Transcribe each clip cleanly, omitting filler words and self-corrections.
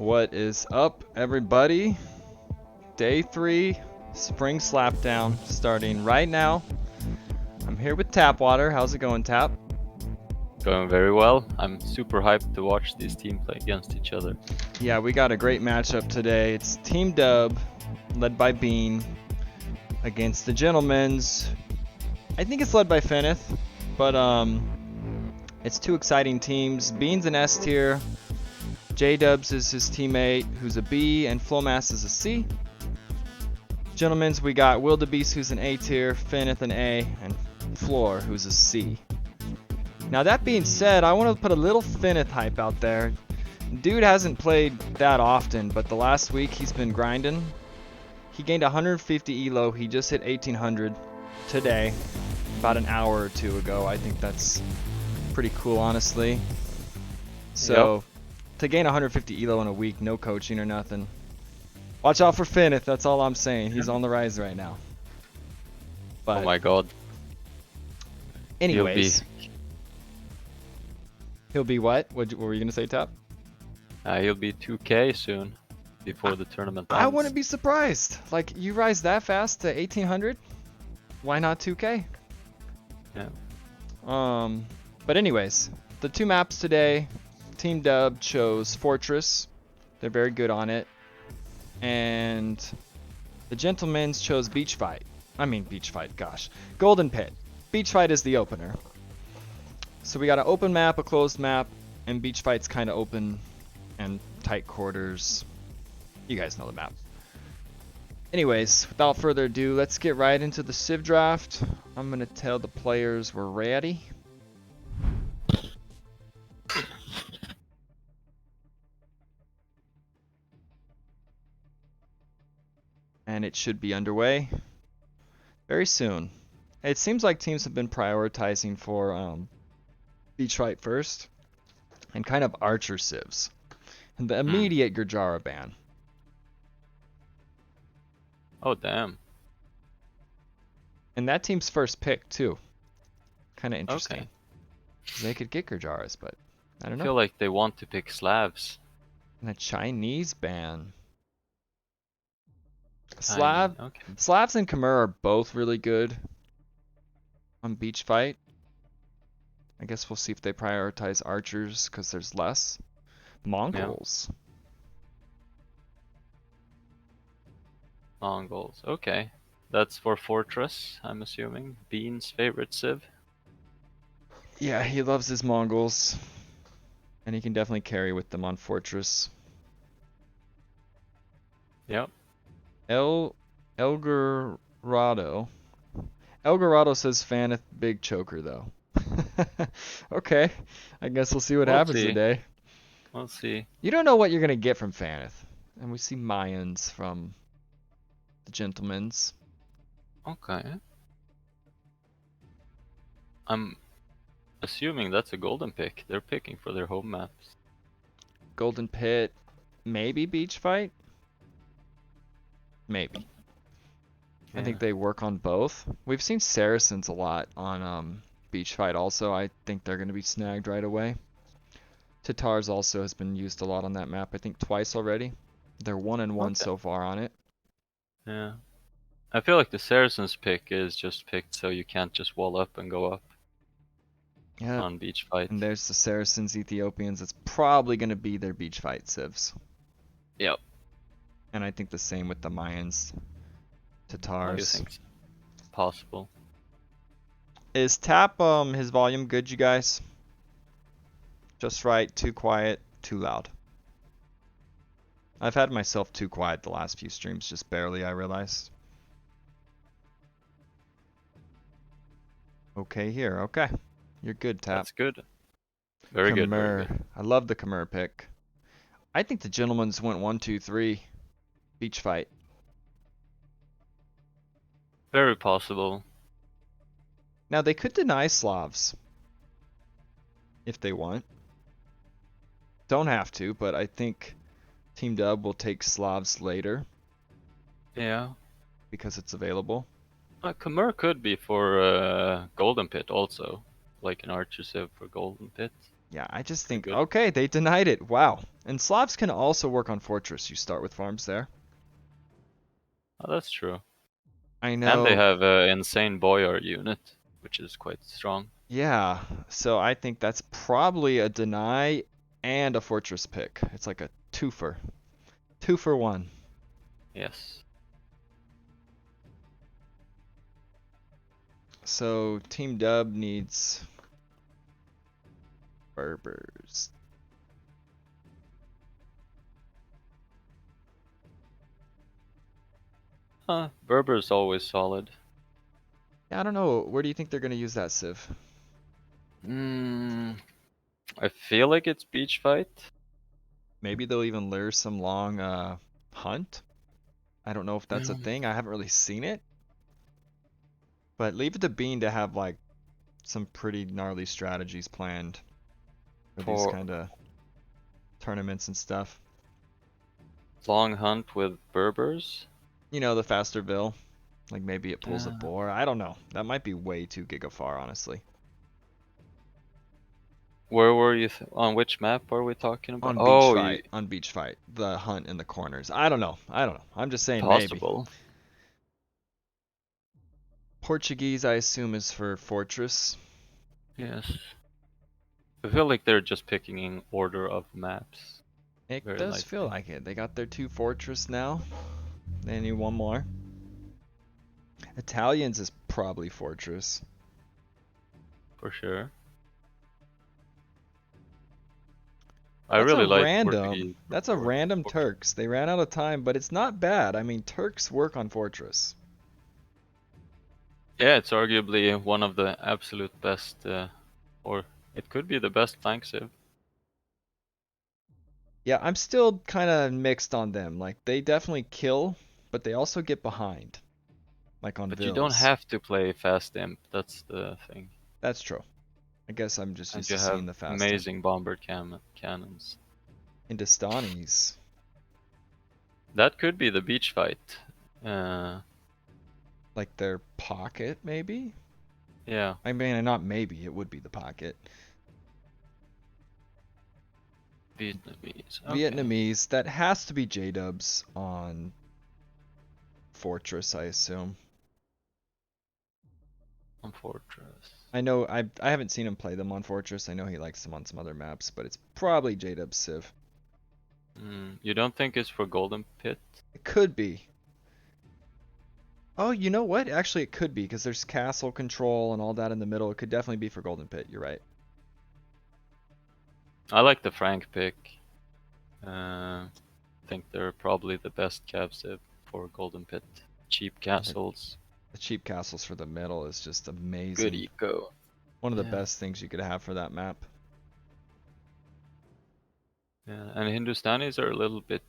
What is up, everybody? Day 3, Spring Slapdown, starting right now. I'm here with Tapwater. How's it going, Tap? Going very well. I'm super hyped to watch these teams play against each other. Yeah, we got a great matchup today. It's Team Dub, led by Bean, against the Gentlemen's. I think it's led by Feneth, but it's two exciting teams. Bean's an S tier. J-Dubs is his teammate, who's a B, and Flomass is a C. Gentlemen's, we got Wildebeest, who's an A tier, Feneth an A, and Floor, who's a C. Now that being said, I want to put a little Feneth hype out there. Dude hasn't played that often, but the last week he's been grinding. He gained 150 elo, he just hit 1800 today, about an hour or two ago. I think that's pretty cool, honestly. So, Yep. To gain 150 elo in a week, no coaching or nothing. Watch out for Feneth, that's all I'm saying. He's on the rise right now. But Oh my god. anyways, he'll be what? What were you gonna say, Tap? He'll be 2K soon, before the tournament ends. I wouldn't be surprised. Like, you rise that fast to 1800? Why not 2K? Yeah. But anyways, the two maps today, Team Dub chose Fortress. They're very good on it. And the Gentlemen's chose Beach Fight. Gosh. Golden Pit. Beach Fight is the opener. So we got an open map, a closed map, and Beach Fight's kind of open and tight quarters. You guys know the map. Anyways, without further ado, let's get right into the Civ draft. I'm going to tell the players we're ready. And it should be underway very soon. It seems like teams have been prioritizing for Beach Fight first and kind of Archer Civs. And the immediate Gurjara ban. Oh damn. And that team's first pick too. Kind of interesting. Okay. They could get Gurjaras, but I don't I know. feel like they want to pick Slavs. And a Chinese ban. Okay. Slavs and Khmer are both really good on Beach Fight. I guess we'll see if they prioritize archers because there's less. Mongols. Mongols. Okay. That's for Fortress, I'm assuming. Bean's favorite Civ. Yeah, he loves his Mongols. And he can definitely carry with them on Fortress. Yep. Elgorado. Elgorado says Feneth big choker though. Okay, I guess we'll see what happens today. We'll see. You don't know what you're gonna get from Feneth. And we see Mayans from the Gentlemen's. Okay. I'm assuming that's a golden pick. They're picking for their home maps. Golden Pit, maybe Beach Fight? Maybe. I think they work on both. We've seen Saracens a lot on Beach Fight also. I think they're going to be snagged right away. Tatars also has been used a lot on that map. I think twice already. They're 1-1 so far on it. Yeah. I feel like the Saracens pick is just picked so you can't just wall up and go up Yeah. on Beach Fight. And there's the Saracens, Ethiopians. It's probably going to be their Beach Fight civs. Yep. And I think the same with the Mayans. I do Tatars. think it's possible. Is Tap his volume good, you guys? Just right, too quiet, too loud. I've had myself too quiet the last few streams, just barely, I realized. Okay here, okay. You're good, Tap. That's good. Very good. Very Khmer. good. I love the Khmer pick. I think the Gentlemen's went 1, 2, 3. Beach Fight. Very possible. Now they could deny Slavs. If they want. Don't have to, but I think Team Dub will take Slavs later. Yeah. Because it's available. Khmer could be for Golden Pit also. Like an Archer Civ for Golden Pit. Yeah, I just Pretty think, good. okay, they denied it. Wow. And Slavs can also work on Fortress. You start with farms there. Oh, that's true. I And they know, have an insane boyar unit, which is quite strong. yeah. So I think that's probably a deny and a Fortress pick. It's like a twofer. Two for one. Yes. So Team Dub needs Berbers. Berber is always solid. Yeah, I don't know. Where do you think they're going to use that Civ? Hmm. I feel like it's beach fight. Maybe they'll even lure some long hunt. I don't know if that's a Yeah. thing. I haven't really seen it. But leave it to Bean to have like some pretty gnarly strategies planned for these For kind of tournaments and stuff. long hunt with Berbers. You know, the faster bill. Like maybe it pulls a Uh, boar. I don't know. That might be way too gigafar, honestly. where were you? On which map are we talking about? On beach Oh, fight, on beach fight, the hunt in the corners. I don't know. I don't know. I'm just saying maybe. possible. Portuguese, I assume, is for fortress. Yes. I feel like they're just picking in order of maps It very does feel lightly. like it. They got their two fortress now. They need one more. Italians is probably fortress. For sure. I That's a really like random. Portuguese That's a for random Portugal. Turks. They ran out of time, but it's not bad. I mean, Turks work on fortress. Yeah, it's arguably one of the absolute best, or it could be the best flank civ. Yeah, I'm still kind of mixed on them. Like they definitely kill, but they also get behind, like on But you don't Vills. have to play fast imp, that's the thing. That's true. I guess I'm just And used you to seeing have the fast imp. amazing bomber cannons. Hindustanis, That could be the beach fight. Uh, like their pocket, maybe? yeah, I mean, not maybe, it would be the pocket. Vietnamese. Okay, Vietnamese, that has to be J-dubs on Fortress, I assume. on Fortress. I know I haven't seen him play them on Fortress. I know he likes them on some other maps, but it's probably J-dub Civ. You don't think it's for Golden Pit? It could be. Oh, you know what? Actually, it could be because there's castle control and all that in the middle. It could definitely be for Golden Pit. You're right. I like the Frank pick. I think they're probably the best cav civ for Golden Pit. Cheap Yeah, castles, the cheap castles for the middle is just good amazing. eco. One of the Yeah. best things you could have for that map. Yeah, and Hindustanis are a little bit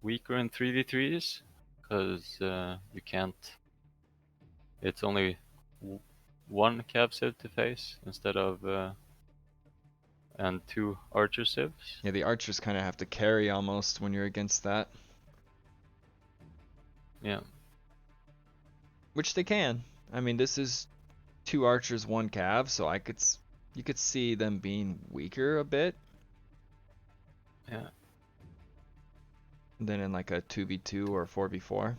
weaker in 3v3s because you can't. It's only one cav civ to face instead of and two archer civs. Yeah, the archers kind of have to carry almost when you're against that, Yeah, which they can. I mean, this is two archers, one cav, so you could see them being weaker a bit yeah. than in like a 2v2 or 4v4.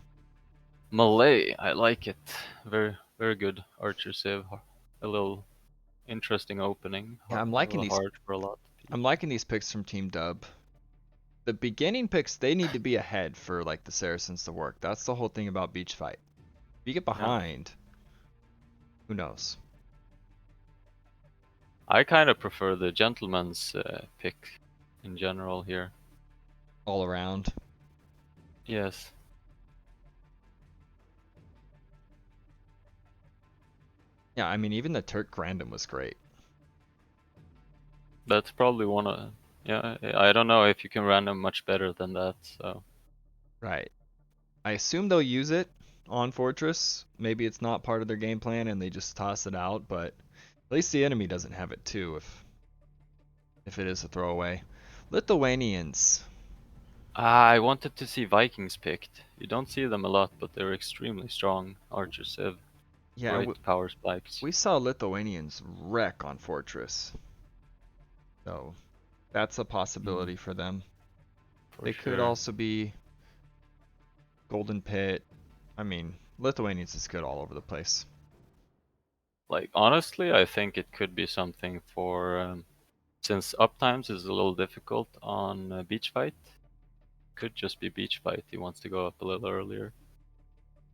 Malay, I like it. Very, very good archer civ. A little interesting opening. Yeah, A little hard for a lot of I'm people. liking these picks from Team Dub. The beginning picks, they need to be ahead for like the Saracens to work. That's the whole thing about Beach Fight. If you get Yeah. behind, who knows? I kind of prefer the gentleman's pick in general here. All around. Yes, Yeah, I mean even the Turk random was great. that's probably one of. Yeah, I don't know if you can random much better than that. So Right. I assume they'll use it on Fortress. Maybe it's not part of their game plan and they just toss it out, but at least the enemy doesn't have it too if it is a throwaway. Lithuanians. I wanted to see Vikings picked. You don't see them a lot, but they're extremely strong archer civ. Yeah, Great power spikes. we saw Lithuanians wreck on Fortress. So that's a possibility for them. For They could sure. also be Golden Pit. I mean, Lithuanians is good all over the place. Like honestly, I think it could be something for since uptimes is a little difficult on beach fight. Could just be beach fight. He wants to go up a little earlier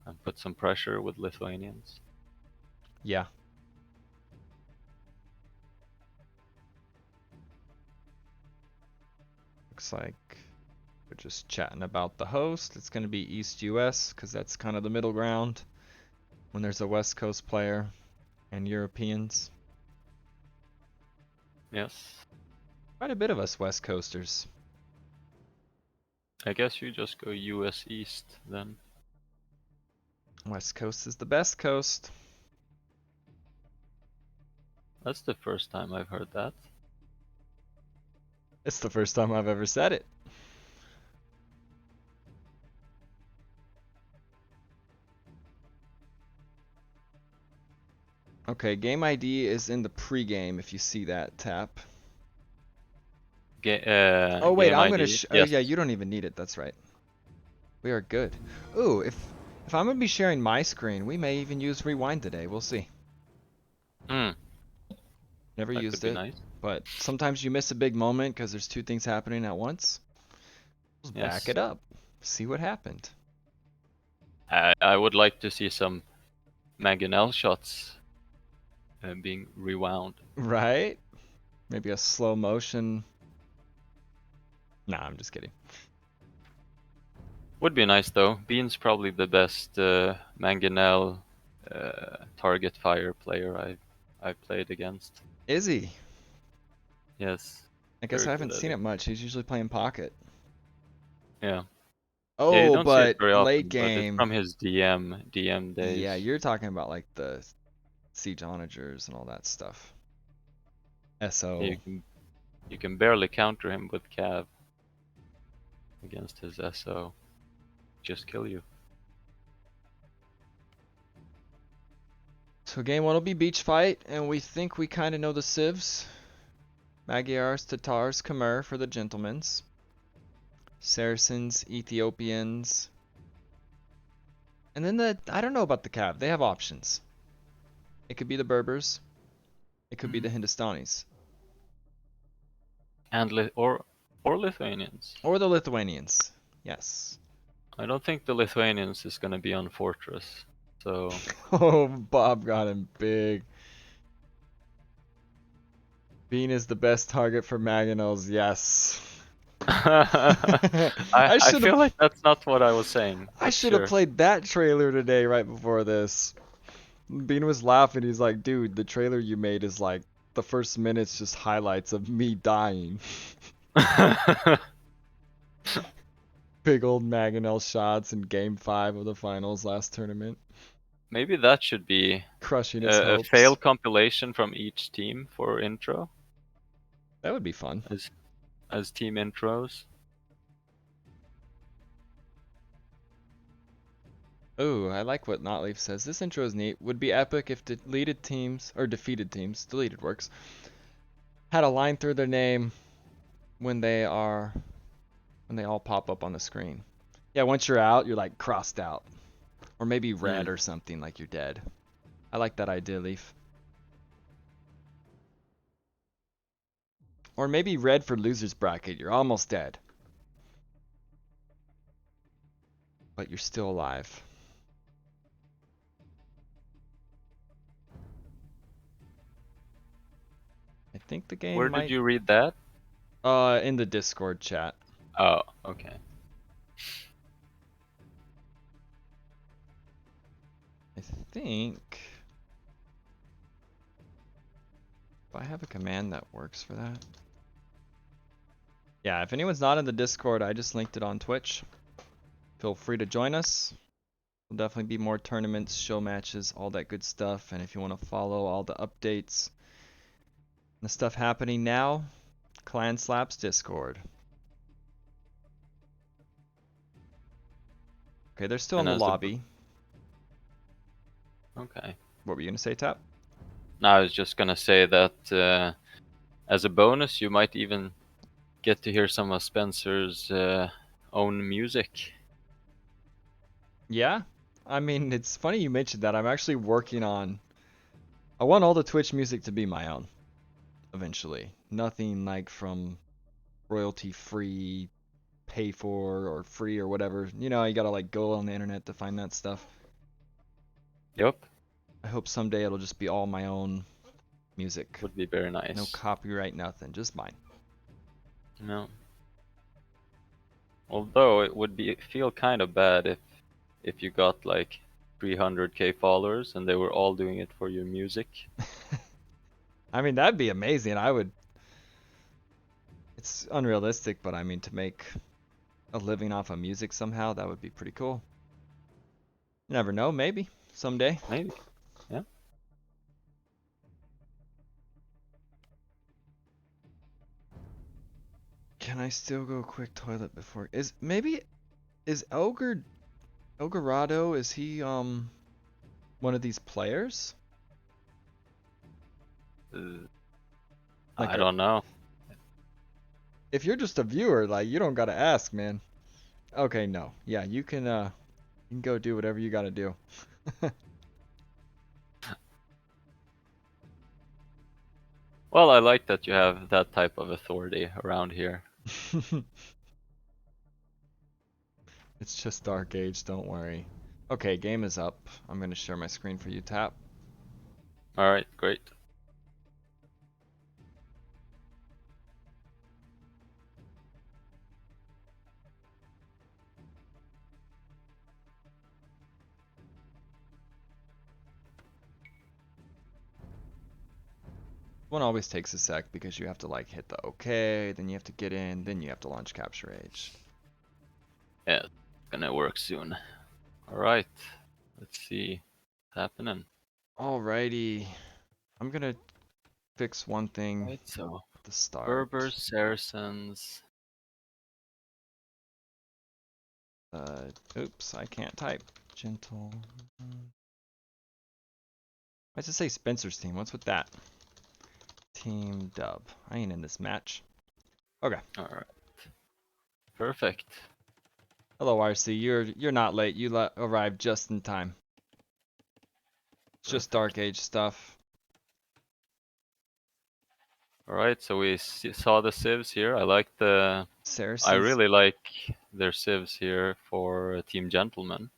and put some pressure with Lithuanians. Yeah. Looks like we're just chatting about the host. It's going to be East US because that's kind of the middle ground when there's a West Coast player and Europeans. Yes. Quite a bit of us West Coasters. I guess you just go US East then. West Coast is the best coast. That's the first time I've heard that. It's the first time I've ever said it. Okay, game ID is in the pregame if you see that tap. Oh wait, Game I'm gonna. ID. Oh Yes. yeah, you don't even need it. That's right. We are good. Ooh, if I'm gonna be sharing my screen, we may even use rewind today. We'll see. Hmm. Never That could used be it, nice. but sometimes you miss a big moment because there's two things happening at once. Just back Yes. it up. See what happened. I would like to see some Mangonel shots being rewound. Right? Maybe a slow motion. Nah, I'm just kidding. Would be nice though. Bean's probably the best Mangonel target fire player I've played against. Is he? Yes. I guess Very I good haven't at seen it. it much. He's usually playing pocket. Yeah. Yeah, you Oh, don't see it but very late often, but it's game. from his DM Yeah, days. you're talking about like the siege onagers and all that stuff. Yeah, SO. you can barely counter him with Cav against his SO. Just kill you. So game one will be beach fight, and we think we kind of know the civs. Magyars, Tatars, Khmer for the gentlemen's. Saracens, Ethiopians. And then I don't know about the Cav. They have options. It could be the Berbers. It could be the Hindustanis. And or Lithuanians. Or the Lithuanians. Yes. I don't think the Lithuanians is gonna be on Fortress. So Oh, Bob got him big. Bean is the best target for Mangonels. Yes. I I should feel have like that's not what I was saying, I but should have sure. played that trailer today right before this. Bean was laughing. He's like, dude, the trailer you made is like the first minute's just highlights of me dying. Big old Mangonel shots in game 5 of the finals last tournament. Maybe that should be Crushing his a fail hopes. compilation from each team for intro That would be fun. as team intros. Ooh, I like what Notleaf says. This intro is neat. Would be epic if defeated teams, deleted works, had a line through their name when they all pop up on the screen. Yeah, once you're out, you're like crossed out. Or maybe red Hmm. or something, like you're dead. I like that idea, Leaf. Or maybe red for loser's bracket. You're almost dead. But you're still alive. I think the game Where did might you read that? in the Discord chat. Oh, okay. I think if I have a command that works for that. Yeah, if anyone's not in the Discord, I just linked it on Twitch. Feel free to join us. There'll definitely be more tournaments, show matches, all that good stuff. And if you want to follow all the updates, the stuff happening now, Clan Slaps Discord. Okay, they're still in And the as a lobby. okay. What were you gonna say, Tap? Now I was just gonna say that as a bonus, you might even get to hear some of Spencer's own music. Yeah, I mean, it's funny you mentioned that. I'm actually working on. I want all the Twitch music to be my own eventually. Nothing like from royalty free, pay for, or free or whatever. You know, you gotta like go on the internet to find that stuff. Yep, I hope someday it'll just be all my own music. would be very No nice. copyright, nothing, just mine. No. Although it would be feel kind of bad if you got like 300k followers and they were all doing it for your music. I mean, that'd be amazing. I would. It's unrealistic, but I mean, to make a living off of music somehow, that would be pretty cool. You never know, maybe someday. Maybe. Yeah. Can I still go quick toilet before? Is Elgarado? Is he one of these players? Uh, Like, I don't know. if you're just a viewer, like you don't gotta ask, man. Okay, no, yeah, you can go do whatever you gotta do. Well, I like that you have that type of authority around here. It's just Dark Age, don't worry. Okay, game is up. I'm gonna share my screen for you, Tap. All right, great. One always takes a sec because you have to like hit the OK, then you have to get in, then you have to launch Capture Age. Yeah, it's gonna work soon. All right, let's see what's happening. Alrighty, I'm gonna fix one thing Right, so at the start. Berbers, Saracens. Oops, I can't type. Gentle. Why does it say Spencer's team? What's with that? Team Dub. I ain't in this match. Okay. All right, perfect. Hello, RC. You're not late. You arrived just in time. It's just Dark Perfect. Age stuff. All right, so we saw the civs here. I Saracens. really like their civs here for Team Gentleman.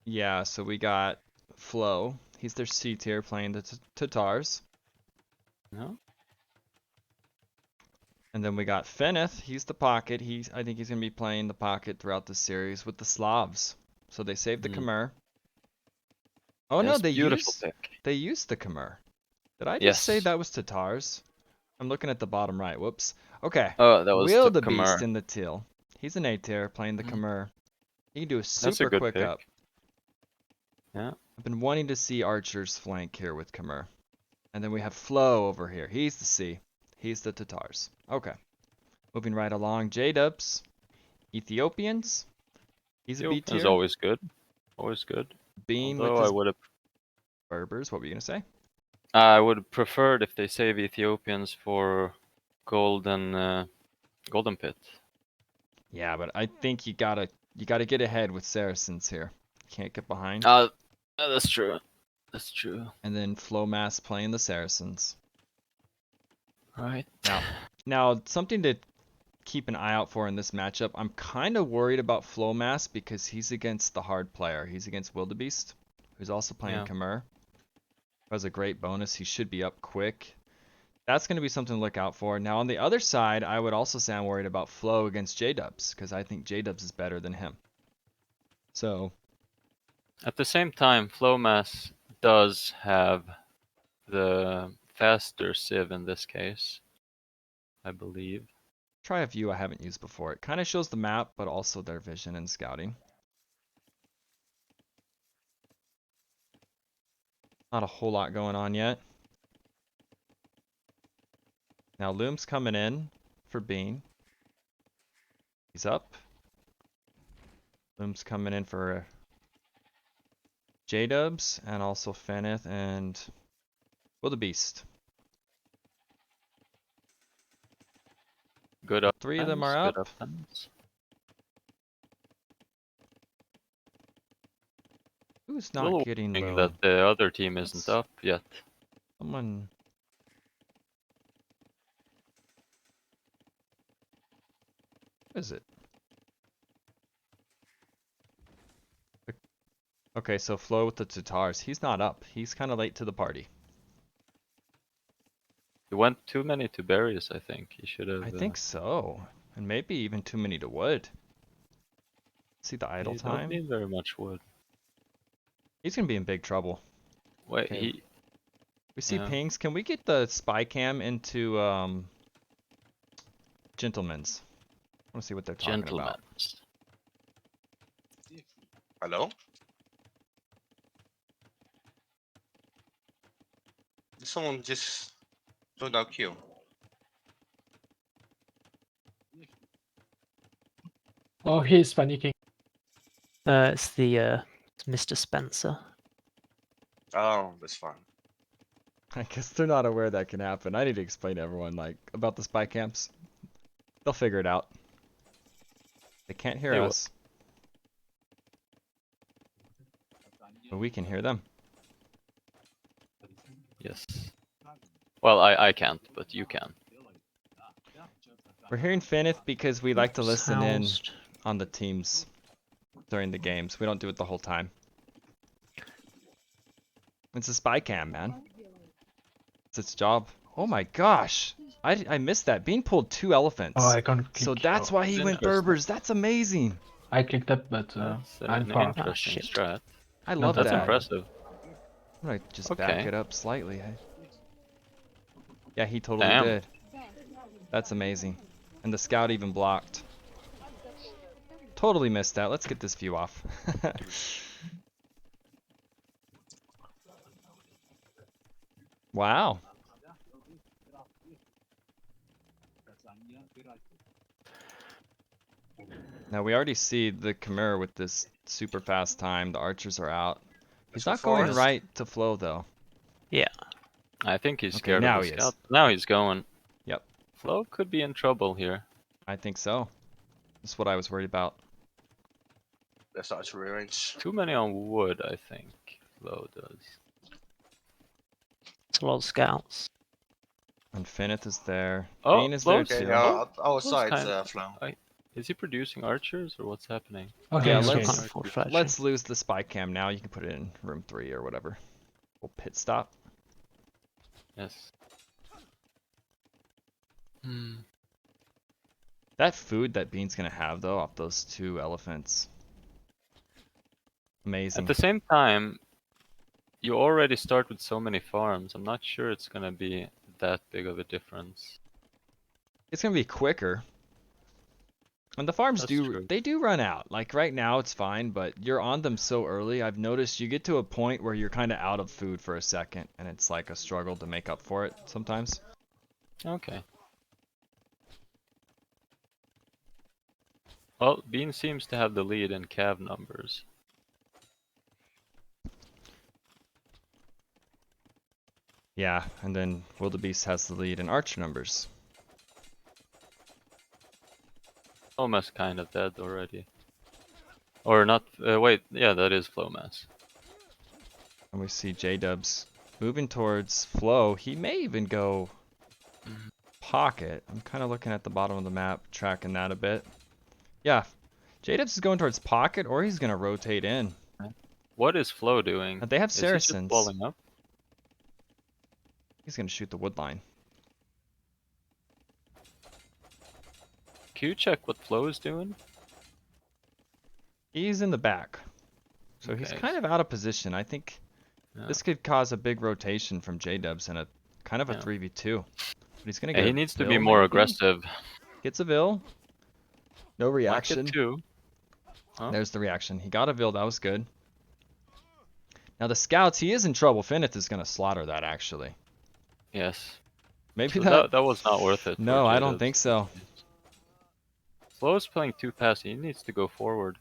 Yeah, so we got Flo. He's their C tier playing the Tatars. No? And then we got Feneth. He's the pocket. I think he's gonna be playing the pocket throughout the series with the Slavs. So they saved the Mm. Khmer. Oh no, Yes, beautiful pick. they used the Khmer. Did I just say Yes. that was Tatars? I'm looking at the bottom right. Whoops. Okay. Oh, that was the Wildebeest Khmer. in the teal. He's an A tier playing the Mhm. Khmer. He can do a That's a super good quick pick. up. Yeah. I've been wanting to see Archer's flank here with Khmer. And then we have Flo over here. He's the C. He's the Tatars. Okay. Moving right along. J-Dubs. Ethiopians. He's a B Ethiopian is tier. always good. Always good. Bean with Although I his would have Berbers. What were you going to say? I would have preferred if they save Ethiopians for Golden Pit. Yeah, but I think you gotta get ahead with Saracens here. Can't get behind. That's true. That's true. And then Flomass playing the Saracens. Right. Now something to keep an eye out for in this matchup. I'm kind of worried about Flomass because he's against the hard player. He's against Wildebeest, who's also playing Yeah. Khmer. Who has a great bonus. He should be up quick. That's going to be something to look out for. Now on the other side, I would also say I'm worried about Flo against J-Dubs because I think J-Dubs is better than him. So At the same time, Flowmass does have the faster Civ in this case, I believe. try a view I haven't used before. It kind of shows the map, but also their vision and scouting. Not a whole lot going on yet. Now Loom's coming in for Bean. He's up. Loom's coming in for J-Dubs and also Feneth and Wildebeest. Good up 3 of them times, are good up. up times. Who's A not little getting worrying low? that the other team isn't That's- up yet. Someone. What is it? Okay, so Flo with the Tatars. He's not up. He's kind of late to the party. He went too many to berries, I think. He should have. I think so. And maybe even too many to wood. See the idle He don't time? need very much wood. He's gonna be in big trouble. Wait, Okay. he. We see Yeah. pings. Can we get the spy cam into Gentlemen's? I want to see what they're talking Gentlemen. about. Hello? Did someone just joined our queue? Oh, he's panicking. It's Mr. Spencer. Oh, that's fine. I guess they're not aware that can happen. I need to explain to everyone like about the spy camps. They'll figure it out. They can't hear They will. us. But we can hear them. Yes. Well, I can't, but you can. We're hearing Fenith because we like to Oops, listen in housed. on the teams during the games. We don't do it the whole time. It's a spy cam, man. It's its job. Oh my gosh. I missed that. Bean pulled 2 elephants. Oh, I can't click. So that's why he went interesting. Berbers. That's amazing. I clicked up, but That's I'm an far. interesting shit. strat. I love That's that. impressive. I'm gonna just back Okay. it up slightly. Yeah, he totally Damn. did. That's amazing. And the scout even blocked. Totally missed that. Let's get this view off. Wow. Now we already see the Khmer with this super fast time. The archers are out. He's That's not for going Forest. right to flow though. Yeah. I think he's Okay, scared now of he the is. scout. Now he's going. Yep. Flo could be in trouble here. I think so. That's what I was worried about. That's the archery range. Too many on wood, I think. Flo does. It's a lot of scouts. And Fenith is there. Oh, Bean is there Flo's- Okay, too. our Flo's side's kind- Flo. Is he producing archers or what's happening? Okay, Yeah, okay. let's- Kind of full fledged. Let's lose the spy cam now. You can put it in room 3 or whatever. We'll pit stop. Yes. Hmm. That food that Bean's gonna have though off those 2 elephants. Amazing. At the same time, you already start with so many farms. I'm not sure it's gonna be that big of a difference. It's gonna be quicker. And the farms That's do true. they do run out. Like right now it's fine, but you're on them so early. I've noticed you get to a point where you're kind of out of food for a second and it's like a struggle to make up for it sometimes. Okay. Well, Bean seems to have the lead in cav numbers. Yeah, and then Wildebeest has the lead in archer numbers. Flomass kind of dead already. Or not, wait, yeah, that is Flomass. And we see J-Dubs moving towards Flow. He may even go pocket. I'm kind of looking at the bottom of the map, tracking that a bit. Yeah, J-Dubs is going towards pocket or he's going to rotate in. What is Flo doing? They have Is he just Saracens. walling up? He's going to shoot the wood line. Can you check what Flo is doing? He's in the back. So he's Okay. kind of out of position. I think Yeah. this could cause a big rotation from J-Dubs and a kind of a Yeah. 3v2. But he's going to Yeah, get he a needs to Vil, be more maybe? aggressive. Gets a Vil. No Like reaction. it too. Huh? There's the reaction. He got a Vil. That was good. Now the scouts, he is in trouble. Fenith is going to slaughter that actually. Yes. Maybe So that... that was not worth it. No, for I don't J-Dubs. think so. Flo is playing too passive. He needs to go forward.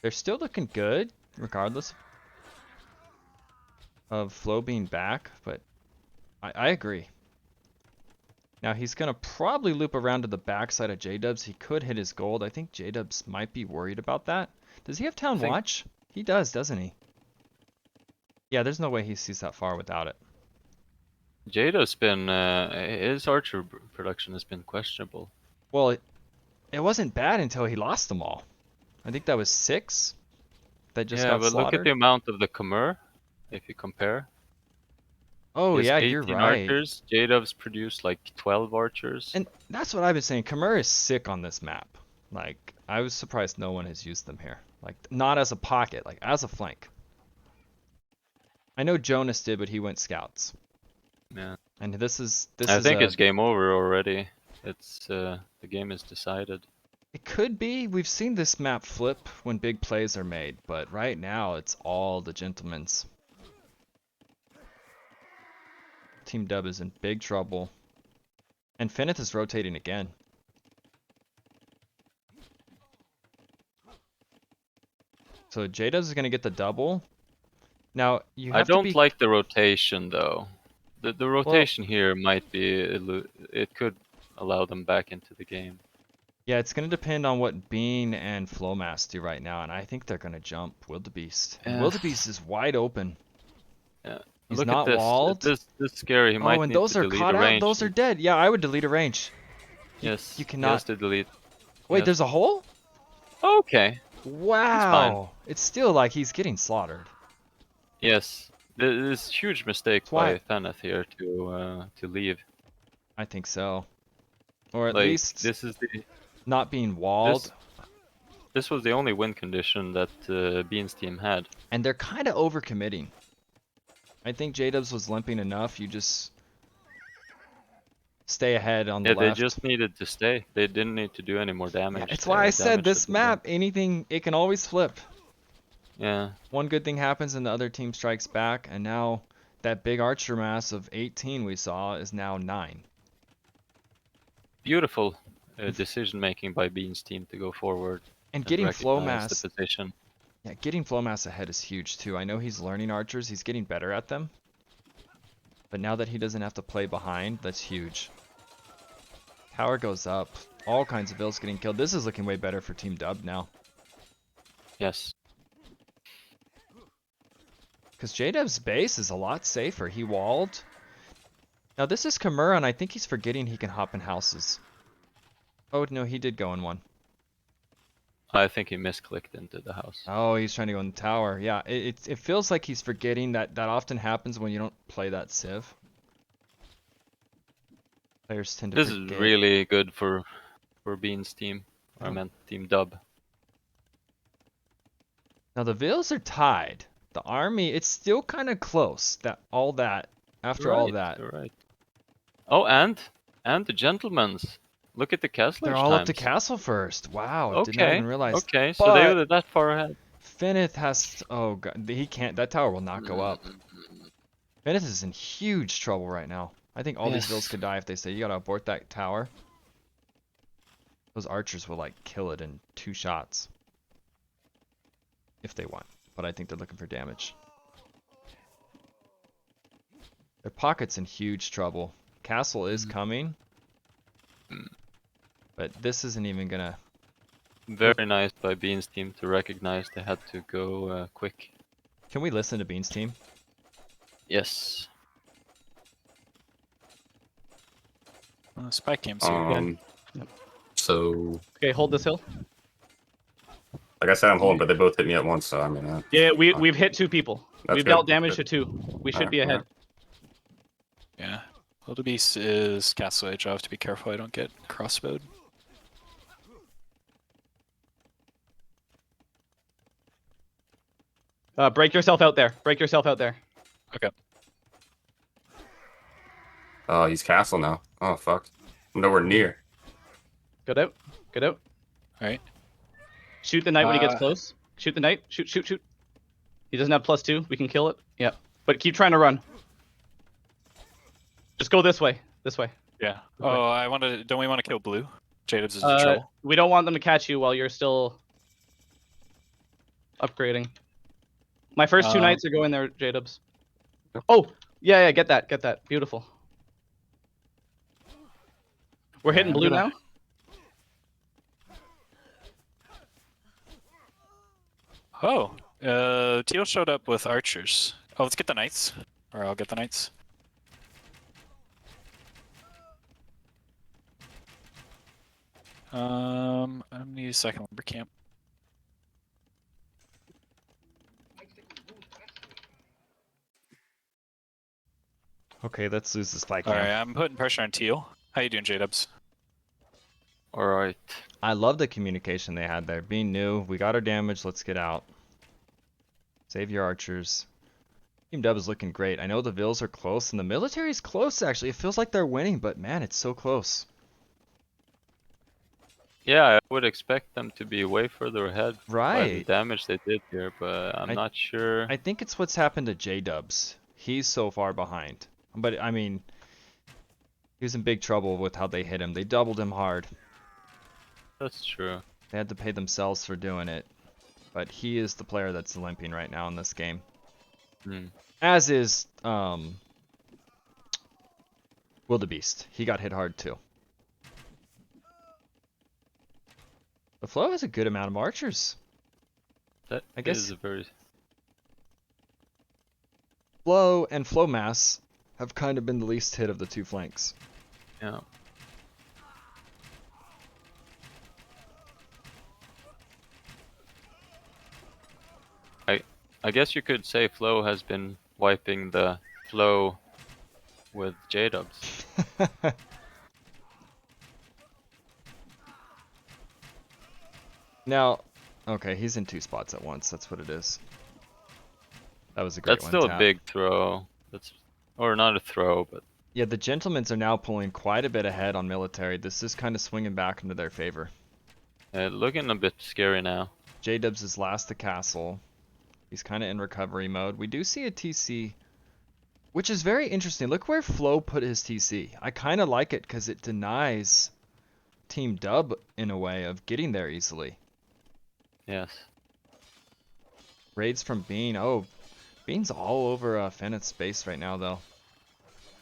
They're still looking good, regardless of Flo being back, but I agree. Now he's gonna probably loop around to the backside of J-Dubs. He could hit his gold. I think J-Dubs might be worried about that. Does he have Town think- Watch? He does, doesn't he? Yeah, there's no way he sees that far without it. Jada's been his archer production has been questionable. Well, it wasn't bad until he lost them all. I think that was 6 that just Yeah, got but look at slaughtered. the amount of the Khmer, if you compare. Oh He has yeah, 18 you're right. archers. Jadov's produced like 12 archers. And that's what I've been saying. Khmer is sick on this map. Like, I was surprised no one has used them here. Like, not as a pocket, like as a flank. I know Jonas did, but he went scouts. Yeah. And this is I think it's game over already. It's the game is decided. It could be. We've seen this map flip when big plays are made, but right now it's all the gentlemen's. Team Dub is in big trouble. And Feneth is rotating again. So Jada is going to get the double. Now, you have I don't to be... like the rotation though. The rotation here might be it could allow them back into the game. Yeah, it's going to depend on what Bean and Flowmass do right now, and I think they're going to jump Wildebeest. And Yeah. Wildebeest is wide open. Yeah. He's Look not at this. walled. This is scary. He might Oh, and need those to are delete caught a out. range. Those are dead. Yeah, I would delete a range. Yes. You He cannot... has to delete. Wait, Yes. there's a hole? Okay. Wow. It's still like he's getting slaughtered. Yes. This huge mistake why- by Feneth here to leave. I think so. Or at Like least this is the not being walled. this was the only win condition that Bean's team had. And they're kind of overcommitting. I think J-Dubs was limping enough. You just stay ahead on the Yeah, they left. just needed to stay. They didn't need to do any more damage. Yeah, it's why I said damage this to the win. map, anything, it can always flip. Yeah. One good thing happens and the other team strikes back. And now that big archer mass of 18 we saw is now 9. Beautiful decision making by Bean's team to go forward And getting flow recognize mass. the position. Yeah, getting flow mass ahead is huge too. I know he's learning archers. He's getting better at them. But now that he doesn't have to play behind, that's huge. Tower goes up. All kinds of vills getting killed. This is looking way better for Team Dub now. Yes. Because J-Dub's base is a lot safer. He walled. Now this is Kimura, and I think he's forgetting he can hop in houses. Oh, no, he did go in one. I think he misclicked into the house. Oh, he's trying to go in the tower. Yeah, it feels like he's forgetting that often happens when you don't play that Civ. Players tend to This forget. is really good for Bean's team. I meant Team Dub. Now the Vills are tied. The army, it's still kind of close. After all that. You're right. Oh, and the gentlemen's. Look at the castle. They're all up to castle first. Wow, did not even realize. Okay, so they But were that far ahead. Feneth has, oh god, he can't, that tower will not go up. Feneth is in huge trouble right now. I think all these Vills could die if they say, you gotta abort that tower. Those archers will like kill it in 2 shots. If they want, but I think they're looking for damage. Their pocket's in huge trouble. Castle is coming. But this isn't even gonna... Very nice by Bean's team to recognize they had to go quick. Can we listen to Bean's team? Yes. Spike game's here again. So, Okay, hold this hill. like I said, I'm holding, but they both hit me at once. So I mean, Yeah, we've hit 2 people. That's We've good, dealt that's damage to good. 2. We should Alright, be ahead. alright. Yeah. Wildebeest is Castle Age. I have to be careful I don't get crossbowed. Break yourself out there. Break yourself out there. Okay. oh, he's castle now. Oh fuck, I'm nowhere near. Get out. Get out. Alright. Shoot the knight when he gets Uh, close. Shoot the knight. Shoot, shoot, shoot. He doesn't have +2. We can kill it. Yeah. But keep trying to run. Just go this way. This way. Yeah. Okay. Oh, I wanted. Don't we want to kill blue? Jadeb's is in trouble. We don't want them to catch you while you're still upgrading. My first 2 knights are going there, J-Dubs. Oh! Yeah, get that. Get that. Beautiful. We're Yeah, hitting I'm blue gonna- now. Oh, Teal showed up with archers. Oh, let's get the knights. Or I'll get the knights. I'm gonna need a second lumber camp. Okay, let's lose this fight Alright, cam. I'm putting pressure on Teal. How you doing, J-Dubs? Alright. I love the communication they had there. Being new, we got our damage, let's get out. Save your archers. Team Dub is looking great. I know the Vills are close, and the military's close actually. It feels like they're winning, but man, it's so close. Yeah, I would expect them to be way further ahead by the Right. damage they did here, but I'm not sure. I think it's what's happened to J-Dubs. He's so far behind. But, I mean, he was in big trouble with how they hit him. They doubled him hard. That's true. They had to pay themselves for doing it. But he is the player that's limping right now in this game. Hmm. As is, Wildebeest. He got hit hard too. The Flow has a good amount of archers. That I guess- is a very. Flow and Flow Mass have kind of been the least hit of the two flanks. Yeah. I guess you could say Flow has been wiping the flow with J-Dubs. Now, okay, he's in two spots at once. That's what it is. That was a great That's one. still a tap. big throw. That's or not a throw, but Yeah, the Gentlemen's are now pulling quite a bit ahead on military. This is kind of swinging back into their favor. looking a bit scary now. J-Dubs is last to castle. He's kind of in recovery mode. We do see a TC, which is very interesting. Look where Flo put his TC. I kind of like it because it denies Team Dub in a way of getting there easily. Yes. Raids from Bean. Oh, Bean's all over Fenneth's space right now, though.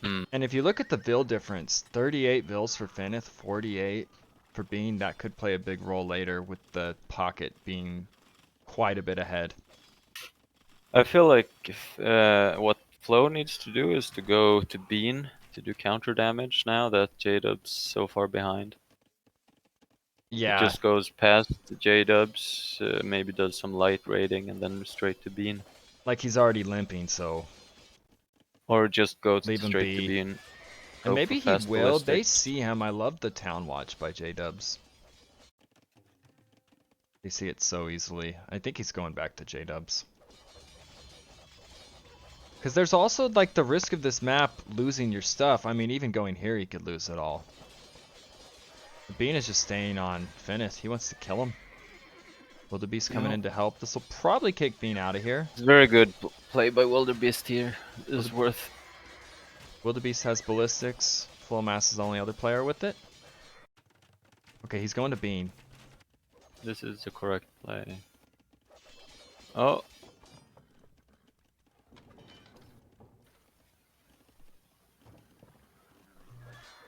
Hmm. And if you look at the Vill difference, 38 Vills for Fenneth, 48 for Bean. That could play a big role later with the pocket being quite a bit ahead. I feel like if, what Flow needs to do is to go to Bean to do counter damage now that J-Dub's so far behind. Yeah, It just goes past J-Dubs, maybe does some light raiding and then straight to Bean. like he's already limping, so Or just go Leave him straight be. to Bean. And Go for maybe he fast will. They ballistics. see him. I love the Town Watch by J-Dubs. They see it so easily. I think he's going back to J-Dubs. Because there's also like the risk of this map losing your stuff. I mean, even going here, he could lose it all. Bean is just staying on Fenneth. He wants to kill him. Wildebeest coming Yeah. in to help. This will probably kick Bean out of here. It's very good play by Wildebeest here. Is worth. Wildebeest has ballistics. Flowmass is the only other player with it. Okay, he's going to Bean. This is the correct play. Oh.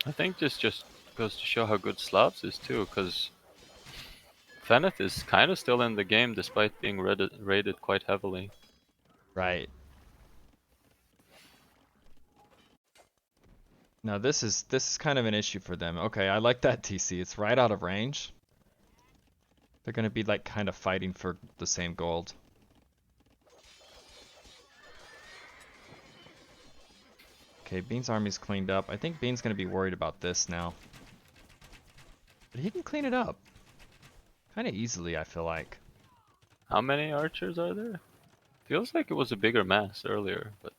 I think this just goes to show how good Slavs is too, because Fenneth is kind of still in the game despite being raided quite heavily. Right. Now this is kind of an issue for them. Okay, I like that TC. It's right out of range. They're gonna be like kind of fighting for the same gold. Okay, Bean's army's cleaned up. I think Bean's gonna be worried about this now. But he can clean it up. Kind of easily, I feel like. How many archers are there? Feels like it was a bigger mass earlier, but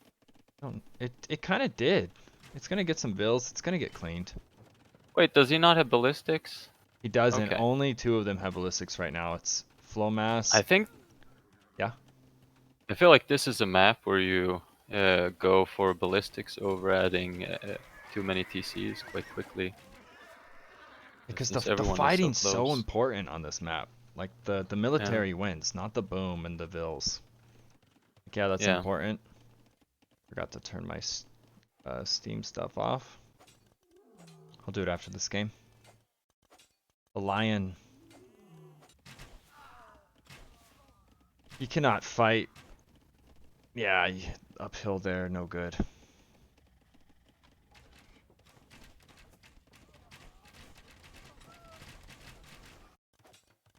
It kind of did. It's gonna get some bills. It's gonna get cleaned. wait, does he not have ballistics? He doesn't. Okay. Only two of them have ballistics right now. It's Flowmass. I think. Yeah. I feel like this is a map where you go for ballistics over adding too many TCs quite quickly. Because since the everyone is fighting's so close. important on this map. Like the military wins, not the boom and the vills. Like, yeah, that's Yeah. important. Forgot to turn my Steam stuff off. I'll do it after this game. The lion. You cannot fight. Yeah, uphill there, no good.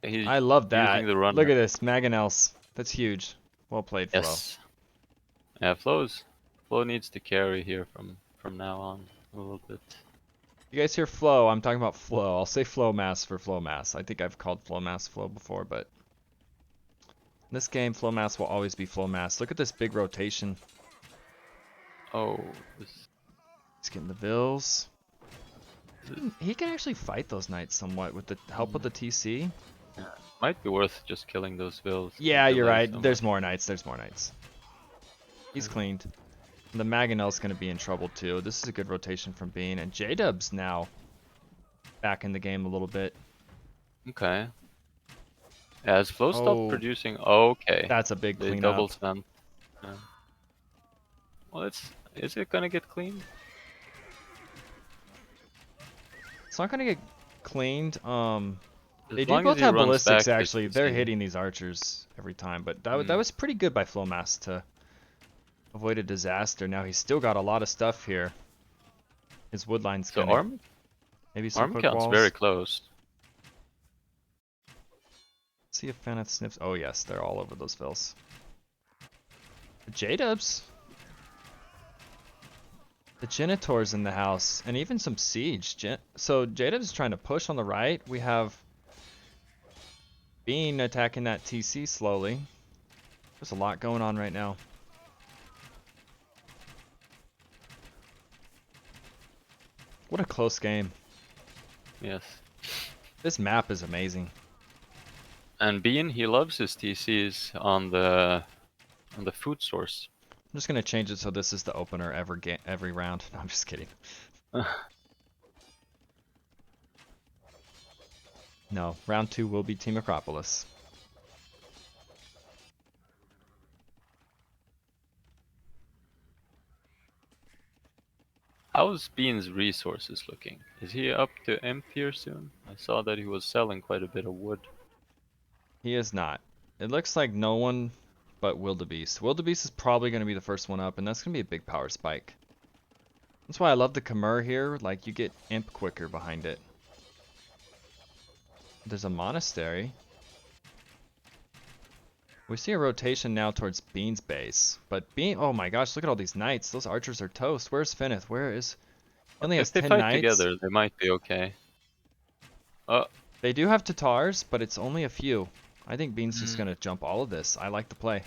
He's I love that. using the runner. Look at this, Mangonels. That's huge. Well played, Flo. Yes. Yeah, Flo needs to carry here from now on a little bit. You guys hear Flo? I'm talking about Flo. I'll say Flow Mass for Flow Mass. I think I've called Flow Mass Flo before, but in this game, Flow Mass will always be Flow Mass. Look at this big rotation. Oh, this He's getting the Vills. He can actually fight those knights somewhat with the help of the TC. might be worth just killing those vills. Yeah, you're right. So There's more knights. There's more knights. He's cleaned. And the Mangonel's going to be in trouble too. This is a good rotation from Bean. And J-Dub's now back in the game a little bit. Okay. Yeah, has Flo Oh. stopped producing? Okay. That's a big They cleanup. double spent. Yeah. Well, is it gonna get cleaned? It's not going to get cleaned. They As do long both as he have runs ballistics back, actually. it's They're easy. hitting these archers every time, but that was pretty good by Flowmass to avoid a disaster. Now he's still got a lot of stuff here. His woodline's So gonna maybe some arm quick count's walls. very close. See if Feneth sniffs. Oh yes, they're all over those vills. J-Dubs. The Genitor's in the house, and even some siege. So J-Dubs is trying to push on the right. We have Bean attacking that TC slowly. There's a lot going on right now. What a close game. Yes. This map is amazing. And Bean, he loves his TCs on the food source. I'm just gonna change it so this is the opener every round. No, I'm just kidding. No, round 2 will be Team Acropolis. How's Bean's resources looking? Is he up to imp here soon? I saw that he was selling quite a bit of wood. He is not. It looks like no one but Wildebeest. Wildebeest is probably going to be the first one up, and that's going to be a big power spike. That's why I love the Khmer here. Like, you get imp quicker behind it. There's a monastery. We see a rotation now towards Bean's base. But Bean, oh my gosh, look at all these knights. Those archers are toast. Where's Feneth? Where is... He only has If they 10 fight knights. together, they might be okay. They do have Tatars, but it's only a few. I think Bean's just going to jump all of this. I like the play.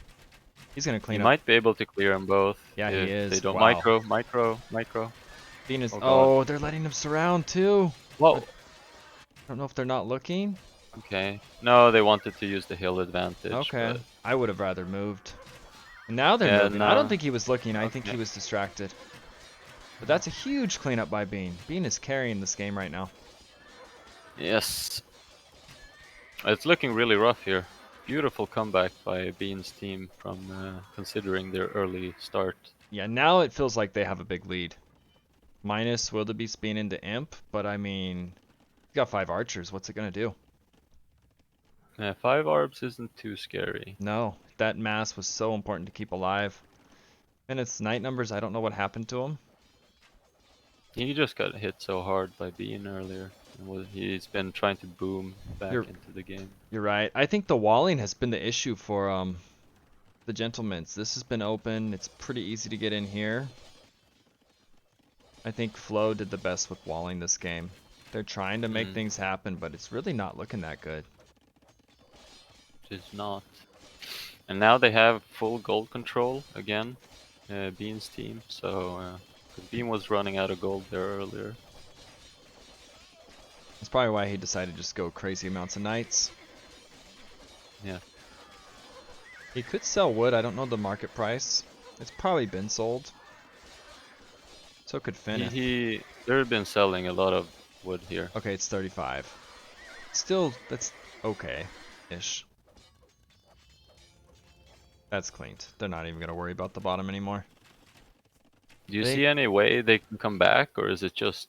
He's going to He clean up. might be able to clear them both. Yeah, he if is. They don't Wow. micro. Bean is... Oh, God. Oh, they're letting him surround too. Whoa. I don't know if they're not looking. Okay. No, they wanted to use the hill advantage. Okay. But I would have rather moved. And now they're Yeah, moving. I don't no. think he was looking. I think he Okay. was distracted. But that's a huge cleanup by Bean. Bean is carrying this game right now. yes. It's looking really rough here. Beautiful comeback by Bean's team from considering their early start. Yeah, now it feels like they have a big lead. Minus Wildebeest being into Imp, but I mean, you got 5 archers. What's it going to do? 5 arbs isn't too scary. No, that mass was so important to keep alive. And its knight numbers, I don't know what happened to him. He just got hit so hard by Bean earlier. He's been trying to boom back into the game. You're right. I think the walling has been the issue for the Gentlemen's. This has been open. It's pretty easy to get in here. I think Flo did the best with walling this game. They're trying to make things happen, but it's really not looking that good. It's not. And now they have full gold control again, Bean's team. So Bean was running out of gold there earlier. That's probably why he decided to just go crazy amounts of knights. Yeah. He could sell wood. I don't know the market price. It's probably been sold. So could Feneth. They've been selling a lot of wood here. Okay, it's 35. Still, that's okay-ish. That's cleaned. They're not even gonna worry about the bottom anymore. Do you see any way they can come back, or is it just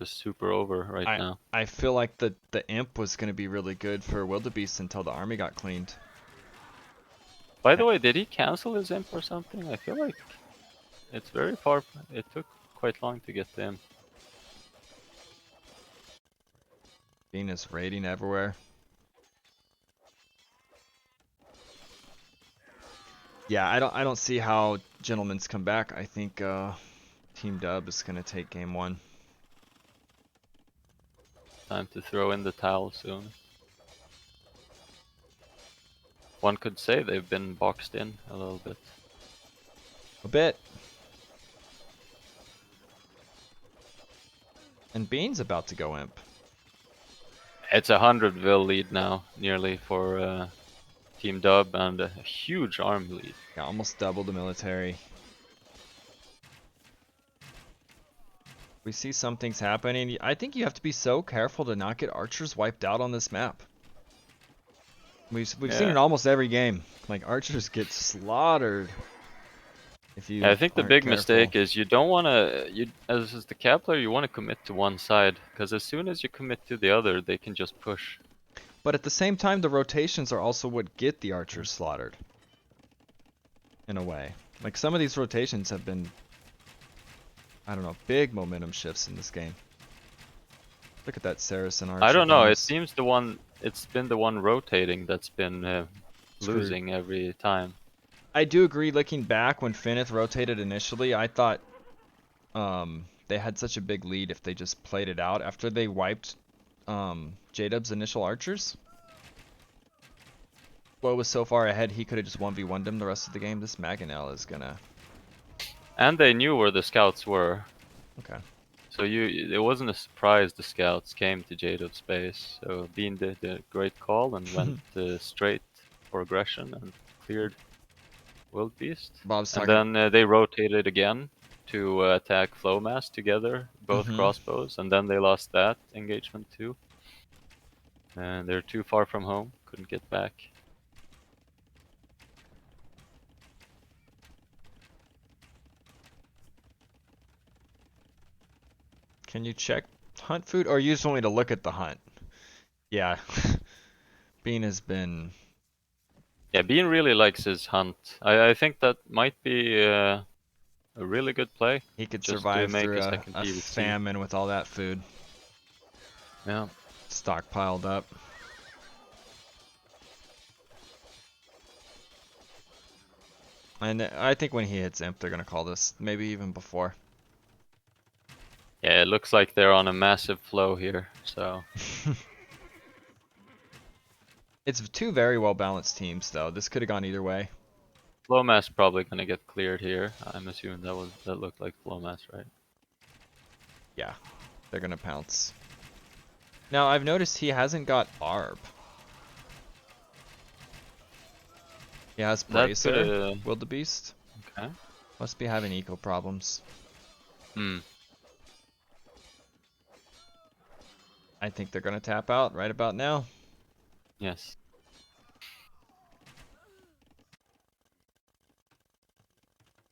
just super over right now. I feel like the imp was gonna be really good for wildebeest until the army got cleaned. By the way, did he cancel his imp or something? I feel like it's very far. It took quite long to get the imp. Bean is raiding everywhere. Yeah, I don't see how Gentlemen's come back. I think Team Dub is gonna take game 1. Time to throw in the towel soon. One could say they've been boxed in a little bit. A bit. And Bean's about to go imp. It's a 100 vil lead now, nearly for Team Dub, and a huge army lead. Yeah, almost double the military. We see some things happening. I think you have to be so careful to not get archers wiped out on this map. We've seen it almost every game. Like archers get slaughtered. If you I think the aren't big careful. mistake is you don't want to. As the cap player, you want to commit to one side, because as soon as you commit to the other, they can just push. But at the same time, the rotations are also what get the archers slaughtered. In a way. Like some of these rotations have been, I don't know, big momentum shifts in this game. Look at that Saracen archer. I don't know. It bonus. seems it's been the one rotating that's been losing every time. I do agree, looking back when Finnith rotated initially, I thought they had such a big lead if they just played it out after they wiped J-Dub's initial archers. Flo was so far ahead he could have just 1v1'd him the rest of the game. This Maganel is gonna... And they knew where the scouts were. Okay. So it wasn't a surprise the scouts came to J-Dub's base. So Bean did a great call and went straight for aggression and cleared Wildebeest. Bob's And talking... then they rotated again to attack Flowmass together, both crossbows, and then they lost that engagement too. And they're too far from home, couldn't get back. Can you check hunt food, or you just want me to look at the hunt? Yeah. Bean has been... Yeah, Bean really likes his hunt. I think that might be a really good play. He could just to survive make through a a second PvC. famine with all that food Yeah. stockpiled up. And I think when he hits imp, they're gonna call this, maybe even before. Yeah, it looks like they're on a massive flow here, so... It's two very well balanced teams, though. This could have gone either way. Flowmass probably gonna get cleared here. I'm assuming that looked like Flowmass, right? Yeah, they're gonna pounce. Now I've noticed he hasn't got Arb. He has That's Bracer, Wildebeest. Okay. Must be having eco problems. Hmm. I think they're gonna tap out right about now. Yes.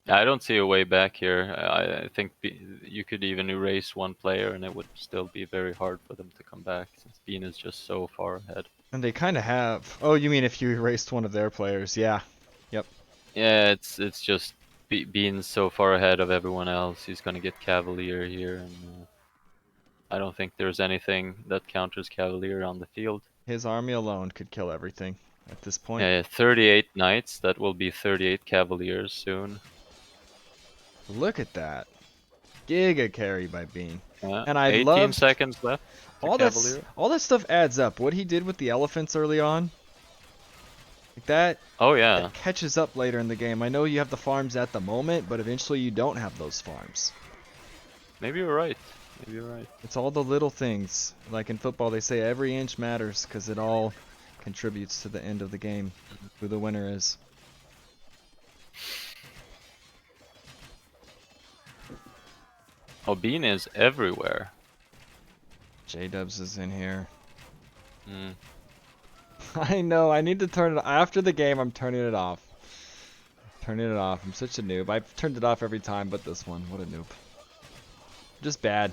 I don't see a way back here. I think you could even erase one player and it would still be very hard for them to come back, since Bean is just so far ahead. And they kind of have. Oh, you mean if you erased one of their players? Yeah. Yep. Yeah, it's just Bean's so far ahead of everyone else. He's gonna get Cavalier here, and I don't think there's anything that counters Cavalier on the field. His army alone could kill everything at this point. Yeah, 38 knights. That will be 38 Cavaliers soon. Look at that. Giga carry by Bean. And I 18 love seconds left. all that stuff adds up. What he did with the elephants early on, like that, Oh yeah. that catches up later in the game. I know you have the farms at the moment, but eventually you don't have those farms. Maybe you're right. Maybe you're right. It's all the little things. Like in football, they say every inch matters because it all contributes to the end of the game, who the winner is. Oh, Bean is everywhere. J-Dubs is in here. Mm. I know, I need to turn it after the game. I'm turning it off. Turning it off. I'm such a noob. I've turned it off every time but this one. What a noob. Just bad.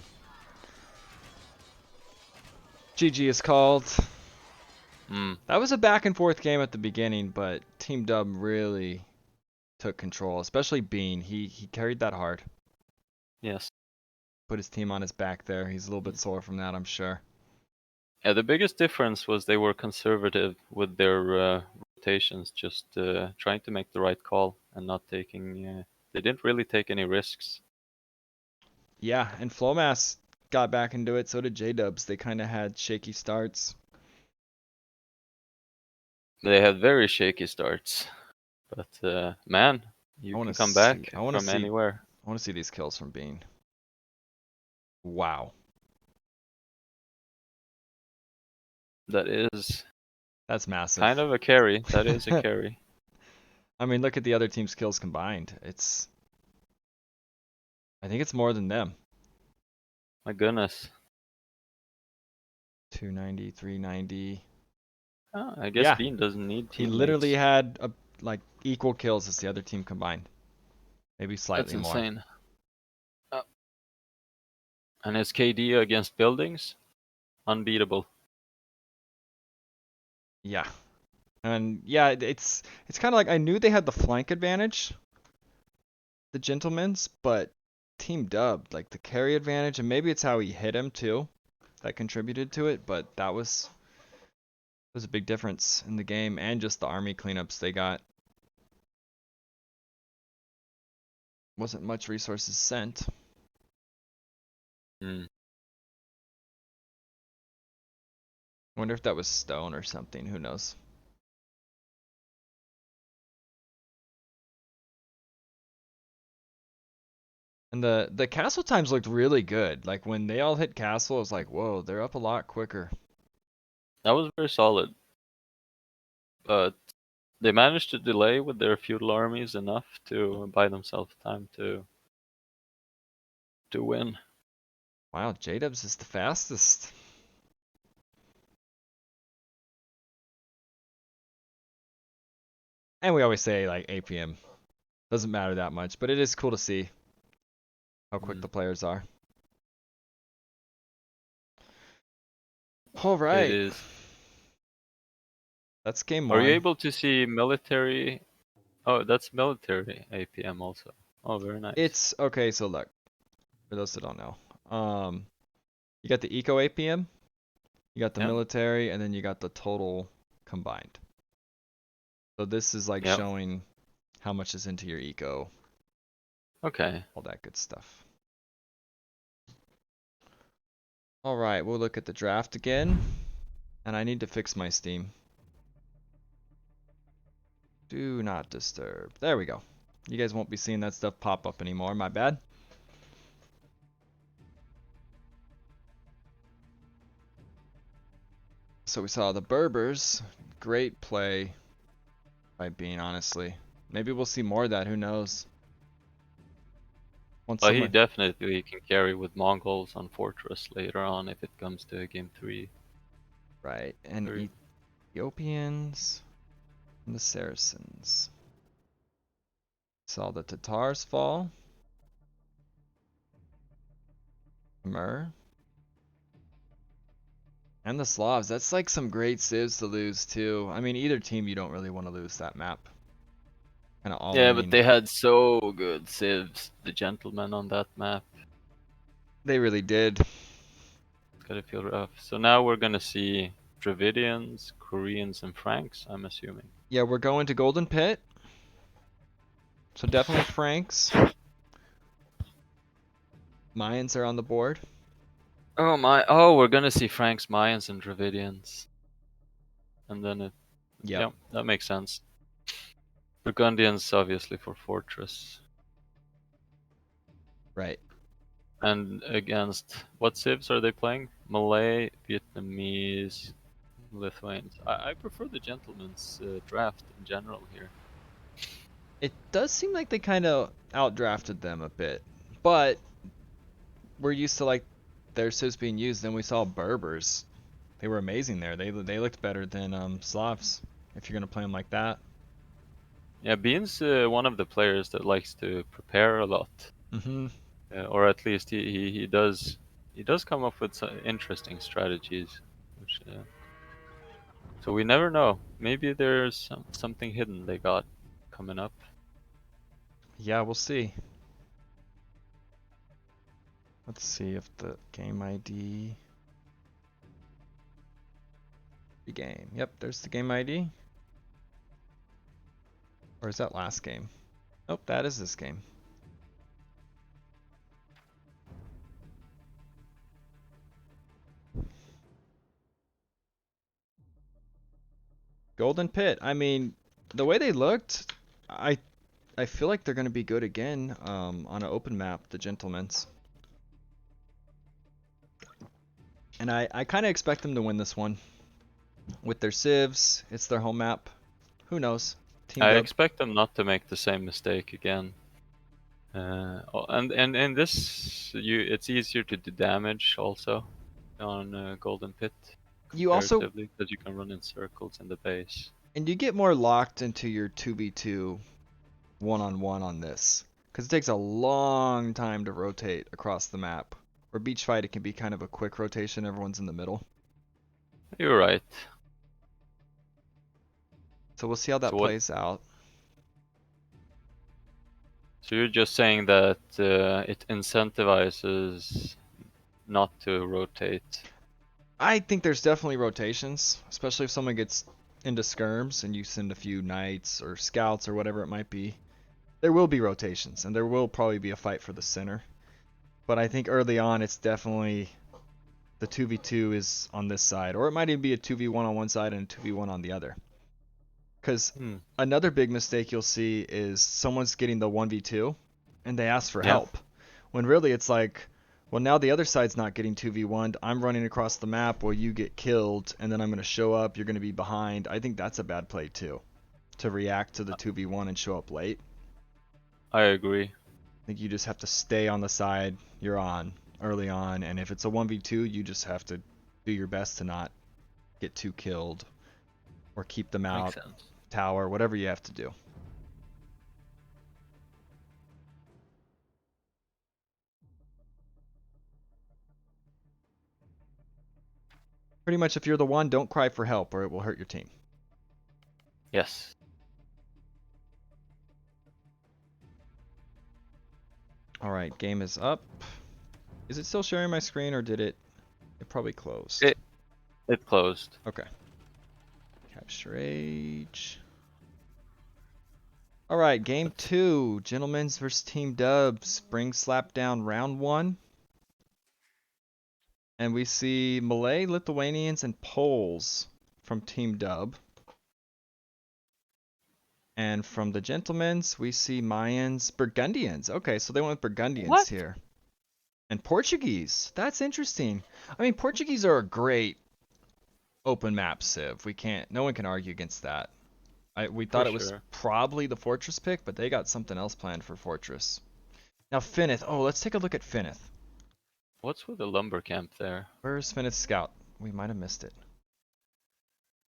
GG is called. Mm, That was a back and forth game at the beginning, but Team Dub really took control, especially Bean. He carried that hard. yes. Put his team on his back there. He's a little bit sore from that, I'm sure. Yeah, the biggest difference was they were conservative with their rotations, just trying to make the right call and not taking. They didn't really take any risks. Yeah, and Flomass got back into it. So did J-Dubs. They kind of had shaky starts. They had very shaky starts, but man, you wanna can come see- back I wanna from see- anywhere. I want to see these kills from Bean. Wow. That is That's massive. kind of a carry. That is a carry. I mean, look at the other team's kills combined. I think it's more than them. My goodness. 290, 390. Oh, I guess Yeah. Bean doesn't need He teammates. literally had like equal kills as the other team combined. Maybe That's slightly more. insane. And his KD against buildings, unbeatable. Yeah. And yeah, it's kind of like I knew they had the flank advantage, the Gentlemen's, but Team Dub, like the carry advantage, and maybe it's how he hit him too, that contributed to it, but that was a big difference in the game and just the army cleanups they got. Wasn't much resources sent. Mm. Wonder if that was stone or something, who knows. And the castle times looked really good. Like when they all hit castle, it was like, whoa, they're up a lot quicker. That was very solid. But they managed to delay with their feudal armies enough to buy themselves time to win. Wow, J-Dubs is the fastest. And we always say like APM. Doesn't matter that much, but it is cool to see how quick the players are. All right. It is. That's game Are one. you able to see military? Oh, that's military APM also. Oh, very nice. It's okay, so look. For those that don't know. You got the eco APM, you got the Yeah. military, and then you got the total combined. So this is like Yep. showing how much is into your eco, Okay. all that good stuff. All right, we'll look at the draft again. And I need to fix my Steam. Do not disturb. There we go. You guys won't be seeing that stuff pop up anymore, my bad. So we saw the Berbers. Great play by Bean, honestly. Maybe we'll see more of that, who knows. Once But he someone- definitely can carry with Mongols on Fortress later on if it comes to game 3. Right, and Very- Ethiopians and the Saracens. Saw the Tatars fall. Khmer. And the Slavs. That's like some great civs to lose too. I mean, either team you don't really want to lose that map. Kind of all Yeah, in. but they had so good civs, the gentlemen on that map. They really did. It's gotta feel rough. So now we're gonna see Dravidians, Koreans, and Franks, I'm assuming. Yeah, we're going to Golden Pit. So definitely Franks. Mayans are on the board. Oh my! Oh, we're gonna see Franks, Mayans, and Dravidians. And then Yep. yeah, that makes sense. Burgundians, obviously, for Fortress. Right. And against what civs are they playing? Malay, Vietnamese, Lithuanians. I prefer the gentleman's draft in general here. It does seem like they kind of outdrafted them a bit. But we're used to like their civs being used. Then we saw Berbers. They were amazing there. They looked better than Slavs. If you're gonna play them like that. Yeah, Bean's one of the players that likes to prepare a lot, Mm-hmm. or at least he does come up with some interesting strategies. damage. So we never know. Maybe there's something hidden they got coming up. Yeah, we'll see. Let's see if the game ID. The game. Yep, there's the game ID. Or is that last game? Nope, that is this game. Golden Pit. I mean, the way they looked, I feel like they're going to be good again on an open map, the Gentlemen's. And I kind of expect them to win this one. With their civs, it's their home map. Who knows? Team I Dub. expect them not to make the same mistake again. And in this, it's easier to do damage also on Golden Pit You also, comparatively because you can run in circles in the base. and you get more locked into your 2v2 one-on-one on this. Because it takes a long time to rotate across the map. Or Beach Fight, it can be kind of a quick rotation, everyone's in the middle. You're right. So we'll see how that So what- plays out. So you're just saying that it incentivizes not to rotate. I think there's definitely rotations, especially if someone gets into skirms and you send a few knights or scouts or whatever it might be. There will be rotations, and there will probably be a fight for the center. But I think early on, it's definitely the 2v2 is on this side, or it might even be a 2v1 on one side and a 2v1 on the other. Because another big mistake you'll see is someone's getting the 1v2 and they ask for Yeah. help. When really it's like, well, now the other side's not getting 2v1'd. I'm running across the map while you get killed, and then I'm going to show up. You're going to be behind. I think that's a bad play too, to react to the 2v1 and show up late. I agree. I think you just have to stay on the side you're on early on, and if it's a 1v2, you just have to do your best to not get too killed or keep them out. Makes sense. Tower, whatever you have to do. Pretty much, if you're the one, don't cry for help or it will hurt your team. Yes. All right, game is up. Is it still sharing my screen or did it? It probably closed. It closed. Okay. Capture age. All right, game 2, Gentlemen's versus Team Dub, Spring Slapdown round 1. And we see Malay, Lithuanians, and Poles from Team Dub. And from the Gentlemen's, we see Mayans, Burgundians. Okay, so they went with Burgundians What? here. And Portuguese. That's interesting. I mean, Portuguese are a great open map civ. No one can argue against that. We thought it was sure. probably the Fortress pick, but they got something else planned for Fortress. Now Finnith. Oh, let's take a look at Finnith. What's with the lumber camp there? Where's Finnith's scout? We might have missed it.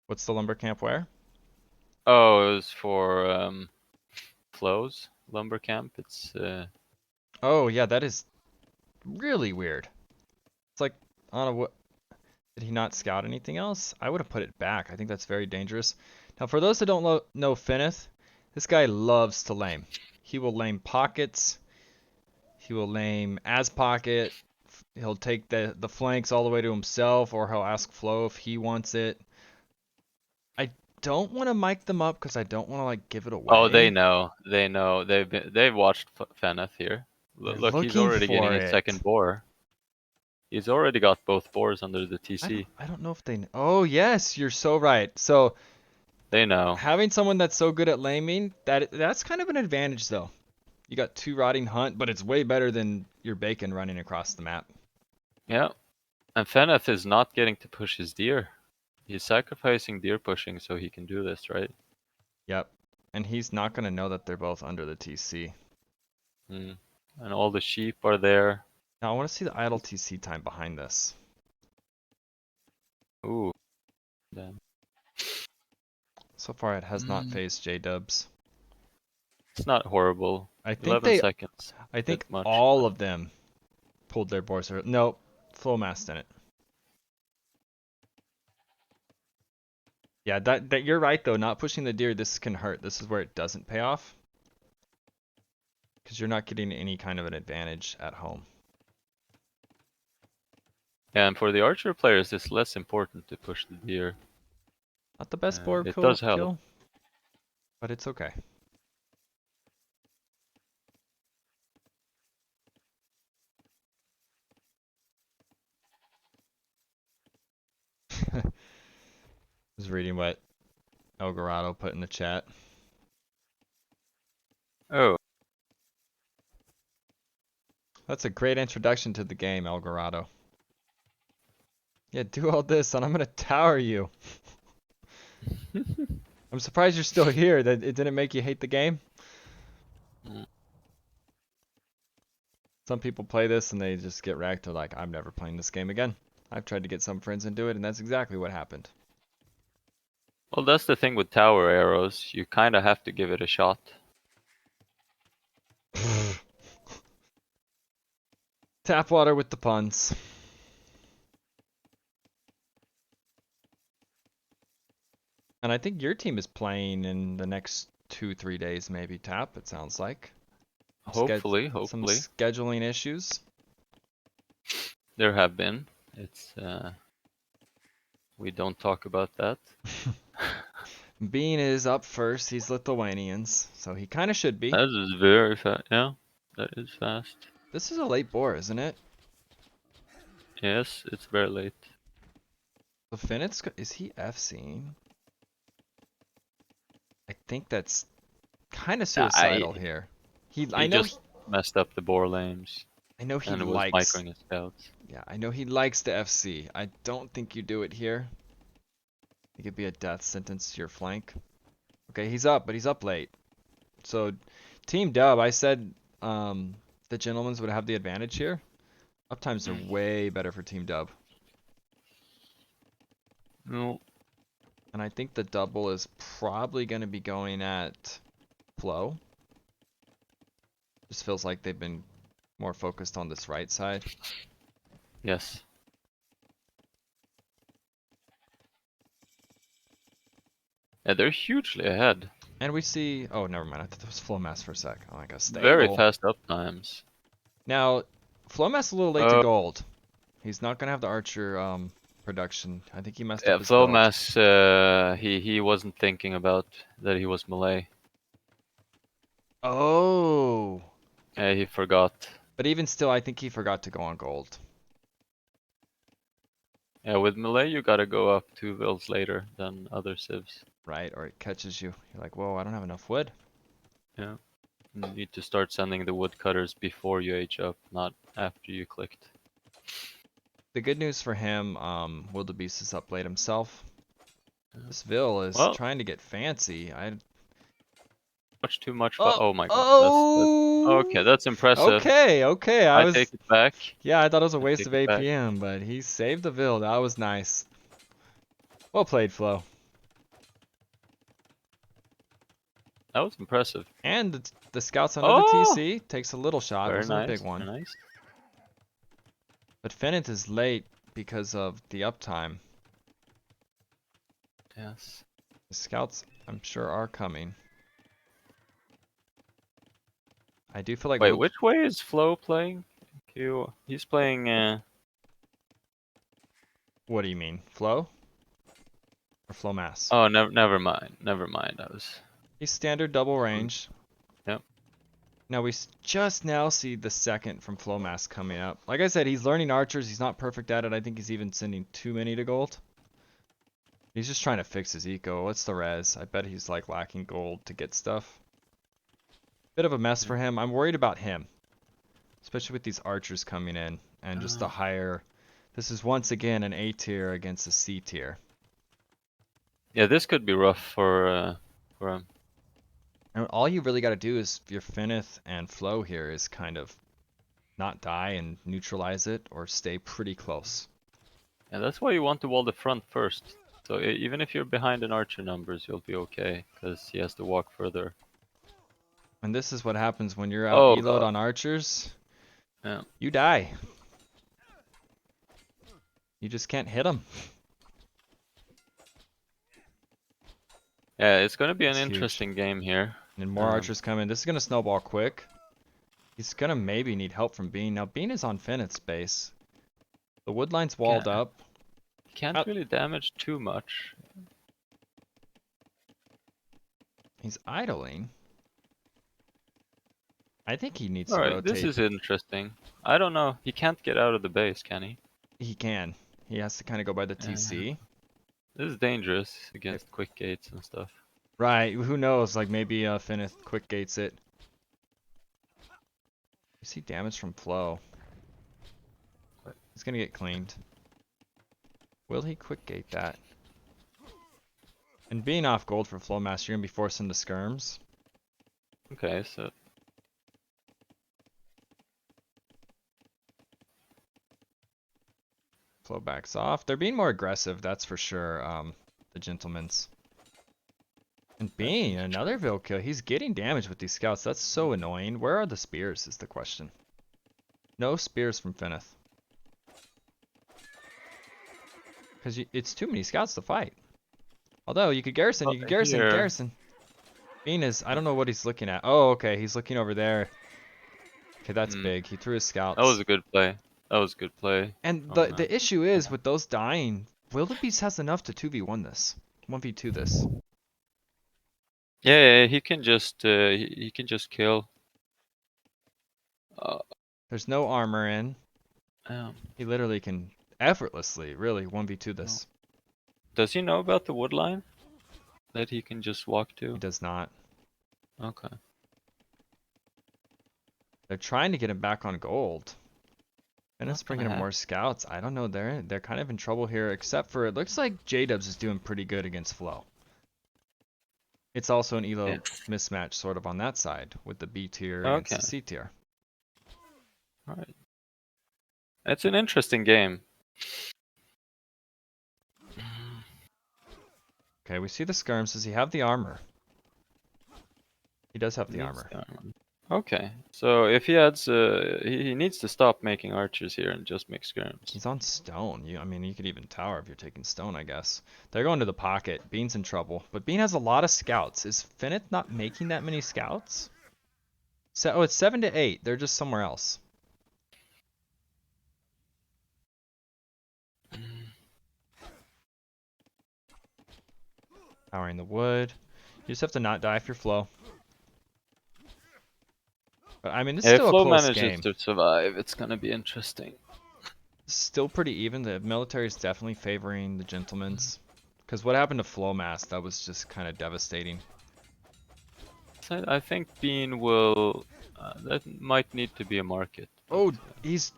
What's the lumber camp where? Oh, it was for Flo's lumber camp. It's Oh, yeah, that is really weird. It's like, I don't know what. Did he not scout anything else? I would have put it back. I think that's very dangerous. Now, for those that don't know Finnith, this guy loves to lame. He will lame pockets. He will lame as pocket. He'll take the flanks all the way to himself, or he'll ask Flo if he wants it. I don't want to mic them up because I don't want to like give it away. oh, they know. They know. They've watched Feneth here. They're Look, he's looking already getting for his it. second boar. He's already got both boars under the TC. I don't know if they. Oh yes, you're so right. So They know. having someone that's so good at laming, that's kind of an advantage though. You got 2 rotting hunt, but it's way better than your bacon running across the map. Yeah. And Feneth is not getting to push his deer. He's sacrificing deer pushing so he can do this, right? Yep. And he's not going to know that they're both under the TC. And all the sheep are there. Now I want to see the idle TC time behind this. Ooh. Damn. So far it has not phased J-Dubs. It's not horrible. I think 11 seconds. I think Bit much. all of them pulled their boars. Nope. Full mast in it. Yeah, that you're right though. Not pushing the deer, this can hurt. This is where it doesn't pay off. Because you're not getting any kind of an advantage at home. Yeah, and for the archer players, it's less important to push the deer. Not the best board It does help. kill, but it's okay. I was reading what Elgato put in the chat. Oh, That's a great introduction to the game, Elgato. Yeah, do all this and I'm gonna tower you. I'm surprised you're still here. That it didn't make you hate the game. Mm. Some people play this and they just get wrecked. They're like, I'm never playing this game again. I've tried to get some friends into it, and that's exactly what happened. well, that's the thing with tower arrows. You kind of have to give it a shot. Tap water with the puns. And I think your team is playing in the next 2-3 days, maybe. Tap, it sounds like. Hopefully, Some hopefully. scheduling issues. There have been. It's we don't talk about that. Bean is up first. He's Lithuanians, so he kind of should be. That is very fast. Yeah, that is fast. This is a late boar, isn't it? Yes, it's very late. So Finnit's is he FCing? I think that's kind of Yeah, suicidal here. I know just messed up the boar lanes I know he and was likes. microing his scouts. Yeah, I know he likes to FC. I don't think you do it here. It could be a death sentence to your flank. Okay, he's up, but he's up late. So, Team Dub, I said the gentlemen's would have the advantage here. Uptimes are way better for Team Dub. No, And I think the double is probably going to be going at Flow. Just feels like they've been more focused on this right side. yes. Yeah, they're hugely ahead. And we see, oh, never mind. I thought that was Flowmass for a sec. Oh my god, stable. Very fast up times. Now, Flowmass a little late to gold. He's not gonna have the archer production. I think he messed Yeah, up his build. Flowmass, he wasn't thinking about that he was melee. Oh. Yeah, he forgot. But even still, I think he forgot to go on gold. Yeah, with melee you gotta go up 2 builds later than other civs. Right, or it catches you. You're like, whoa, I don't have enough wood. Yeah. You need to start sending the woodcutters before you age up, not after you clicked. The good news for him, Wildebeest is up late himself. This Vil is Well- trying to get fancy. Much too much. Oh, Oh my god. oh! Okay, that's impressive. Okay, okay. I take it back. Yeah, I thought it was a waste take of it back. APM, but he saved the Vil. That was nice. Well played, Flo. That was impressive. And the scouts under the TC takes a little shot. It Very wasn't nice. a big one. Very nice. But Fenneth is late because of the uptime. Yes. The scouts, I'm sure, are coming. I do feel like. Wait, which way is Flo playing? He's playing. What do you mean, Flow? Or Flow Mass? Oh, never mind. Never mind. I was. He's standard double range. Yep. Now we just now see the second from Flow Mass coming up. Like I said, he's learning archers. He's not perfect at it. I think he's even sending too many to gold. He's just trying to fix his eco. What's the res? I bet he's like lacking gold to get stuff. Bit of a mess for him. I'm worried about him. Especially with these archers coming in. And just the higher... This is once again an A tier against a C tier. Yeah, this could be rough for him. And all you really got to do is your Finnith and Flow here is kind of not die and neutralize it or stay pretty close. Yeah, that's why you want to wall the front first. So even if you're behind in archer numbers, you'll be okay, because he has to walk further. And this is what happens when you're out God. on archers. Yeah. You die. You just can't hit them. Yeah, it's gonna be an It's huge. interesting game here. And more Um, archers coming. This is gonna snowball quick. He's gonna maybe need help from Bean. Now Bean is on Fenneth's base. The wood line's walled Yeah. up. Can't really damage too much. He's idling. I think he needs to Alright, rotate. this is interesting. I don't know. He can't get out of the base, can he? He can. He has to kind of go by the Yeah. TC. This is dangerous against quick gates and stuff. Right. Who knows? Like maybe Fenneth quick gates it. You see damage from Flow. He's gonna get cleaned. Will he quick gate that? And being off gold for Flowmaster, you're gonna be forced into skirms. Okay, so Flow backs off. They're being more aggressive, that's for sure. The gentlemen's. And Bean, another Vil kill. He's getting damage with these scouts. That's so annoying. Where are the spears is the question. No spears from Fenneth. Because it's too many scouts to fight. Although, you could garrison, you could garrison, here- garrison. Bean is, I don't know what he's looking at. Oh, okay, he's looking over there. Okay, that's big. He threw his scouts. that was a good play. That was a good play. And Oh, the issue is, with those dying, Wildebeest has enough to 2v1 this. 1v2 this. Yeah, he can just he can just kill. There's no armor in. Um, He literally can effortlessly, really, 1v2 this. does he know about the wood line that he can just walk He to? does not. Okay. They're trying to get him back on gold. And it's Not gonna bringing him more scouts. I don't know. They're kind of in trouble here, except for it looks like J-Dubs is doing pretty good against Flow. It's also an elo Yeah. mismatch sort of on that side with the B tier Okay. against the C tier. All right. It's an interesting game. Okay, we see the skirms. Does he have the armor? He does have the Needs armor. the armor. Okay, so if he adds, he needs to stop making archers here and just make skirms. He's on stone. I mean, you could even tower if you're taking stone, I guess. They're going to the pocket. Bean's in trouble. But Bean has a lot of scouts. Is Fenneth not making that many scouts? So, oh, it's 7 to 8. They're just somewhere else. Powering the wood. You just have to not die if you're Flow. But I mean, this is If still a Flo close manages game. to survive, it's gonna be interesting. Still pretty even. The military is definitely favoring the gentlemen's. Because what happened to Flowmass, that was just kind of devastating. So I think Bean will. That might need to be a market. Oh, he's...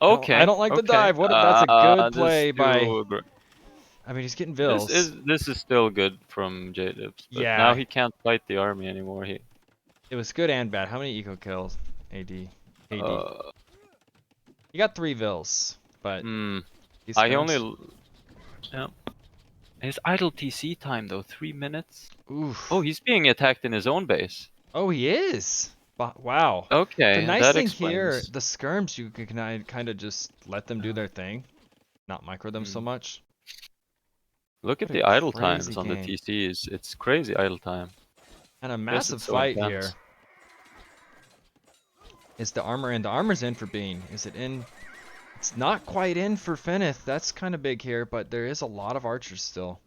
Okay. I don't like the okay. dive. That's a good this play by... too gr- I mean, he's getting Vils. This is still good from J-Dubs, but Yeah. now he can't fight the army anymore. It was good and bad. How many eco kills? AD. AD. Uh, You got 3 Vils, but... these I skirms- only. Yeah. His idle TC time though, 3 minutes. Oof. Oh, he's being attacked in his own base. Oh, he is. Wow. Okay, The nice that thing explains. here, the skirms, you can kind of just let them do their thing, not micro them so Mm. much. Look at What a the idle crazy times on the game. TCs. It's crazy idle time. And a Guess massive it's so fight intense. here. Is the armor in? The armor's in for Bean. Is it in? It's not quite in for Fenneth. That's kind of big here, but there is a lot of archers still.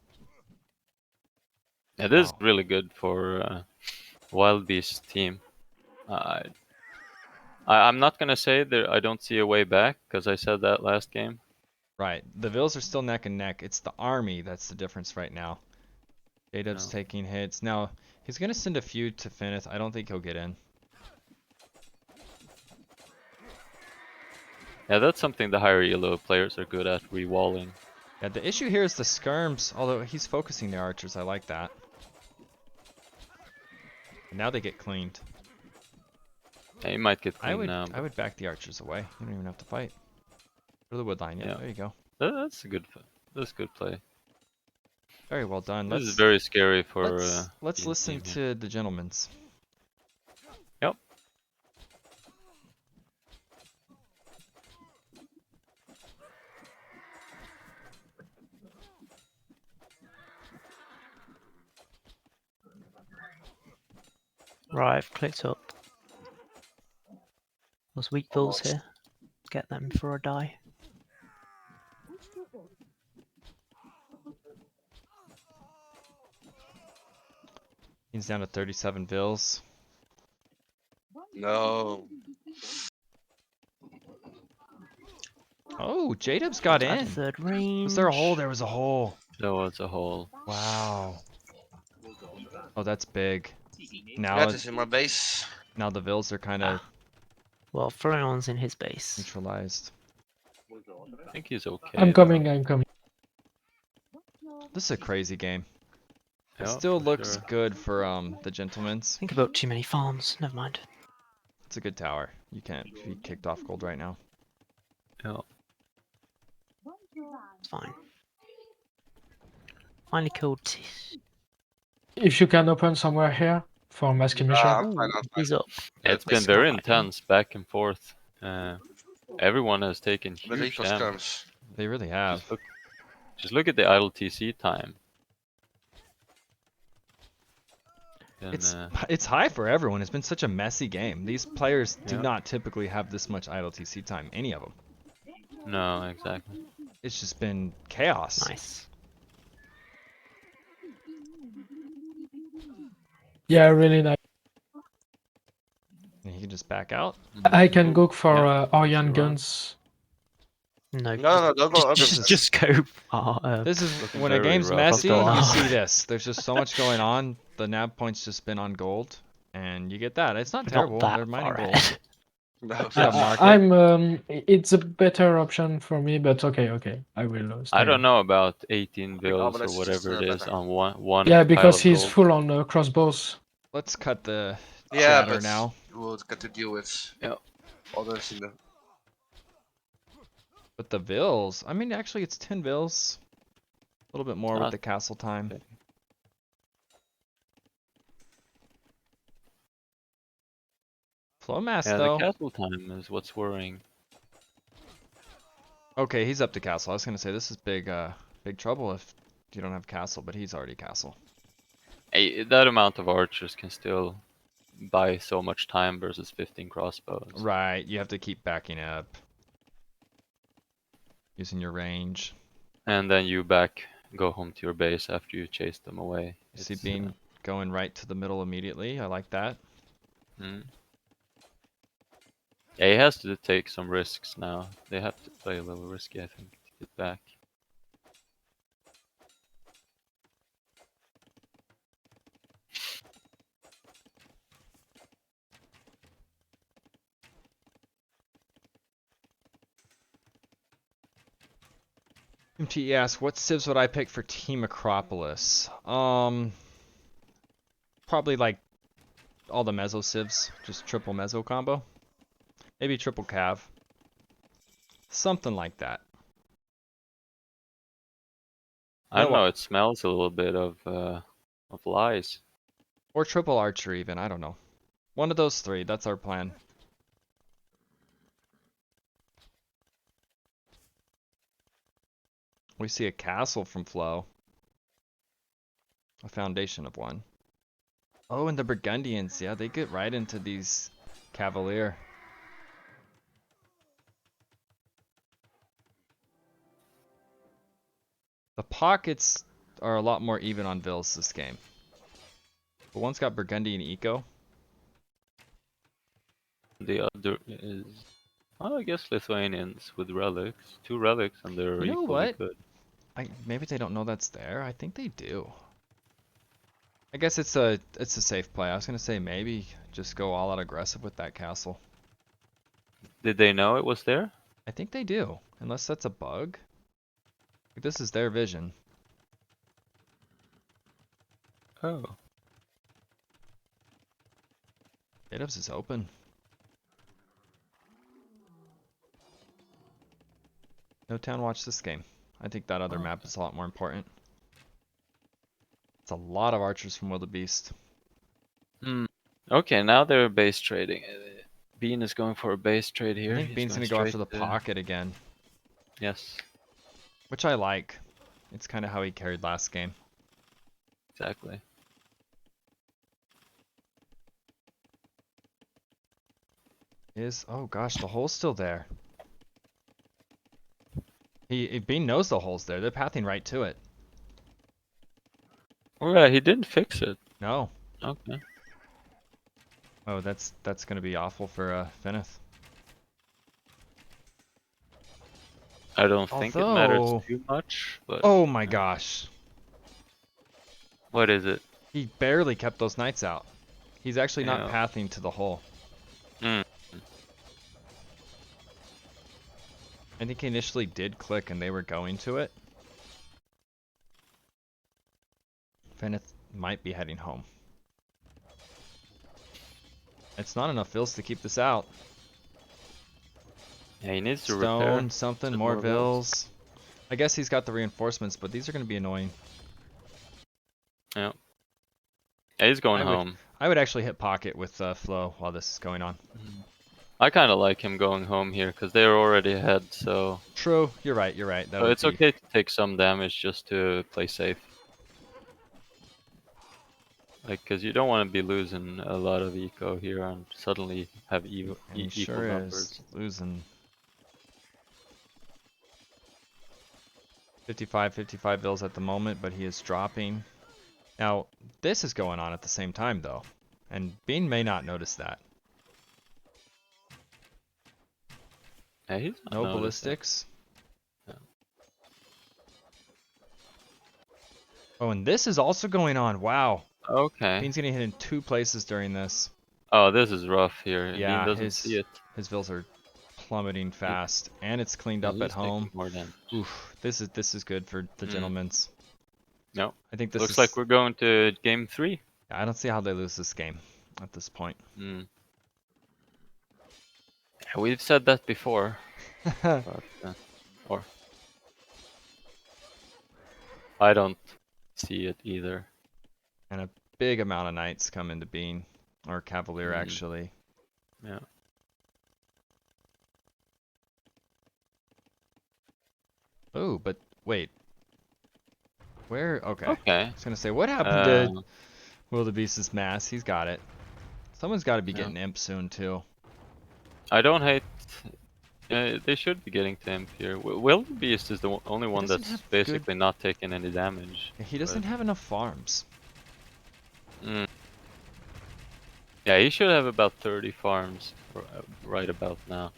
It is Wow. really good for Wild Beast team. I'm not gonna say that I don't see a way back because I said that last game. Right. The Vils are still neck and neck. It's the army that's the difference right now. J-Dub's No. taking hits. Now, he's going to send a few to Fenneth. I don't think he'll get in. Yeah, that's something the higher elo players are good at, rewalling. Yeah, the issue here is the skirms, although he's focusing the archers. I like that. And now they get cleaned. Yeah, you might get I clean would now. I would back the archers away. You don't even have to fight. Go to the wood line. Yeah, Yeah. there you go. That's a good. That's good play. Very well done. This is very scary for. Let's Bean's listen team here. to the gentlemen's. Yep. Right, I've clicked up. There's weak vills here. Get them before I die. He's down to 37 vills. No. Oh, J-Dub's got Add a in. third range. Was there a hole? There was a hole. There was a hole. Wow. Oh, that's big. Now, That is in my base. now the vills are kind of Well, Froyon's in his base. neutralized. I think he's okay. I'm though. coming, I'm coming. This is a crazy game. It Yeah, still for looks sure. good for the gentlemen's. Think about too many farms. Never mind. It's a good tower. You can't be kicked off gold right now. Yeah. It's fine. Finally killed. If you can open somewhere here for mass mission. I'm fine, I'm fine. He's up. It's been very intense back and forth. Everyone has taken But huge equal damage. skirms. They really have. Just look at the idle TC time. Then, It's high for everyone. It's been such a messy game. These players do Yeah. not typically have this much idle TC time. Any of them. no, exactly. It's just been chaos. Nice. Yeah, really nice. And he can just back out. I can go for Yeah. Orion Sure. guns. No. No, don't go. Just go. This is Looking when a very game's rough. messy, Hostile. you see this. There's just so much going on. The nav point's just been on gold, and you get that. It's not terrible. Not They're that mining far gold. ahead. No. Yeah, market. It's a better option for me, but okay. I will stay I don't on. know about 18 think bills or Ominous is whatever just, it is better. on one Yeah, pile because of he's gold. full on crossbows. Let's cut the Yeah, chatter but now. we'll get to deal with Yeah. others in the. But the vills, I mean, actually, it's 10 vills. A little bit more with Not- the castle time. okay. Flow mass Yeah, though. the castle time is what's worrying. Okay, he's up to castle. I was gonna say this is big trouble if you don't have castle, but he's already castle. Hey, that amount of archers can still buy so much time versus 15 crossbows. Right, you have to keep backing up. Using your range. And then you go home to your base after you chase them away. You see It's, Bean going right to the middle immediately. I like that. mm. Yeah, he has to take some risks now. They have to play a little risky, I think, to get back. MTE asks, what civs would I pick for Team Acropolis? Probably like all the meso civs, just triple meso combo. Maybe triple cav. Something like that. I don't No, know, it smells a little bit of lies. Or triple archer even, I don't know. One of those three, that's our plan. We see a castle from Flow. A foundation of one. Oh, and the Burgundians, yeah, they get right into these Cavalier. The pockets are a lot more even on vills this game. But one's got Burgundy and Eco. The other is, I guess, Lithuanians with relics. 2 relics, and they're You know equally what? good. Maybe they don't know that's there. I think they do. I guess it's a safe play. I was gonna say maybe just go all out aggressive with that castle. Did they know it was there? I think they do, unless that's a bug. This is their vision. Oh. J-Dubs is open. No town watch this game. I think that other map is a lot more important. It's a lot of archers from Wildebeest. Hmm. Okay, now they're base trading. Bean is going for a base trade here. I think He's Bean's going gonna go after the straight to- pocket again, Yes, which I like. It's kind of how he carried last game. exactly. Oh gosh, the hole's still there. Bean knows the hole's there. They're pathing right to it. Oh yeah, he didn't fix it. No. Okay. Oh, that's gonna be awful for Feneth. I don't think it matters Although- too much, but Oh my gosh. what is it? He barely kept those knights out. He's actually not Yeah. pathing to the hole. Mm. I think he initially did click and they were going to it. Feneth might be heading home. It's not enough vills to keep this out. Yeah, he needs to Stone, repair. something, Get more more vills. vills. I guess he's got the reinforcements, but these are going to be annoying. Yeah. Yeah, he's going I would- home. I would actually hit pocket with Flo while this is going on. I kind of like him going home here because they are already ahead, so True, you're right. That so would it's be- okay to take some damage just to play safe. Like, because you don't want to be losing a lot of eco here and suddenly have And he equal sure numbers. is losing. 55 bills at the moment, but he is dropping. Now, this is going on at the same time, though. And Bean may not notice that. Yeah, he's not No noticing. ballistics. Yeah. Oh, and this is also going on. Wow. Okay. Bean's getting hit in 2 places during this. Oh, this is rough here. Yeah, Bean doesn't his- see it. His vills are plummeting fast, and it's cleaned Yeah, up he's at home. taking more damage. Oof, this is good for the Mm. gentlemen's. No. I think this Looks is, like we're going to game 3. I don't see how they lose this game at this point. Mm. Yeah, we've said that before. But, or I don't see it either. And a big amount of knights come into Bean, or Cavalier Mhm. actually. Yeah. Oh, but wait. Where? Okay. Okay. I was gonna say, what happened to Wildebeest's mass? He's got it. Someone's got to be Yeah. getting imp soon too. I don't hate. They should be getting to imp here. Wildebeest is the only one doesn't that's have basically not taking any damage. He doesn't have enough farms. Mm. Yeah, he should have about 30 farms right about now.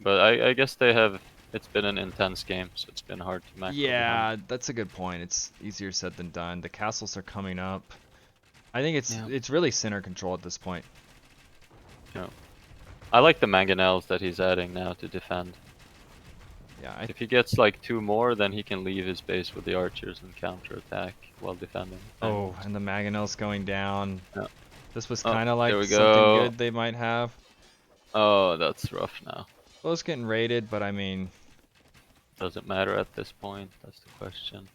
But I guess they have. It's been an intense game, so it's been hard to macro behind. Yeah, that's a good point. It's easier said than done. The castles are coming up. I think Yeah. it's really center control at this point. I like the mangonels that he's adding now to defend. Yeah, If he gets like 2 more, then he can leave his base with the archers and counterattack while defending. Oh, and the mangonels going down. Yeah. This was Oh, kind of like there we something go. good they might have. Oh, that's rough now. Flow's getting raided, but I mean, Doesn't matter at this point. That's the question.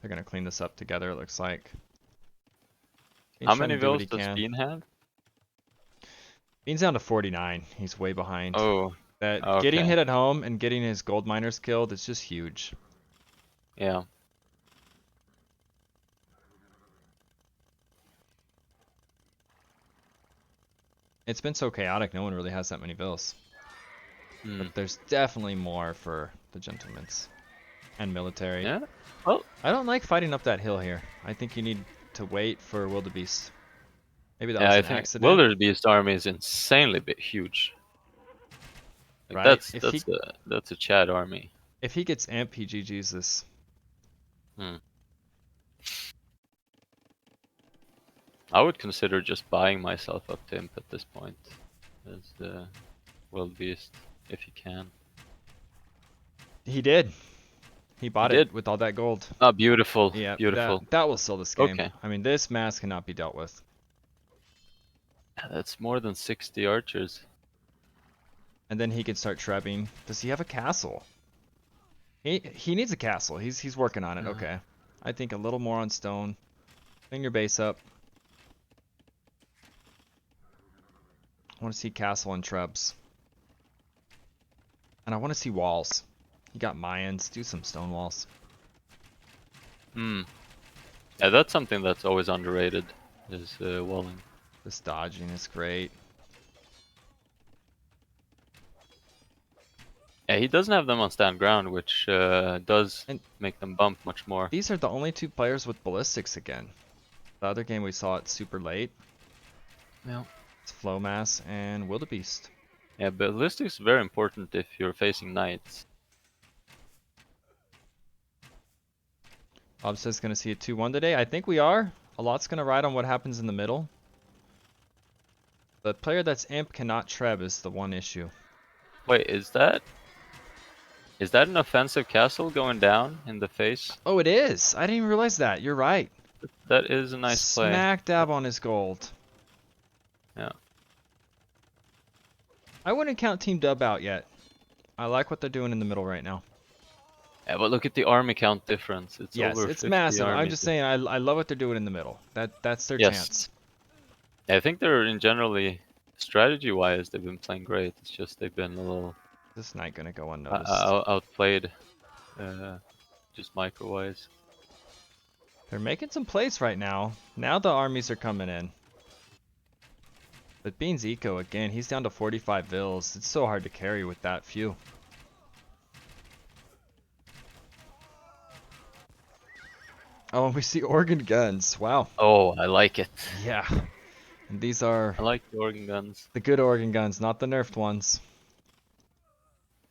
they're gonna clean this up together. It looks like. Bean's How trying many to do what vills he does can. Bean have? Bean's down to 49. He's way behind. Oh, That getting okay. hit at home and getting his gold miners killed is just huge. yeah. It's been so chaotic. No one really has that many vills. Hmm. But there's definitely more for the gentlemen's and military. Yeah. Well, I don't like fighting up that hill here. I think you need to wait for wildebeest. Maybe that yeah, was I an think accident. Wildebeest army is insanely huge. Like Right, that's a Chad army. If he gets imp, he GG's this. I would consider just buying myself up to imp at this point as the Wildebeest if you can. He did. He bought He it did. with all that gold. Ah, beautiful. Yeah, Beautiful. That will seal this game. Okay. I mean, this mass cannot be dealt with. Yeah, that's more than 60 archers. And then he can start trebbing. Does he have a castle? He needs a castle. He's working on it. Okay. I think a little more on stone. Clean your base up. I want to see castle and trebs. And I want to see walls. You got Mayans. Do some stone walls. Hmm. Yeah, that's something that's always underrated. Is walling. This dodging is great. Yeah, he doesn't have them on stand ground, which does And- make them bump much more. These are the only two players with ballistics again. The other game we saw it super late. Yeah. It's Flowmass and Wildebeest. Yeah, ballistics is very important if you're facing knights. Bob says gonna see a 2-1 today. I think we are. A lot's gonna ride on what happens in the middle. The player that's imp cannot treb is the one issue. Wait, is that an offensive castle going down in the face? Oh, it is. I didn't even realize that. You're right. That is a nice play. Smack dab on his gold. Yeah. I wouldn't count Team Dub out yet. I like what they're doing in the middle right now. Yeah, but look at the army count difference. It's Yes, over it's 50 massive. I'm armies. just saying I love what they're doing in the middle. That's their Yes. chance. I think they're in generally strategy-wise they've been playing great. It's just they've been a little This knight gonna go unnoticed. outplayed, just micro-wise. They're making some plays right now. Now the armies are coming in. But Bean's eco again, he's down to 45 vills. It's so hard to carry with that few. Oh, and we see organ guns. Wow. Oh, I like it. Yeah. And these are I like the organ guns. the good organ guns, not the nerfed ones.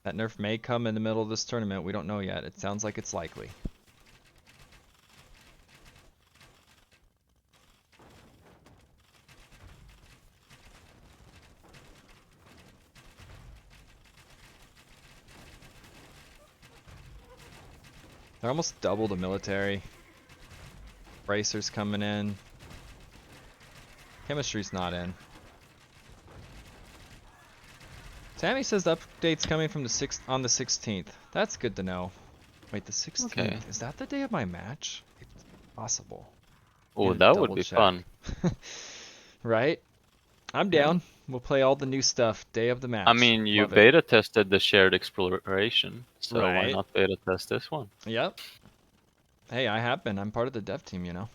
That nerf may come in the middle of this tournament. We don't know yet. It sounds like it's likely. They're almost double the military. Bracers coming in. Chemistry's not in. Sammy says the update's coming from the on the 16th. That's good to know. Wait, the 16th? Okay. Is that the day of my match? It's possible. Oh, Need to that would double be check. fun. Right? I'm down. We'll play all the new stuff day of the match. I mean, you Love it. beta tested the shared exploration, so why Right. not beta test this one? Yep. Hey, I have been. I'm part of the dev team, you know.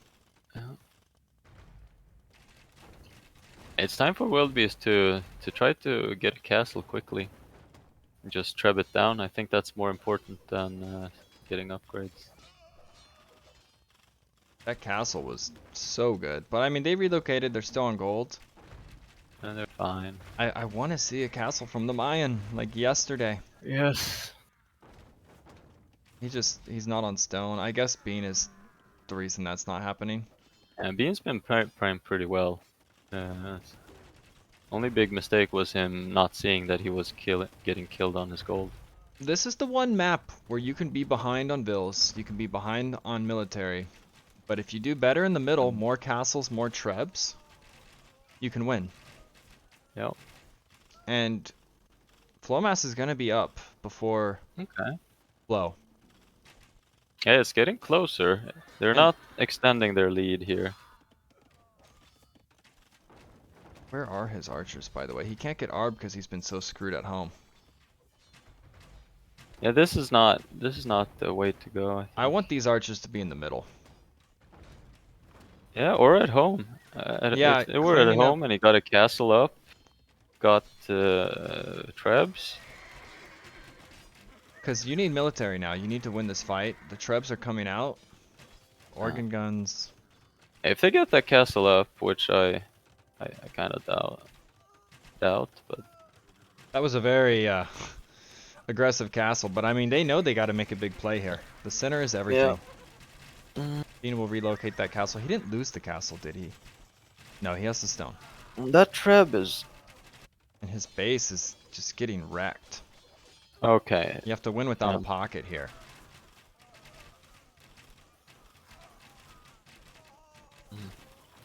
It's time for Wildebeest to try to get a castle quickly. Just treb it down. I think that's more important than getting upgrades. That castle was so good. But I mean, they relocated. They're still on gold. And they're fine. I want to see a castle from the Mayan, like yesterday. Yes. He's not on stone. I guess Bean is the reason that's not happening. And Bean's been primed pretty well. Only big mistake was him not seeing that he was getting killed on his gold. This is the one map where you can be behind on vills, you can be behind on military. But if you do better in the middle, more castles, more trebs, you can win. Yep. And Flowmass is going to be up before Okay. Flow. Yeah, it's getting closer. They're And- not extending their lead here. Where are his archers, by the way? He can't get Arb because he's been so screwed at home. Yeah, this is not the way to go. I think. want these archers to be in the middle. Yeah, or at home. Yeah, if they were at cleaning up- home and he got a castle up, got trebs. Because you need military now. You need to win this fight. The trebs are coming out. Organ guns. If they get that castle up, which I kind of doubt, but That was a very aggressive castle. But I mean, they know they got to make a big play here. The center is everything. Bean will relocate that castle. He didn't lose the castle, did he? No, he has the stone. that treb is And his base is just getting wrecked. okay. You have to win without a Yeah. pocket here.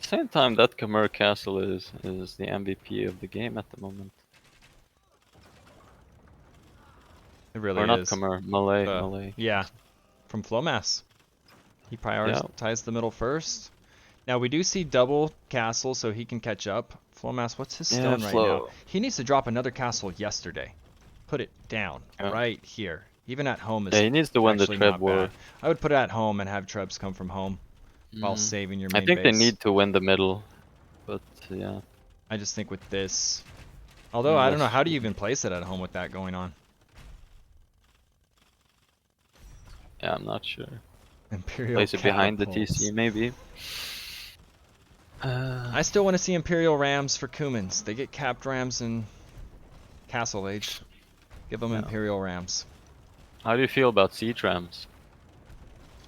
Same time, that Khmer castle is the MVP of the game at the moment. It really Or not is. Khmer, Malay, Uh, Malay. Yeah, from Flowmass. He prioritized the middle first. Now we do see double castle, so he can catch up. Flowmass, what's his Yeah, stone right now? Flow. He needs to drop another castle yesterday. Put it down, Yeah. right here. Even at home is Yeah, he needs to win the actually treb not war. bad. I would put it at home and have trebs come from home. while Mm. saving your I main think base. they need to win the middle, but yeah. I just think with this, although I don't know, Unless- how do you even place it at home with that going on? Yeah, I'm not sure. Imperial Place it behind the catapults. TC maybe. I still want to see Imperial Rams for Cumans. They get capped Rams in Castle Age. Give them Yeah. Imperial Rams. How do you feel about siege rams?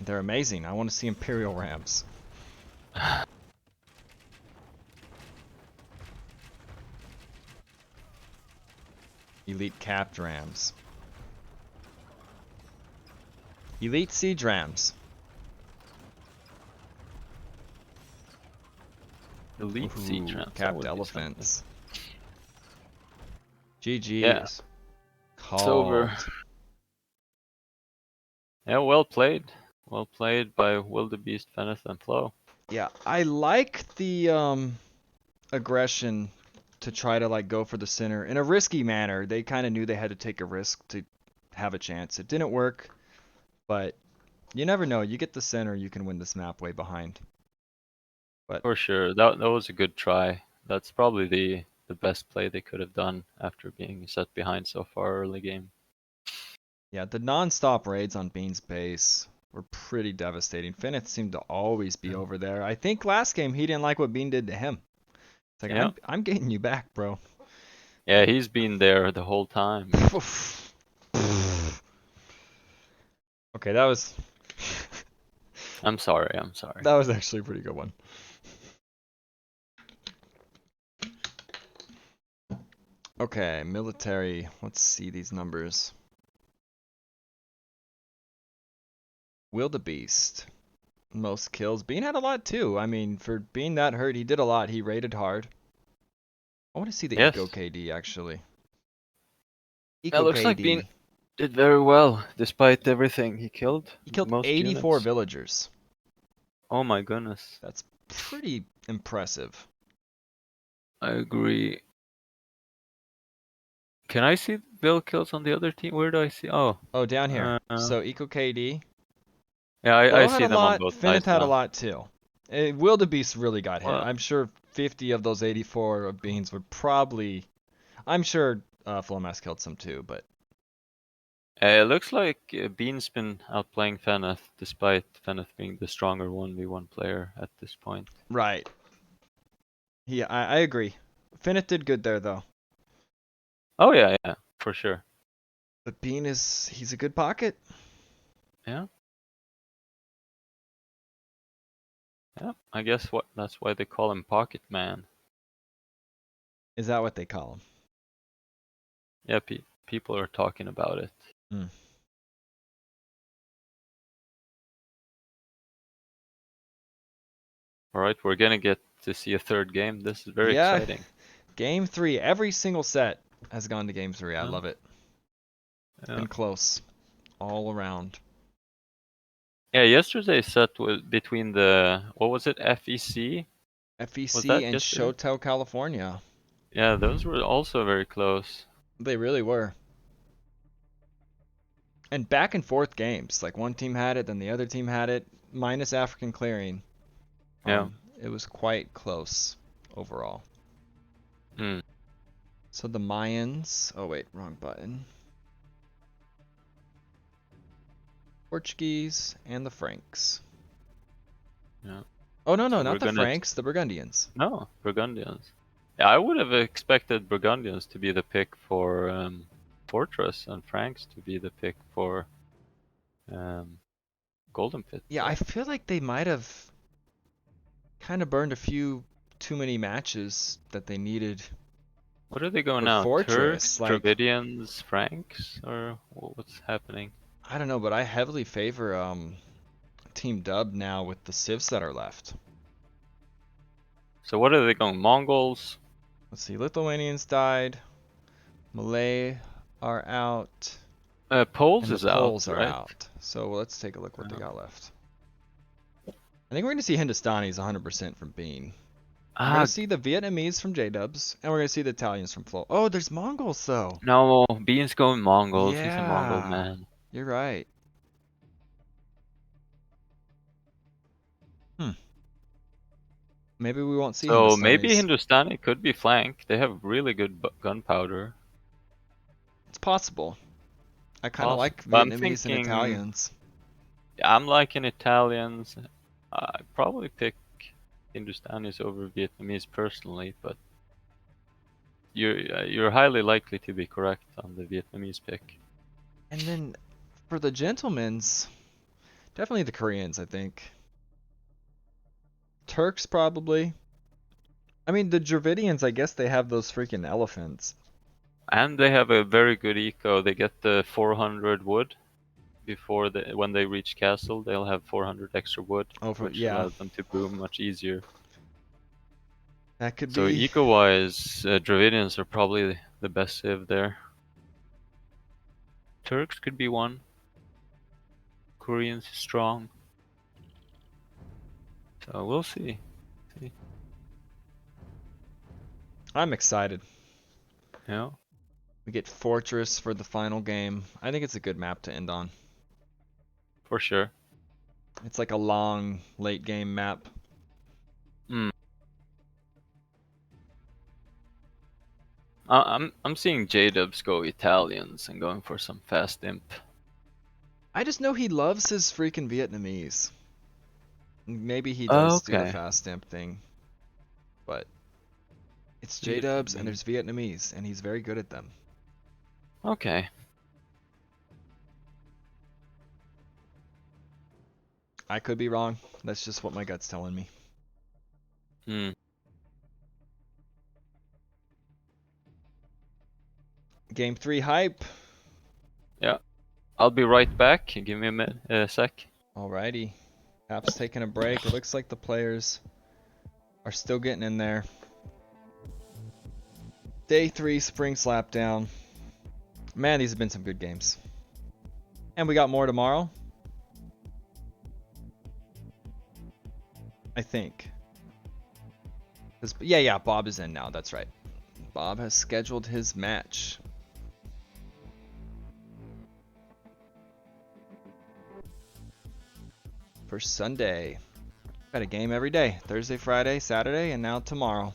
They're amazing. I want to see Imperial Rams. Elite capped Rams. Elite siege Rams. Elite siege Ooh, rams. that capped would be elephants. GG's. Yeah. It's over. Called. Yeah, well played. Well played by Wildebeest, Feneth, and Flo. Yeah, I like the aggression to try to like go for the center in a risky manner. They kind of knew they had to take a risk to have a chance. It didn't work, but you never know. You get the center, you can win this map way behind. For sure. That was a good try. That's probably the best play they could have done after being set behind so far early game. Yeah, the non-stop raids on Bean's base were pretty devastating. Feneth seemed to always be over there. I think last game he didn't like what Bean did to him. It's like, Yeah. I'm getting you back, bro. Yeah, he's been there the whole time. Okay, that was I'm sorry. that was actually a pretty good one. Okay, military. Let's see these numbers. Wildebeest. Most kills. Bean had a lot too. I mean, for being that hurt, he did a lot. He raided hard. I want to see the Yes. Eco KD actually. That Eco looks like KD. Bean did very well despite everything he killed. He killed most 84 units. villagers. Oh my goodness. That's pretty impressive. I agree. Can I see Bill kills on the other team? Where do I see? Oh, Oh, down here. Uh, So Eco KD. yeah, I Flo see had a them on lot. both Feneth sides had a now. lot too. Wildebeest really got hit. Well- I'm sure 50 of those 84 of Beans would probably. I'm sure Flomass killed some too, but It looks like Bean's been outplaying Feneth, despite Feneth being the stronger 1v1 player at this point. right. Yeah, I agree. Feneth did good there though. Oh yeah, for sure. But Bean he's a good pocket. Yeah. Yeah, I guess that's why they call him Pocket Man. Is that what they call him? Yeah, people are talking about it. Hmm. All right, we're gonna get to see a third game. This is very Yeah. exciting. Game 3. Every single set has gone to game 3. I Yeah. love it. Yeah. Been close. All around. Yeah, yesterday's set was between the what was it, FEC? FEC that and yesterday? Shoto, California. Yeah, those were also very close. They really were. And back and forth games. Like one team had it, then the other team had it, minus African clearing. Yeah. It was quite close overall. Hmm. So the Mayans. Oh wait, wrong button. Portuguese and the Franks. Yeah. Oh no, So not we're the gonna- Franks, the Burgundians. No, Burgundians. Yeah, I would have expected Burgundians to be the pick for Fortress and Franks to be the pick for Golden Pit. Yeah, I feel like they might have kind of burned a few too many matches that they needed. What are they going for now? Fortress, Turks, like- Dravidians, Franks, or what's happening? I don't know, but I heavily favor Team Dub now with the civs that are left. So what are they going? Mongols? Let's see, Lithuanians died. Malay are out. Poles And is the out, Poles are right? out. So let's take a look what they Yeah. got left. I think we're going to see Hindustanis 100% from Bean. We're Ah, going to see the Vietnamese from J-Dubs, and we're going to see the Italians from Flo. Oh, there's Mongols though. no, Bean's going Mongols. He's a Mongol Yeah. man. You're right. Maybe we won't see So maybe Hindustanis. Hindustani could be flanked. They have really good gunpowder. It's possible. I kind of like But I'm Vietnamese and thinking- Italians. I'm liking Italians. I'd probably pick Hindustanis over Vietnamese personally, but you're highly likely to be correct on the Vietnamese pick. And then for the gentlemen's, definitely the Koreans, I think. Turks probably. I mean, the Dravidians, I guess they have those freaking elephants. And they have a very good eco. They get the 400 wood before when they reach castle. They'll have 400 extra wood, which yeah, allows them to boom much easier. that could So be. eco-wise, Dravidians are probably the best civ there. Turks could be one. Koreans strong. So we'll see. I'm excited. Yeah. We get Fortress for the final game. I think it's a good map to end on. For sure. It's like a long late game map. I'm seeing J-Dubs go Italians and going for some fast imp. I just know he loves his freaking Vietnamese. Maybe he does do the Okay. fast imp thing. But it's J-Dubs and there's Vietnamese, and he's very good at them. Okay. I could be wrong. That's just what my gut's telling me. Game 3 hype. Yeah. I'll be right back. Give me a sec. Alrighty. App's taking a break. It looks like the players are still getting in there. Day 3 Spring Slapdown. Man, these have been some good games. And we got more tomorrow. I think. Yeah, Bob is in now. That's right. Bob has scheduled his match. For Sunday. Got a game every day. Thursday, Friday, Saturday, and now tomorrow.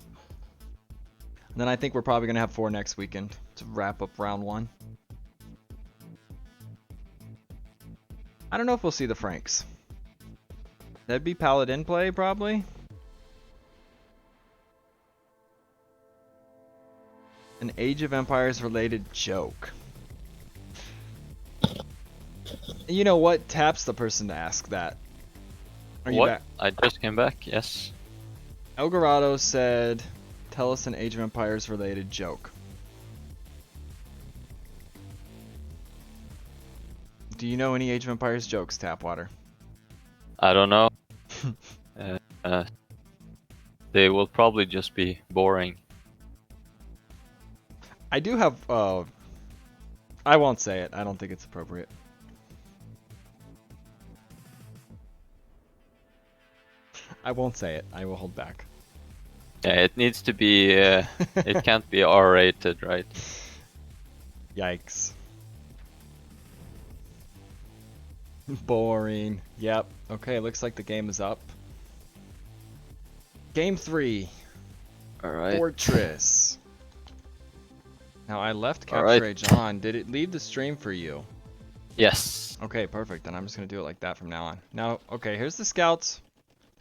And then I think we're probably going to have 4 next weekend to wrap up round 1. I don't know if we'll see the Franks. That'd be Paladin play, probably. An Age of Empires related joke. You know what? Tap's the person to ask that. Are you What? back? I just came back, yes. Elgarado said, tell us an Age of Empires related joke. Do you know any Age of Empires jokes, Tapwater? I don't know. They will probably just be boring. I do have, I won't say it. I don't think it's appropriate. I won't say it. I will hold back. Yeah, it needs to be. It can't be R-rated, right? Yikes. Boring. Yep. Okay, looks like the game is up. Game 3. All right. Fortress. Now I left All Capture right. Age on. Did it leave the stream for you? Yes. Okay, perfect. Then I'm just gonna do it like that from now on. Now, okay, here's the scouts.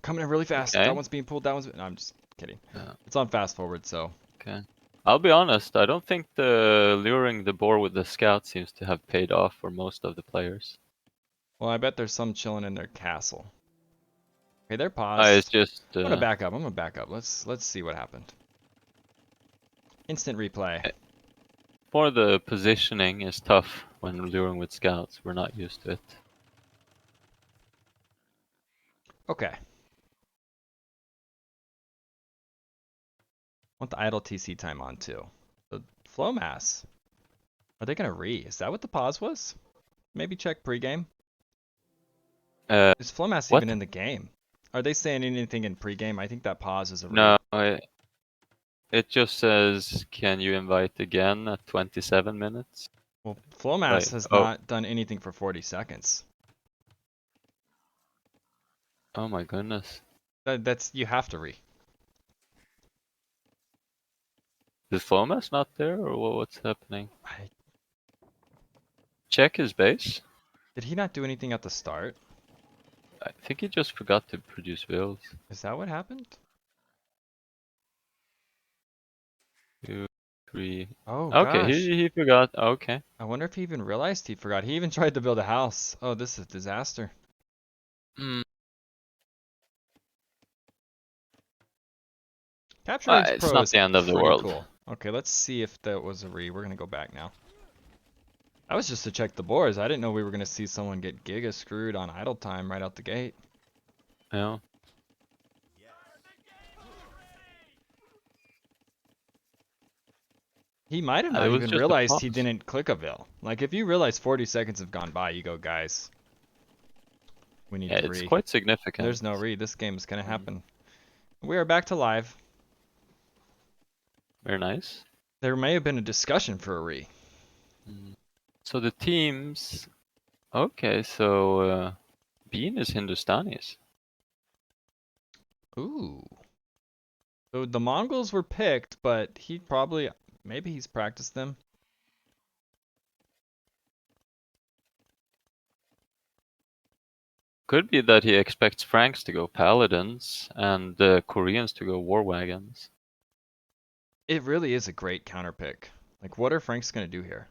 Coming in really fast. Okay. That one's being pulled. That one's. No, I'm just kidding. Yeah. It's on fast forward, so. Okay. I'll be honest. I don't think the luring the boar with the scout seems to have paid off for most of the players. Well, I bet there's some chilling in their castle. Okay, they're paused. It's just. I'm gonna back up. I'm gonna back up. Let's see what happened. Instant replay. For the positioning is tough when luring with scouts. We're not used to it. Okay. Want the idle TC time on too. The flow mass. Are they gonna Is that what the pause was? Maybe check pregame. Is flow mass what? even in the game? Are they saying anything in pregame? I think that pause is a No, it just says, can you invite again at 27 minutes? Well, flow mass Right. has Oh. not done anything for 40 seconds. Oh my goodness. That's you have to re. Is Fomas not there, or what's happening? I, Check his base. did he not do anything at the start? I think he just forgot to produce builds. Is that what happened? 2, 3. Oh Okay, gosh. he forgot. Okay. I wonder if he even realized he forgot. He even tried to build a house. Oh, this is a disaster. Hmm. Capture Rage It's Pro not is the end of the pretty world. cool. Okay, let's see if that was a re. We're gonna go back now. That was just to check the boards. I didn't know we were gonna see someone get giga screwed on idle time right out the gate. Yeah. He might have It not was even just a realized he pause. didn't click a Vil. Like if you realize 40 seconds have gone by, you go, guys. We need Yeah, to it's re. quite significant. There's no re. This game is gonna Mhm. happen. We are back to live. Very nice. There may have been a discussion for a re. So the teams. Okay, so Bean is Hindustanis. Ooh. So the Mongols were picked, but he probably, maybe he's practiced them. Could be that he expects Franks to go Paladins and the Koreans to go War Wagons. It really is a great counter pick. Like, what are Franks gonna do here?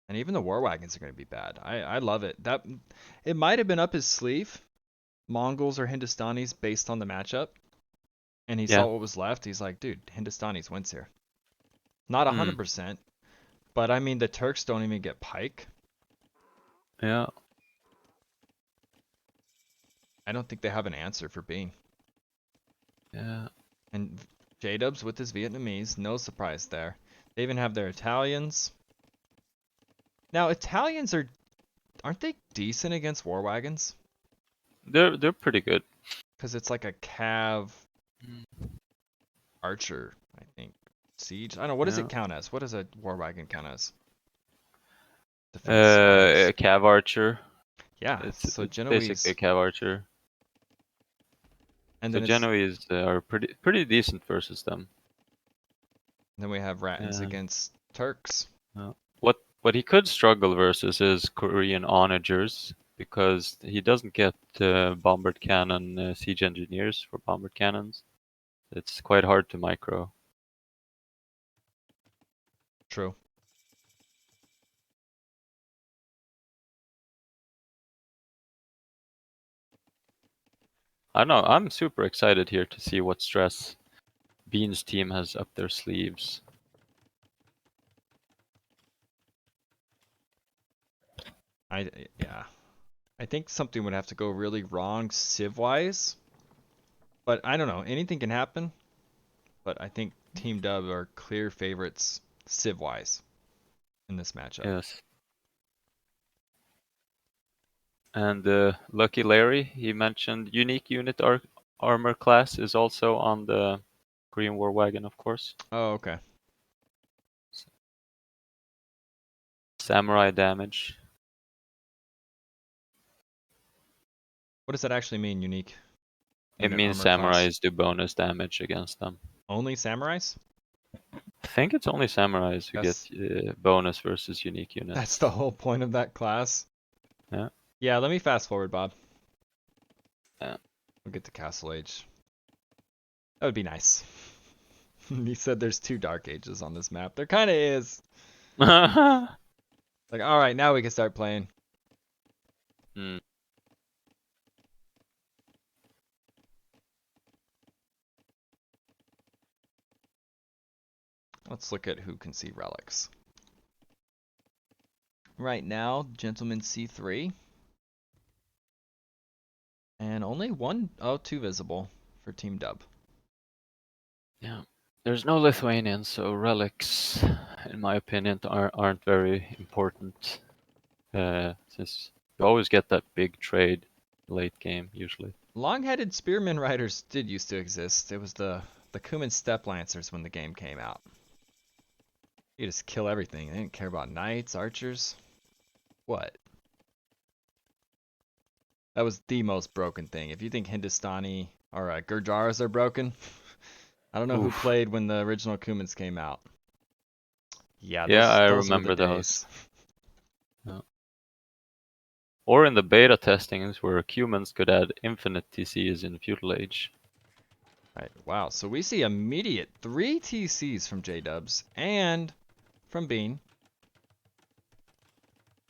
And even the War Wagons are gonna be bad. I love it. That it might have been up his sleeve, Mongols or Hindustanis based on the matchup. And he Yeah. saw what was left. He's like, dude, Hindustanis wins here. Not Hmm. 100%, but I mean the Turks don't even get pike. Yeah. I don't think they have an answer for Bean. Yeah. And J-Dubs with his Vietnamese, no surprise there. They even have their Italians. Now Italians aren't they decent against war wagons? They're pretty good. Because it's like a cav archer, I think. Siege. I don't know. What does Yeah. it count as? What does a war wagon count as? Defense-wise. Cav Archer. Yeah. It's So basically Genoese. a Cav Archer. And So then Genoese are pretty decent versus them. then we have Rattans Yeah. against Turks. What he could struggle versus is Korean onagers because he doesn't get bombard cannon siege engineers for bombard cannons. It's quite hard to micro. True. I know. I'm super excited here to see what stress Bean's team has up their sleeves. Yeah. I think something would have to go really wrong civ-wise. But I don't know. Anything can happen. But I think Team Dub are clear favorites civ-wise in this matchup. Yes. And Lucky Larry, he mentioned unique unit armor class is also on the Korean War Wagon, of course. Oh, okay. Samurai damage. What does that actually mean, unique? It Unit means armor class? samurais do bonus damage against them. Only samurais? I think it's only samurais who Yes. get bonus versus unique units. That's the whole point of that class. Yeah. Yeah, let me fast forward, Bob. Yeah. We'll get to Castle Age. That would be nice. He said there's 2 Dark Ages on this map. There kind of is. Like, alright, now we can start playing. Hmm. Let's look at who can see relics. Right now, Gentleman C3. And only 2 visible for Team Dub. Yeah. There's no Lithuanians, so relics, in my opinion, aren't very important. Since you always get that big trade late game, usually. Long-headed spearman riders did used to exist. It was the Kuman Steppe Lancers when the game came out. You just kill everything. They didn't care about knights, archers. What? That was the most broken thing. If you think Hindustani or Gurjaras are broken, I don't know who Oof. played when the original Kumans came out. Yeah, Yeah, I those were the remember those. days. Or in the beta testings where humans could add infinite TCs in Feudal Age. Right. Wow. So we see immediate 3 TCs from J-Dubs and from Bean.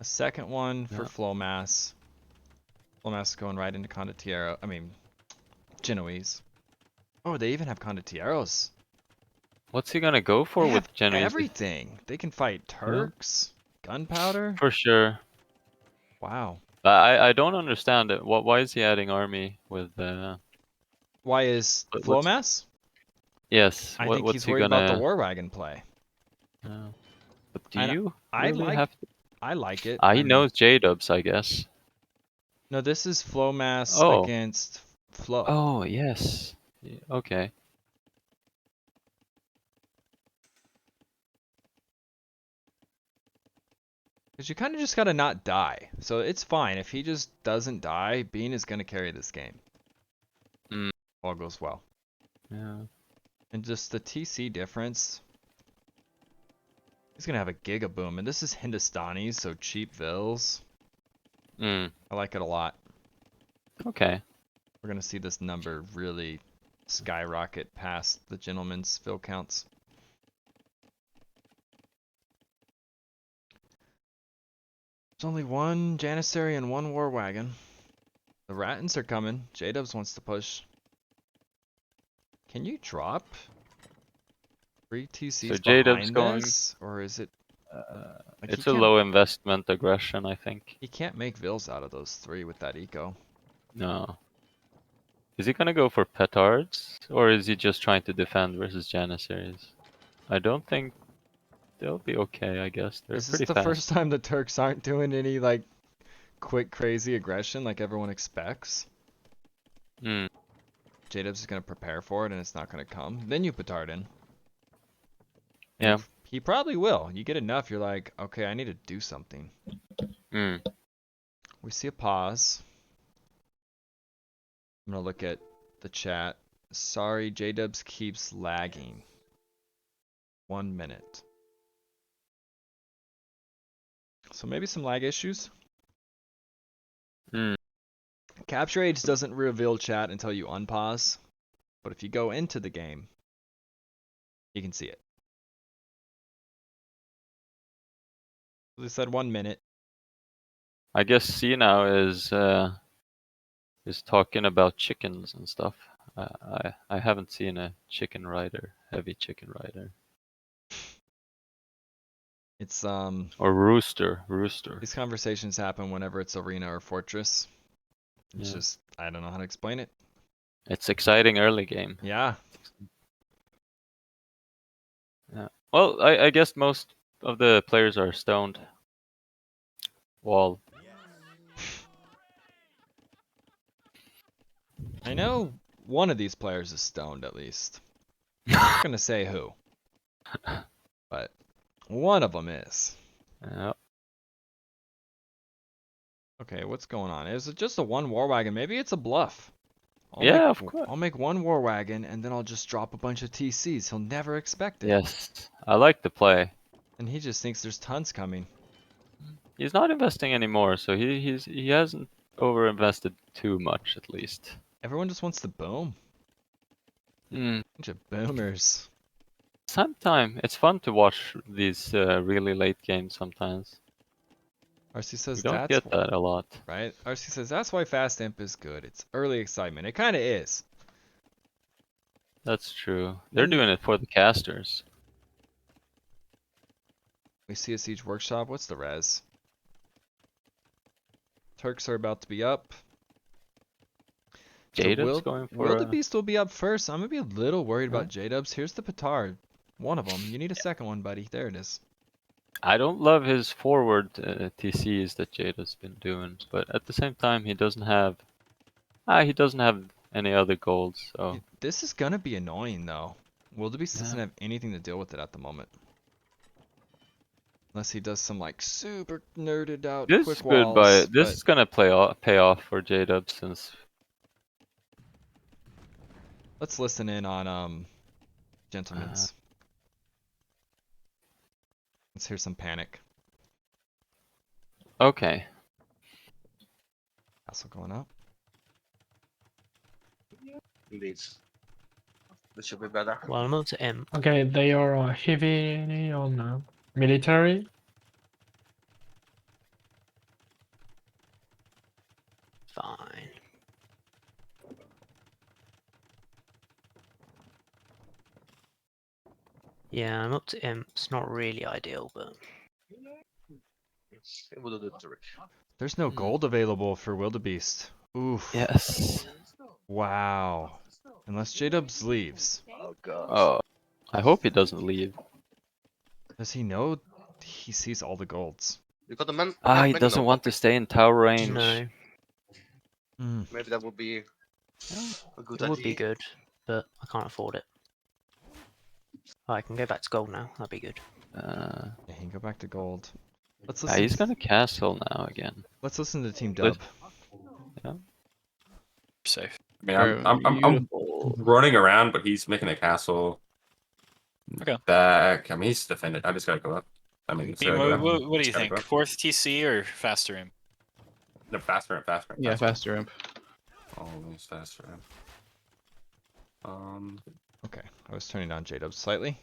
A second one for Yeah. Flowmass. Flowmass going right into Condottiero. I mean, Genoese. Oh, they even have Condottieros. What's he gonna go for They with have Genoese? everything. They can fight Turks, gunpowder. For sure. Wow. I don't understand it. Why is he adding army with Why is what's Flowmass? yes? I think What's he's he worried about the gonna? War Wagon play. But do And you I really like have to? I like it. He I mean, knows J-dubs, I guess. no, this is Flowmass Oh. against Flow. Oh yes. Okay. Because you kind of just gotta not die. So it's fine. If he just doesn't die, Bean is gonna carry this game. Mm. All goes well. Yeah. And just the TC difference. He's gonna have a Giga Boom. And this is Hindustani, so cheap Vils. Mm. I like it a lot. Okay. We're gonna see this number really skyrocket past the gentleman's Vil counts. There's only one Janissary and one War Wagon. The Rattans are coming. J-Dubs wants to push. Can you drop 3 TCs So J-Dub's behind going. this? Or is it... like It's he a can't, low investment aggression, I think. he can't make Vils out of those 3 with that eco. No. Is he gonna go for petards, or is he just trying to defend versus Janissaries? I don't think they'll be okay. I guess they're Is this pretty the fast. first time the Turks aren't doing any like quick crazy aggression like everyone expects? Mm. J-Dubs is gonna prepare for it and it's not gonna come. Then you petard in. Yeah. He probably will. You get enough, you're like, okay, I need to do something. Mm. We see a pause. I'm gonna look at the chat. Sorry, J-Dubs keeps lagging. 1 minute. So maybe some lag issues. Mm. Capture age doesn't reveal chat until you unpause. But if you go into the game, you can see it. They said 1 minute. I guess C now is talking about chickens and stuff. I haven't seen a chicken rider, heavy chicken rider, It's or rooster. these conversations happen whenever it's arena or fortress. It's Yeah. just I don't know how to explain it. It's exciting early game. Yeah. Yeah. Well, I guess most of the players are stoned. Wall. I know one of these players is stoned at least. I'm not gonna say who. But one of them is. Yeah. Okay, what's going on? Is it just a 1 War Wagon? Maybe it's a bluff. Yeah, of course. I'll make 1 War Wagon and then I'll just drop a bunch of TCs. He'll never expect it. Yes, I like the play. And he just thinks there's tons coming. He's not investing anymore, so he hasn't over invested too much at least. Everyone just wants to boom. Mm. Bunch of boomers. Sometimes it's fun to watch these really late games. Sometimes RC we says don't that's get that a lot. right. RC says that's why Fast Imp is good. It's early excitement. It kind of is. That's true. They're Then- doing it for the casters. We see a Siege Workshop. What's the res? Turks are about to be up. So J-Dub's going for Wildebeest will be up first. I'm gonna be a little worried Yeah. about J-Dubs. Here's the petard. One of them. You need a second one, buddy. There it is. I don't love his forward TCs that J-Dub's been doing, but at the same time he doesn't have any other golds. So This is gonna be annoying though. Wildebeest doesn't Yeah. have anything to deal with it at the moment. Unless he does some like super nerded out This quick is good, walls. but this is gonna pay off for J-Dub since Let's listen in on Gentlemen's. Let's hear some panic. okay. Castle going up. Indeed. This should be better. Well, I'm up to M. Okay, they are heavy on military. Fine. Yeah, I'm up to imp. It's not really ideal, but It will do the trick. There's no gold available for Wildebeest. Oof. Yes. Wow. Unless J-Dubs leaves. Oh god. Oh, I hope he doesn't leave. Does he know he sees all the golds? You got the man. He doesn't want to stay in tower range. no, Hmm. Maybe that would be a good it idea. would be good, but I can't afford it. Oh, I can go back to gold now. That'd be good. Uh, Yeah, he can go back to gold. Let's yeah, listen. he's gonna castle now again. Let's listen to Team Let's- Dub. Safe. I mean, I'm running around, but he's making a castle. Okay. Back. I mean, he's defended. I just gotta go up. I mean, it's Beam, gotta go what, up. what do you Just gotta think? go up. Fourth TC or faster imp? No, faster and faster. And Yeah, faster. faster imp. Always faster. Okay, I was turning down J-Dubs slightly.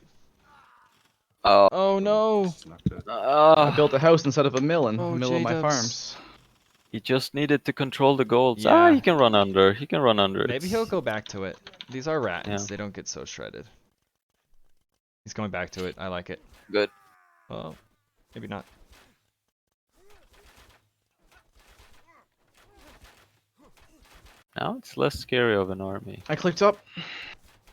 Oh, Oh no! This is not good. I built a house instead of a mill in the Oh, middle of my J-Dubs. farms. he just needed to control the golds. Yeah. He can run under. He can run under. Maybe he'll go back to it. These are Rattans. Yeah. They don't get so shredded. He's going back to it. I like it. Good. Well, maybe not. Now it's less scary of an army. I clicked up.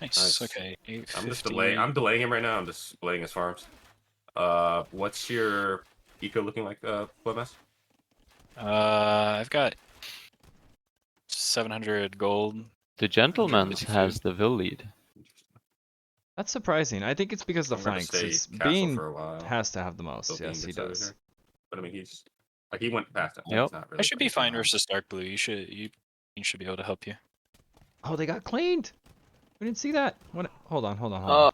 Nice. Nice. Okay. I'm just 850. delaying. I'm delaying him right now. I'm just delaying his farms. What's your eco looking like, Bloodmaster? I've got 700 gold. The gentleman's 152. has the Vil lead. That's surprising. I think it's because of I'm the gonna flanks. stay It's castle Bean for a while. has to have the most. till Yes, Bean he gets over does. here. But I mean, he's like he went past him. Yep. He's not really I should be putting fine him on. versus dark blue. You should be able to help you. Oh, they got cleaned. We didn't see that. What? Hold on. Hold on. Hold Uh, on.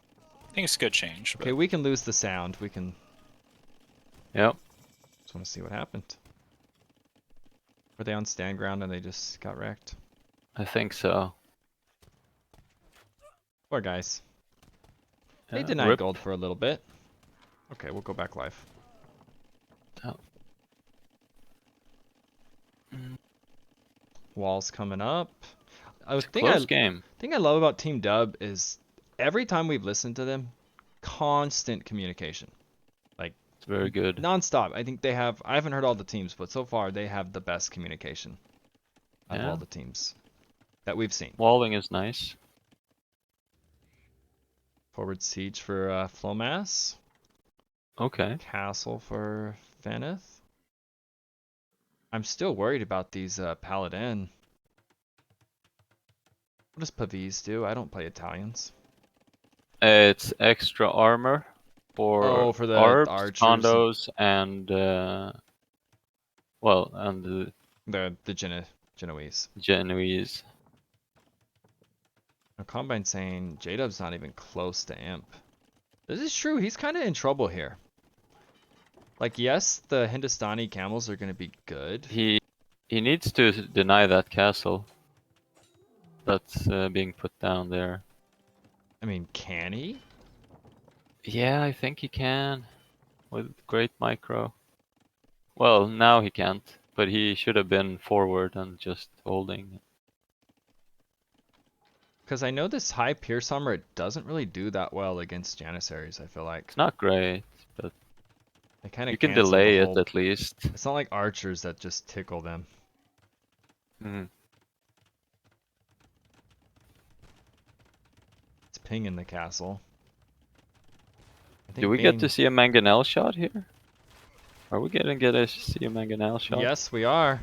I think it's good change. Okay, we can lose the sound. We can. Yep. Just want to see what happened. Were they on stand ground and they just got wrecked? I think so. Poor guys. They Yeah, denied rip. gold for a little bit. Okay, we'll go back live. Oh. Walls coming up. I think Close game. thing I love about Team Dub is every time we've listened to them, constant communication, It's very good. non-stop. I think they have. I haven't heard all the teams, but so far they have the best communication of Yeah. all the teams that we've seen. Walling is nice. Forward siege for Flomass. Okay. Castle for Feneth. I'm still worried about these Paladin. What does Pavis do? I don't play Italians. It's extra armor for, Oh, for the Arbs, archers. condos, and well, and the The Genoese. Genoese. Now, Combine saying J-Dub's not even close to Imp. This is true. He's kind of in trouble here. Like, yes, the Hindustani camels are going to be good. He needs to deny that castle. That's being put down there. I mean, can he? Yeah, I think he can. With great micro. Well, now he can't. But he should have been forward and just holding. Because I know this high Pierce armor, it doesn't really do that well against Janissaries, I feel like. It's not great, but They kind of you can delay it at least. It's not like archers that just tickle them. Mhm. It's pinging the castle. I think Do we get to being- see a mangonel shot here? Are we gonna get to see a mangonel shot? Yes, we are.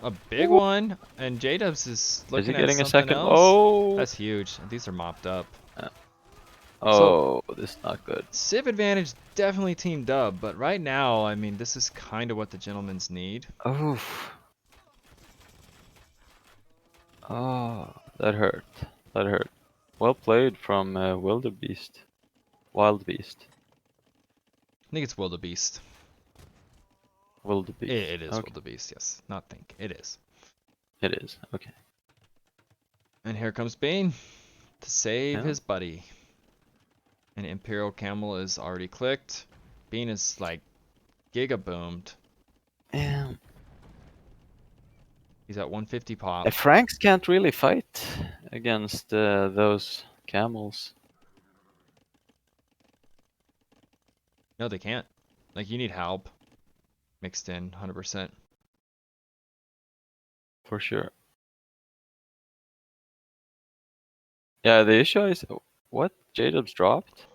A big one, and J-Dubs is looking Is he at getting a something second? else. Oh! That's huge. These are mopped up. Oh, this is not good. Civ advantage definitely team dub, but right now, I mean, this is kind of what the gentlemen's need. Oof. Oh, that hurt. That hurt. Well played from Wildebeest. Wild Beast. I think it's Wildebeest. Wildebeest. It is Okay. Wildebeest, yes. Not think. It is. It is. Okay. And here comes Bane to save Yeah. his buddy. And Imperial Camel is already clicked. Bean is like giga boomed. Yeah. He's at 150 pop. Franks can't really fight against those camels. No, they can't. Like, you need help mixed in 100%. For sure. Yeah, the issue is what? J-Dubs dropped?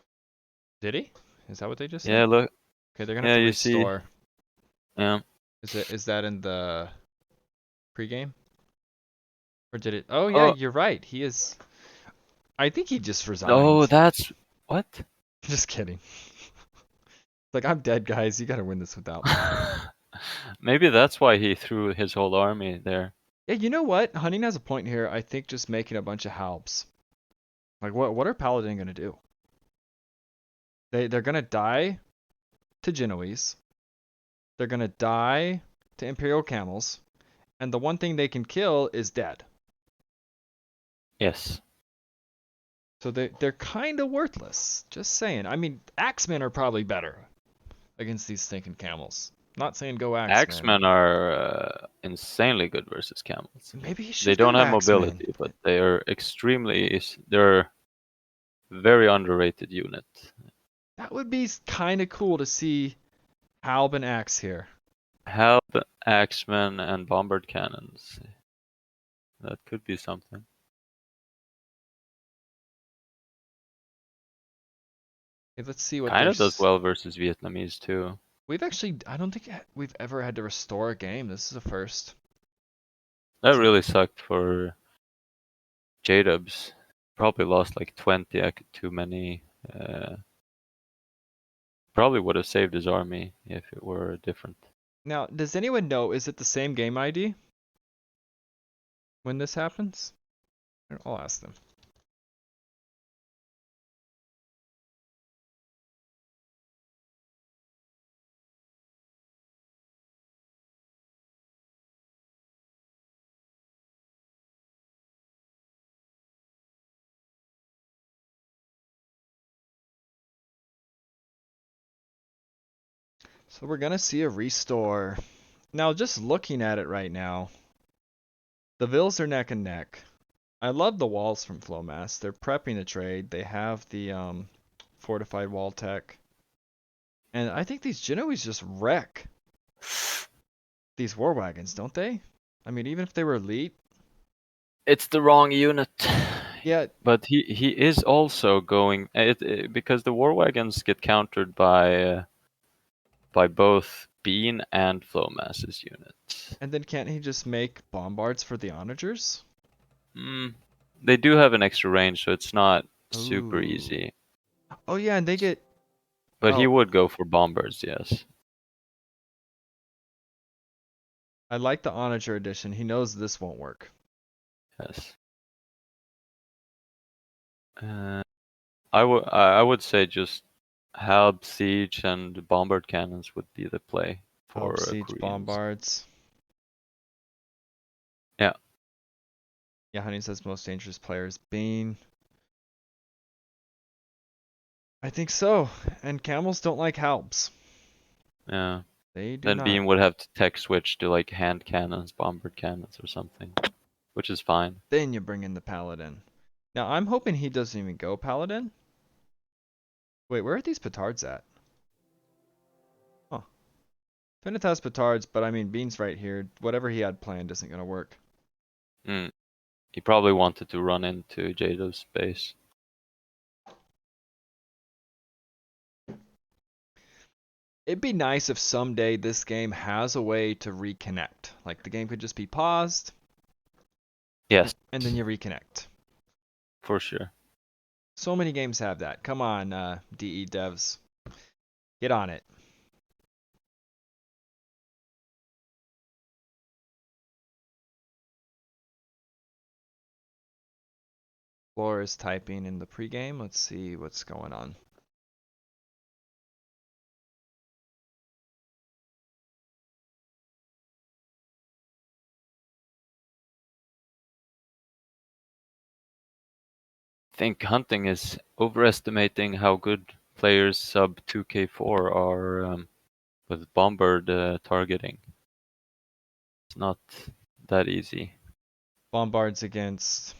Did he? Is that what they just Yeah, said? look. Okay, they're gonna Yeah, have to you see. restore. Yeah. Is that in the pregame? Or did it? Oh yeah, Oh. you're right. He is. I think he just resigned. Oh, that's what? Just kidding. Like, I'm dead, guys. You gotta win this without me. Maybe that's why he threw his whole army there. Yeah, you know what? Hunting has a point here. I think just making a bunch of halbs. Like, what are Paladin gonna do? They're gonna die to Genoese. They're gonna die to Imperial Camels. And the one thing they can kill is dead. Yes. So they're kind of worthless. Just saying. I mean, Axemen are probably better against these stinking camels. Not saying go Axemen. Axemen are insanely good versus camels. Maybe he should They don't go have Axemen. mobility, but they are they're very underrated unit. That would be kind of cool to see Halb and Axe here. Help, Axemen, and bombard cannons. That could be something. Okay, let's see what Kind of does there's- well versus Vietnamese too. We've actually, I don't think we've ever had to restore a game. This is a first. That really sucked for J-Dubs. Probably lost like 20 too many. Probably would have saved his army if it were different. Now, does anyone know, is it the same game ID when this happens? I'll ask them. So we're gonna see a restore. Now, just looking at it right now, the Vills are neck and neck. I love the walls from Flowmass. They're prepping a trade. They have the fortified wall tech. And I think these Genoese just wreck these war wagons, don't they? I mean, even if they were elite. It's the wrong unit. Yeah. But he is also going because the war wagons get countered by both Bean and Flowmass's units. And then can't he just make bombards for the onagers? They do have an extra range, so it's not super Ooh. easy. Oh yeah, and they get. But he Oh. would go for bombers, yes. I like the onager edition. He knows this won't work. Yes. I would say just Halb, Siege, and bombard cannons would be the play for Siege Koreans. bombards. Yeah. Yeah, Honey says most dangerous players Bean. I think so. And camels don't like halbs. Yeah. They do Then not. Bean would have to tech switch to like hand cannons, bombard cannons, or something, which is fine. Then you bring in the paladin. Now I'm hoping he doesn't even go paladin. Wait, where are these petards at? Huh. Fenneth has petards, but I mean Bean's right here. Whatever he had planned isn't gonna work. He probably wanted to run into Jado's base. It'd be nice if someday this game has a way to reconnect. Like the game could just be paused. Yes. And then you reconnect. For sure. So many games have that. Come on, DE devs. Get on it. Floor is typing in the pregame. Let's see what's going on. I think Hunting is overestimating how good players sub 2k4 are with Bombard targeting. It's not that easy. Bombards against.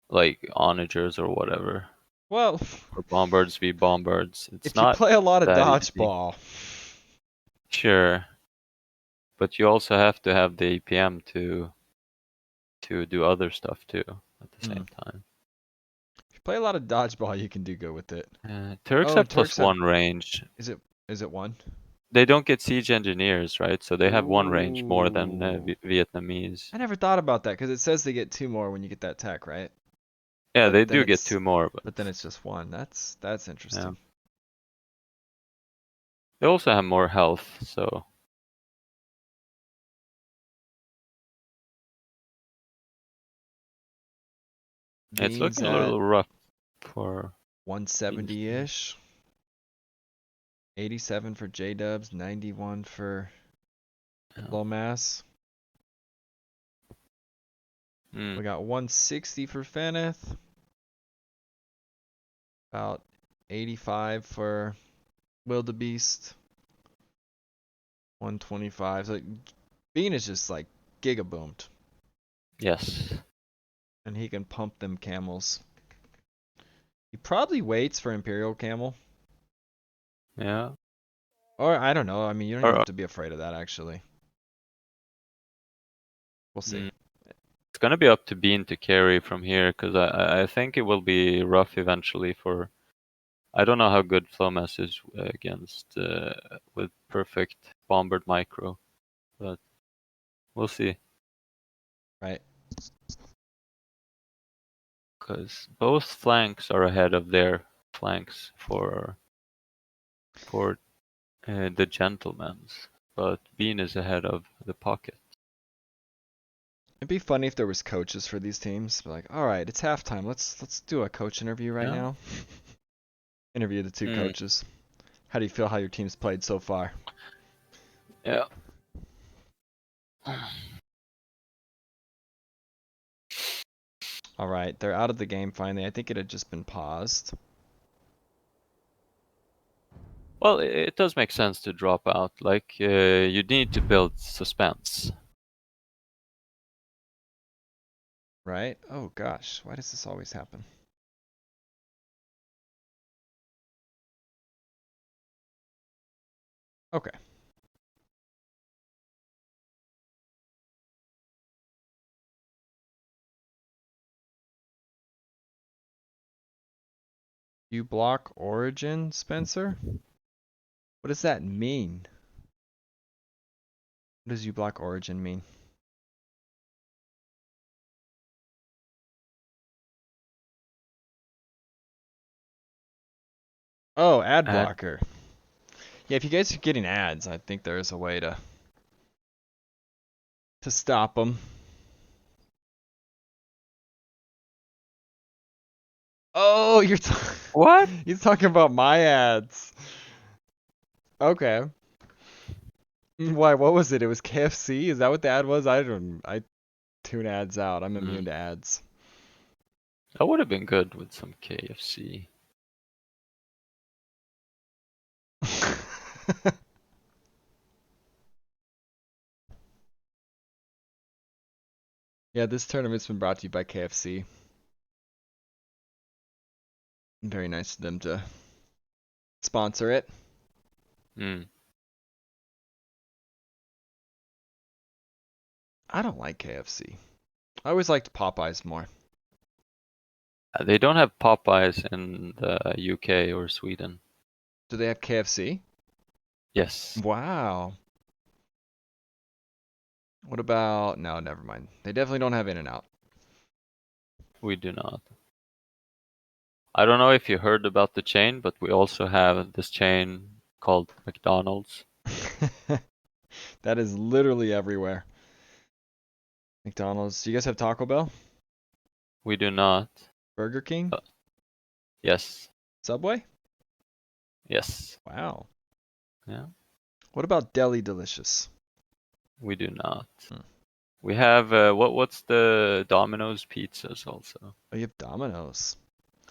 Like onagers or whatever. Well, Or Bombards v Bombards. It's if you not play a lot of that easy. dodgeball. Sure. But you also have to have the APM to do other stuff too at the same time. If you play a lot of dodgeball, you can do good with it. Turks Oh, have Turks +1 range. Is it one? They don't get siege engineers, right? So they have 1 range more than Ooh. Vietnamese. I never thought about that because it says they get 2 more when you get that tech, right? Yeah, But they then do get it's- 2 more, But then it's just 1. That's interesting. they also have more health, so it's Beans looking a at little rough for 170-ish. 87 for J-Dubs, 91 for Low Mass. We got 160 for Feneth. About 85 for Wildebeest. 125. So Bean is just like gigaboomed. Yes. And he can pump them camels. He probably waits for Imperial Camel. Yeah. Or I don't know. I mean, you don't Or- even have to be afraid of that actually. We'll see. It's gonna be up to Bean to carry from here, because I think it will be rough eventually for. I don't know how good Flowmass is against with perfect Bombard micro, but we'll see. Right. Because both flanks are ahead of their flanks for the gentlemen's, but Bean is ahead of the pocket. It'd be funny if there was coaches for these teams. Be like, all right, it's halftime. Let's do a coach interview right Yeah. now. Interview the 2 coaches. How do you feel how your team's played so far? Yeah. All right, they're out of the game finally. I think it had just been paused. Well, it does make sense to drop out. Like, you need to build suspense. Right? Oh gosh, why does this always happen? Okay. You block origin, Spencer? What does that mean? What does you block origin mean? Oh, ad blocker. Yeah, if you guys are getting ads, I think there is a way to stop them. Oh, you're What? He's talking about my ads. Okay. Why? What was it? It was KFC? Is that what the ad was? I tune ads out. I'm immune to ads. That would have been good with some KFC. Yeah, this tournament's been brought to you by KFC. Very nice of them to sponsor it. I don't like KFC. I always liked Popeyes more. They don't have Popeyes in the UK or Sweden. Do they have KFC? Yes. Wow. What about... No, never mind. They definitely don't have In-N-Out. We do not. I don't know if you heard about the chain, but we also have this chain called McDonald's. That is literally everywhere. McDonald's. Do you guys have Taco Bell? We do not. Burger King? Yes. Subway? Yes. Wow. Yeah. What about Deli Delicious? We do not. Hmm. We have what's the Domino's pizzas also? Oh, you have Domino's.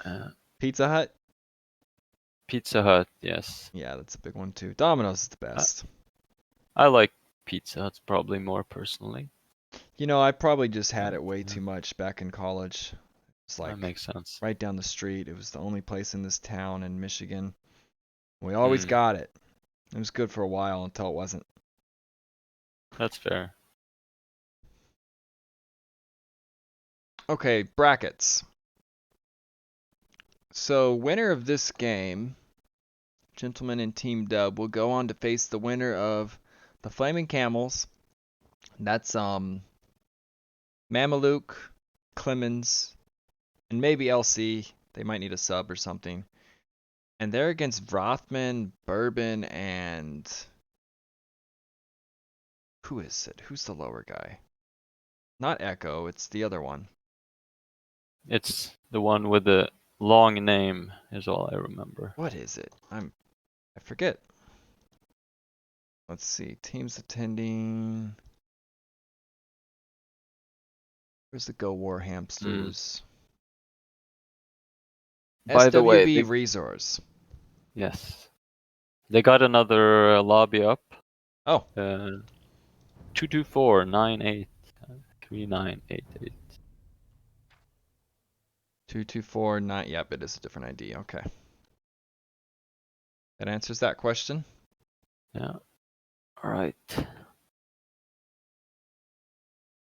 Uh, Pizza Hut? Pizza Hut, yes. Yeah, that's a big one too. Domino's is the best. I like Pizza Hut's probably more personally. You know, I probably just had it way too much back in college. It's That like makes sense. right down the street. It was the only place in this town in Michigan. We always Hmm. got it. It was good for a while until it wasn't. That's fair. Okay, brackets. So, winner of this game, Gentleman and Team Dub, will go on to face the winner of the Flaming Camels. That's Mameluke, Clemens, and maybe LC. They might need a sub or something. And they're against Rothman, Bourbon, and who is it? Who's the lower guy? Not Echo, it's the other one. It's the one with the long name is all I remember. What is it? I forget. Let's see. Teams attending. Where's the Go War Hamsters? By the way, SWB Resource. yes. They got another lobby up. Oh. 22498 3988. 2249. Yep, it is a different ID. Okay. That answers that question. Yeah. All right.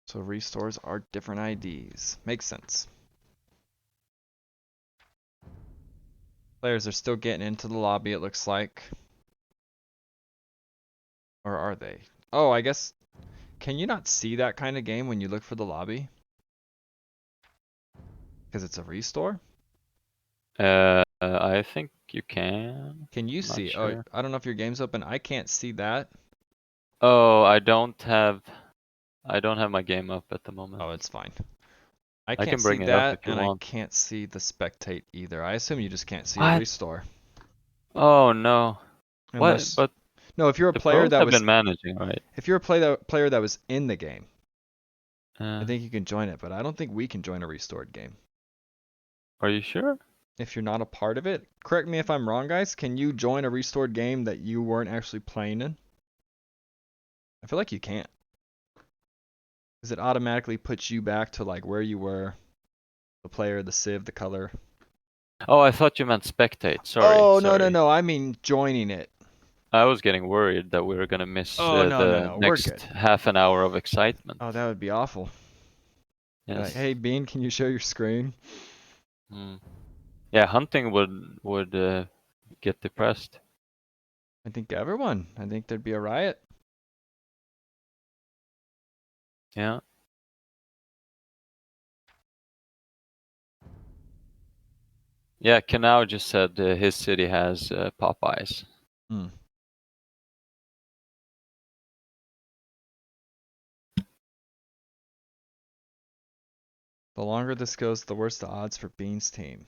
So restores are different IDs. Makes sense. Players are still getting into the lobby, it looks like. Or are they? Oh, I guess. Can you not see that kind of game when you look for the lobby? Because it's a restore? I think you can. Can you I'm not see? sure. Oh, I don't know if your game's open. I can't see that. Oh, I don't have my game up at the moment. Oh, it's fine. I can can't see bring it up that, if you and I want. can't see the spectate either. I assume you just can't see a What? restore. Oh no. Unless, What? But no, if you're a the player pros that have was been managing, right? if you're a player that was in the game, I Uh, think you can join it, but I don't think we can join a restored game. are you sure? If you're not a part of it, correct me if I'm wrong, guys. Can you join a restored game that you weren't actually playing in? I feel like you can't. Because it automatically puts you back to like where you were, the player, the civ, the color. Oh, I thought you meant spectate. Sorry. Oh, no, sorry. no, no. I mean joining it. I was getting worried that we were gonna miss Oh, no, the no. We're next good. half an hour of excitement. Oh, that would be awful. Yes. Like, hey, Bean, can you share your screen? Yeah, hunting would get depressed. I think everyone. I think there'd be a riot. Yeah. Yeah, Kanao just said his city has Popeyes. Hmm. The longer this goes, the worse the odds for Bean's team.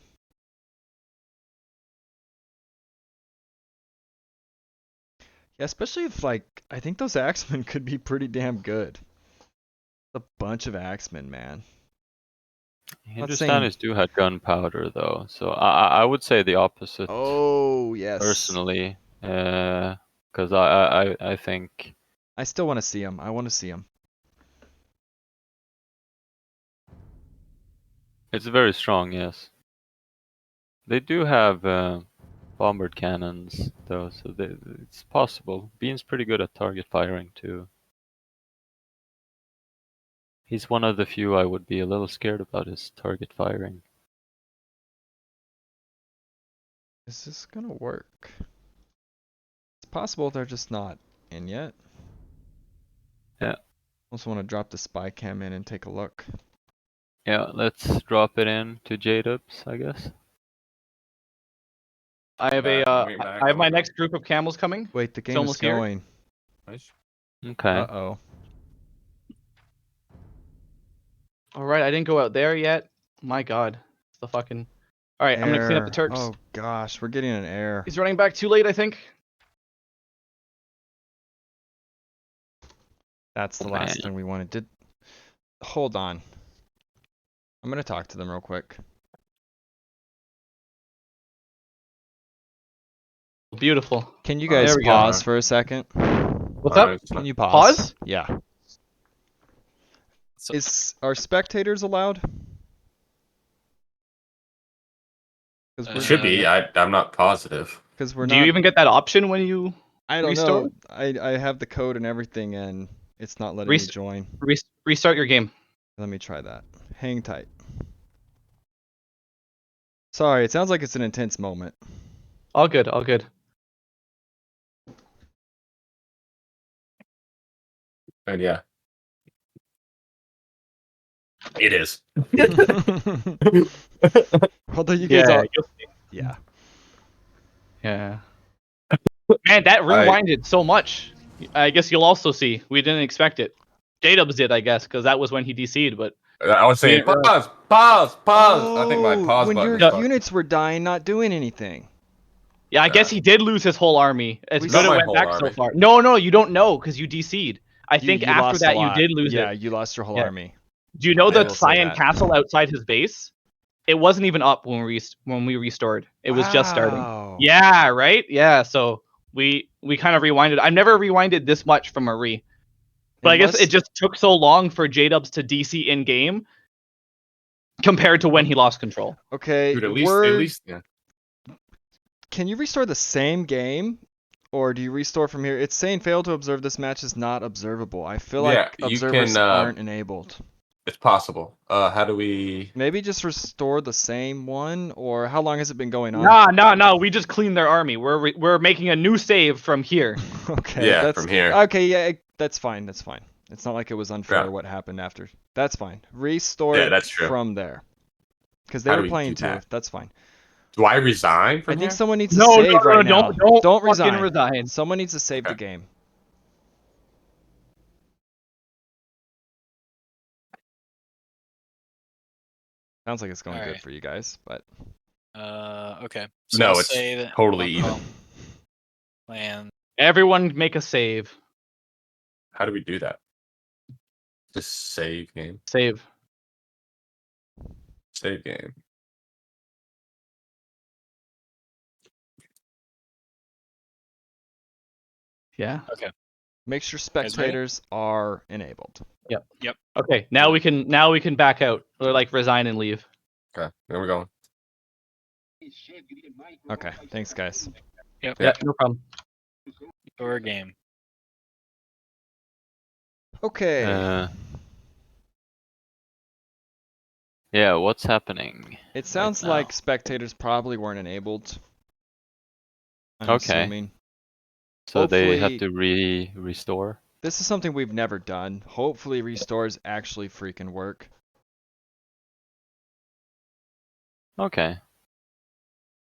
Yeah, especially if, like, I think those Axemen could be pretty damn good. A bunch of Axemen, man. Hindustanis do have gunpowder though, so I would say the opposite. Oh, yes. Personally, because I think I still want to see him. I want to see him. it's very strong. Yes, they do have bombard cannons though, so it's possible. Bean's pretty good at target firing too. He's one of the few I would be a little scared about his target firing. Is this gonna work? It's possible they're just not in yet. Yeah. Also want to drop the spy cam in and take a look. Yeah, let's drop it in to J-Dubs, I guess. I have Back, a I'm waiting back, I have I'm my waiting next group of camels coming. Wait, the game is almost here. going. Nice. Okay. Uh-oh. All right, I didn't go out there yet. My God, it's the fucking. All right, I'm gonna clean up the Error. Turks. Oh gosh, we're getting an error. He's running back too late, I think. That's the Oh, last man. thing we wanted. Hold on. I'm gonna talk to them real quick. Beautiful. Can you There guys we go. pause for a second? What's Alright, up? it's Can not- you pause? Pause? Yeah. So, Are spectators allowed? It should be. I'm not positive. Because we're Do not. you even get that option when you I don't restore? know. I have the code and everything, and it's not letting me Rest- join. restart your game? Let me try that. Hang tight. Sorry, it sounds like it's an intense moment. All good. All good. And yeah, it is. Although you guys are. you'll see. Yeah. Yeah. Man, that rewinded so much. I guess you'll also see. We didn't expect it. J-Dubs did, I guess, because that was when he DC'd, but I was saying Yeah, pause, pause, pause. I think my Oh, pause when button your is fucked. units were dying, not doing anything. yeah, I guess he did lose his whole army. It's We good saw- it my went whole back army. so far. No, you don't know because you DC'd. I think You after lost a that you lot. did lose Yeah, it. you lost your whole Yeah. army. Do you know I the will say Cyan that. Castle outside his base? It wasn't even up when we restored. It was just starting. Wow. Yeah, right? Yeah, so we kind of rewinded. I've never rewinded this much from a re. But I guess it just took so long for J-Dubs to DC in game compared to when he lost control. Okay, Dude, at least, yeah. Can you restore the same game? Or do you restore from here? It's saying fail to observe this match is not observable. I feel Yeah, like you observers can, aren't enabled. It's possible. How do we? Maybe just restore the same one, or how long has it been going on? No. We just cleaned their army. We're making a new save from here. Okay, Yeah, that's from here. Okay, yeah, that's fine. That's fine. It's not like it was unfair Yeah. what happened after. That's fine. Restore Yeah, it that's true. from there. Because they How do were we playing do too. that? That's fine. Do I resign from I think here? someone needs to No, save right now. don't fucking resign. resign. Someone needs to save the Okay. game. Sounds like it's going good Alright. for you guys, but okay. So No, I'll it's say that totally I'll even. plan. Everyone make a save. How do we do that? Just save game. Save. Save game. Yeah. make sure Guys ready? spectators are enabled. Okay. Now we can back out or like resign and leave. Okay, there we go. Okay, thanks guys. Yep. Yeah, no problem. Or game. Okay. Yeah, what's happening? It sounds now. like spectators probably weren't enabled. I'm Okay. assuming. So they have hopefully- to restore? This is something we've never done. Hopefully restores actually freaking work. Okay.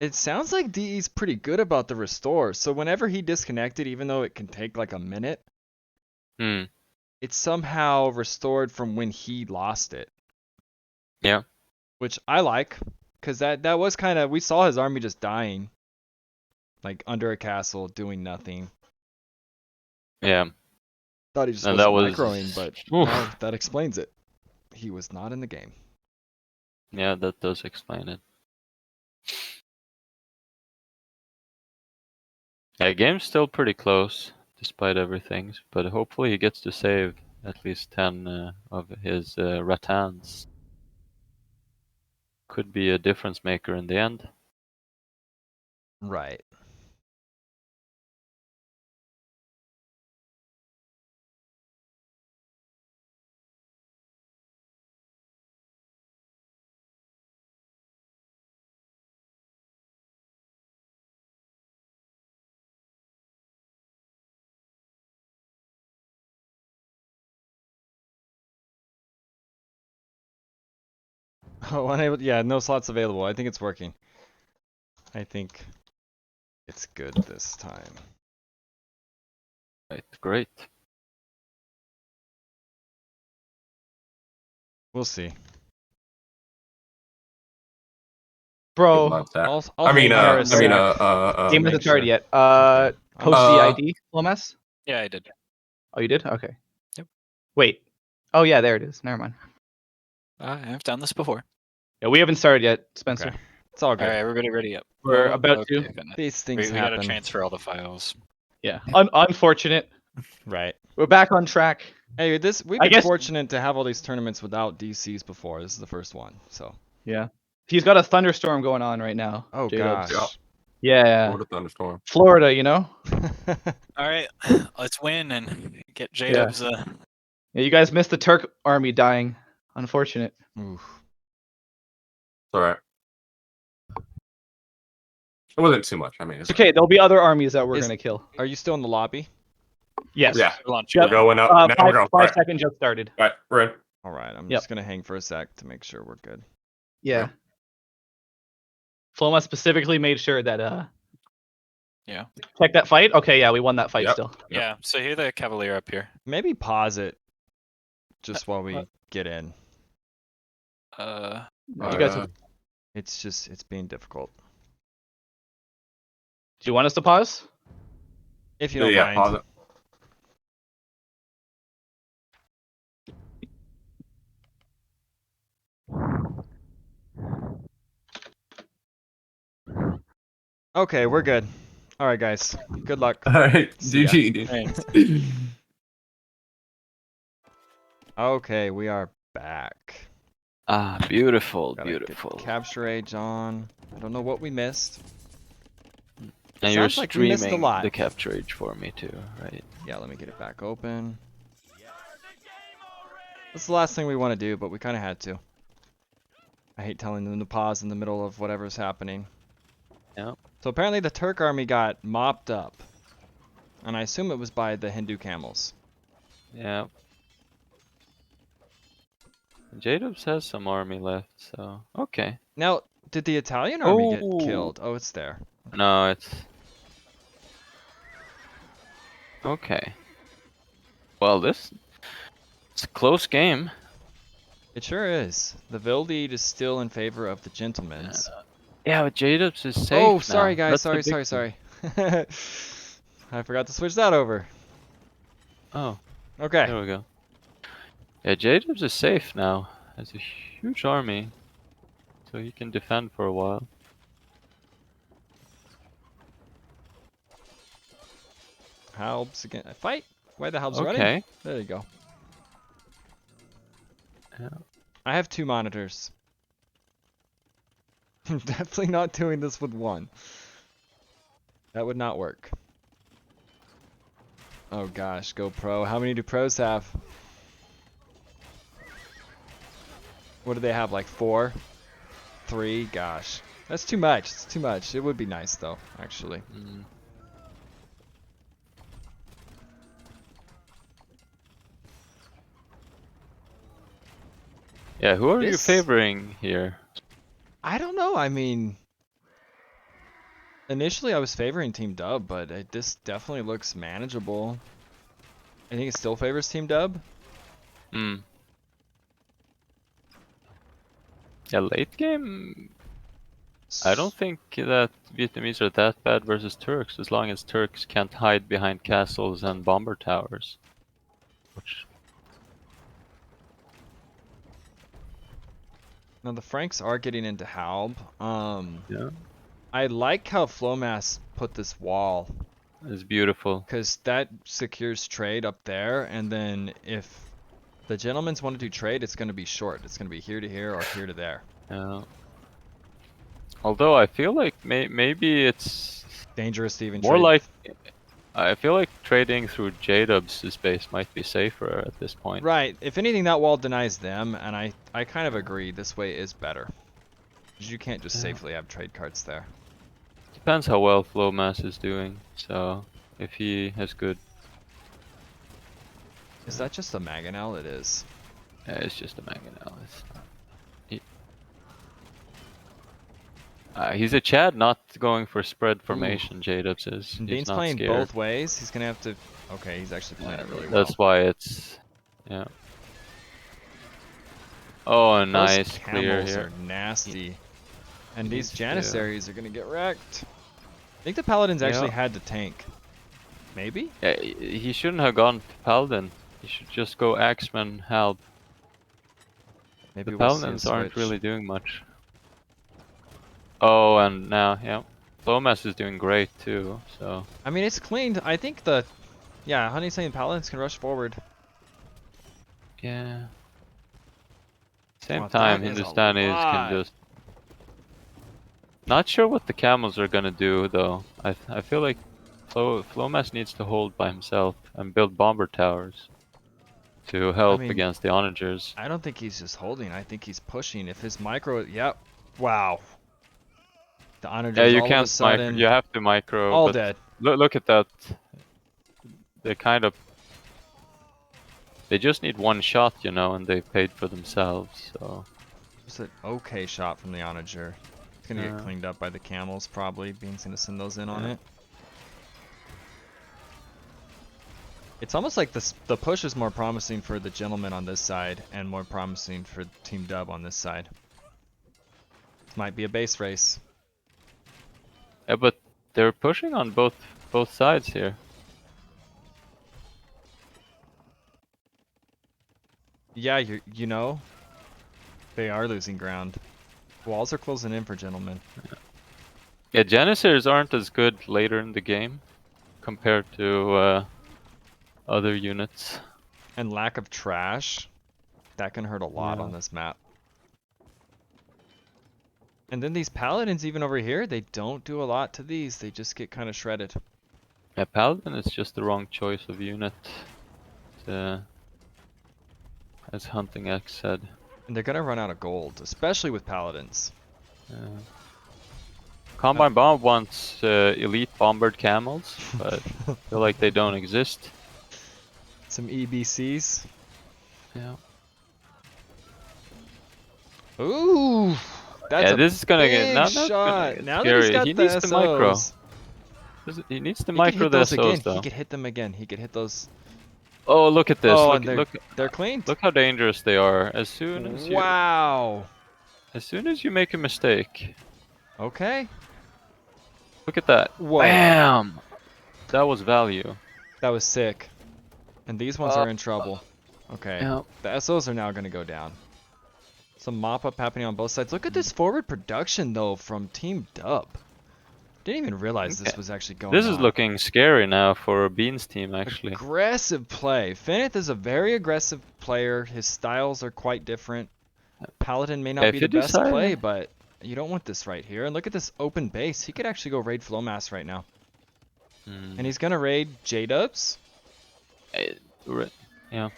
It sounds like DE's pretty good about the restore. So whenever he disconnected, even though it can take like a minute, Hmm. it's somehow restored from when he lost it. Yeah. Which I like, because that was kind of, we saw his army just dying. Like under a castle, doing nothing. Yeah. Thought he just And wasn't that was- microing, but Oof. now that explains it. He was not in the game. Yeah, that does explain it. Yeah, game's still pretty close, despite everything, but hopefully he gets to save at least 10 of his Rattans. Could be a difference maker in the end. Right. Oh, unable. Yeah, no slots available. I think it's working. I think It's good this time. Right, great. We'll see. Good Bro, luck, Zach. I'll I mean, hang here a sec game make hasn't started sure. yet. Okay. Post Uh, the ID, Lomas? Yeah, I did. Oh, you did? Okay. Yep. Wait. Oh, yeah, there it is. Never mind. I've done this before. Yeah, we haven't started yet, Spencer. Okay. It's all good. All right, everybody ready up. We're Oh, about okay, to. goodness. These things We gotta happen. transfer all the files. Yeah. Unfortunate. Right. We're back on track. Hey, we've I been guess- fortunate to have all these tournaments without DCs before. This is the first one, so. Yeah. He's got a thunderstorm going on right now. Oh J-Dubs. gosh. Yeah. Florida thunderstorm. Florida, you know? All right, let's win and get J-Dubs. Yeah, you guys missed the Turk army dying. Unfortunate. Oof. It's alright. It wasn't too much. I mean, It's okay. There'll be other armies that we're Is- gonna kill. Are you still in the lobby? Yes. Yeah. Launch Yep. We're going up. Now we're going. 5 seconds just started. Alright, we're in. All right. I'm Yep. just gonna hang for a sec to make sure we're good. Yeah. Yep. Floma specifically made sure that Yeah. check that fight. Okay, yeah, we won that fight Yep. still. Yep. Yeah, so here the Cavalier up here. Maybe pause it just while we get in. Uh, You guys, Uh, do It's being difficult. you want us to pause? If you don't yeah, mind. pause it. Okay, we're good. All right, guys. Good luck. Alright, See ya. GG, dude. Thanks. Okay, we are back. Ah, beautiful, Gotta get beautiful. capture age on. I don't know what we missed. And you're Sounds like we missed a streaming lot. the capture age for me too, right? Yeah, let me get it back open. That's the last thing we want to do, but we kind of had to. I hate telling them to pause in the middle of whatever's happening. Yep. So apparently the Turk army got mopped up. And I assume it was by the Hindu camels. Yeah. J-Dubs has some army left, so okay. Now, did the Italian army get Oh. killed? Oh, it's there. No, it's okay. Well, it's a close game. It sure is. The Vildeed is still in favor of the gentlemen's. Yeah, but J-Dubs is safe Oh, now. sorry guys, That's the sorry. big I forgot to switch that over. Oh, Okay. there we go. Yeah, J-Dubs is safe now. Has a huge army, so he can defend for a while. Halbs again. Fight? Why the Halbs running? Okay. There you go. Yeah. I have 2 monitors. I'm definitely not doing this with one. That would not work. Oh gosh, go pro. How many do pros have? What do they have, like 4? 3? Gosh. That's too much. It's too much. It would be nice though, actually. Mm. Yeah, who are you This- favoring here? I don't know. I mean, initially I was favoring Team Dub, but this definitely looks manageable. I think it still favors Team Dub. Hmm. Yeah, late game. I don't think that Vietnamese are that bad versus Turks, as long as Turks can't hide behind castles and bomber towers. Which, Now the Franks are getting into Halb. yeah, I like how Flowmass put this wall, is beautiful. because that secures trade up there, and then if the gentlemen's want to do trade, it's going to be short. It's going to be here to here or here to there. Yeah. Although I feel like maybe it's Dangerous to even more trade. like, I feel like trading through J-Dubs' base might be safer at this point. Right. If anything, that wall denies them, and I kind of agree. This way is better. 'Cause you can't just Yeah. safely have trade cards there. Depends how well Flowmass is doing. So if he has good, Is that just a Mangonel? It is. it's just a mangonel. It's not. He's a Chad not going for spread formation, J-Dubs is. And He's Bean's not playing scared. both ways. He's gonna have to. Okay, he's actually playing it really well. That's why it's... Yeah. Oh, Those nice clear camels here. are nasty. And He these needs to- Janissaries are gonna get wrecked. I think the Paladins actually Yeah. had to tank. Maybe? Yeah, he shouldn't have gone to Paladin. He should just go Axeman, Halb. Maybe The we'll see a Paladins aren't switch. really doing much. Oh, and now, yeah. Flomas is doing great too, so... I mean, it's cleaned. I think the. Yeah, Honey saying Paladins can rush forward. Yeah. Same Wow, time, that is a Hindustanis lot. can just... Not sure what the camels are gonna do though. I feel like Flomas needs to hold by himself and build bomber towers to help mean, against the onagers. I don't think he's just holding. I think he's pushing. If his micro. Yep. Wow. The Onagers Yeah, you all can't of a sudden. micro. You have to micro. all but dead. Look at that. They kind of. They just need one shot, you know, and they paid for themselves. So. Just an okay shot from the Onager. It's gonna Yeah. get cleaned up by the camels probably. Bean's gonna send those in on Yeah. it. It's almost like the push is more promising for the gentleman on this side and more promising for Team Dub on this side. This might be a base race. Yeah, but they're pushing on both sides here. Yeah, you know, they are losing ground. Walls are closing in for gentlemen. Yeah, Janissaries aren't as good later in the game compared to other units. And lack of trash, that can hurt a lot Yeah. on this map. And then these paladins even over here, they don't do a lot to these. They just get kind of shredded. Yeah, Paladin is just the wrong choice of unit. As Hunting X said. And they're gonna run out of gold, especially with paladins. Combine Bomb wants elite bombered camels, but I feel like they don't exist. Some EBCs. Yeah. Ooh, that's Yeah, a this is gonna get big now. That's gonna shot. get Now that scary. he's got He the needs to micro. SOs. He needs to He could micro hit the those again. SOs though. He could hit them again. He could hit those. Oh, look at this! Oh, look, and they're, look, they're cleaned. look how dangerous they are. As soon as Wow. you make a mistake, Okay. look at that. Whoa. Bam! That was value. That was sick. And these ones are in trouble. Okay. Yeah. The SOs are now going to go down. Some mop up happening on both sides. Look at this forward production though from Team Dub. Didn't even realize this Okay. was actually going This on. is looking scary now for Bean's team, actually. Aggressive play. Fenith is a very aggressive player. His styles are quite different. Paladin may not Yeah, be if the you best decide- play, but you don't want this right here. And look at this open base. He could actually go raid Flowmass right now. Hmm. And he's going to raid J-Dubs. Yeah.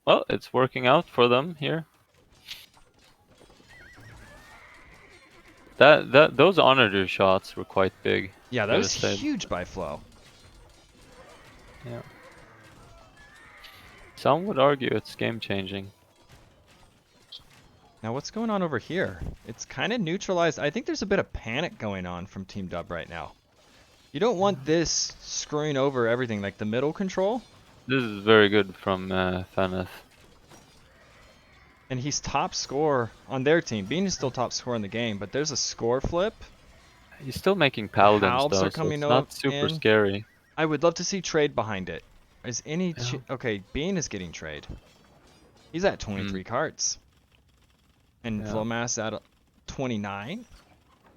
Well, it's working out for them here. Those onager shots were quite big. Yeah, that Gotta was say. huge by Flow. Yeah. Some would argue it's game changing. Now what's going on over here? It's kind of neutralized. I think there's a bit of panic going on from Team Dub right now. You don't want this screwing over everything, like the middle control. This is very good from Feneth. And he's top score on their team. Bean is still top score in the game, but there's a score flip. He's still making paladins Halbs though, are so coming it's not up super in. scary. I would love to see trade behind it. Is any Yeah. okay? Bean is getting trade. He's at 23 carts, and Yeah. Flowmass at 29.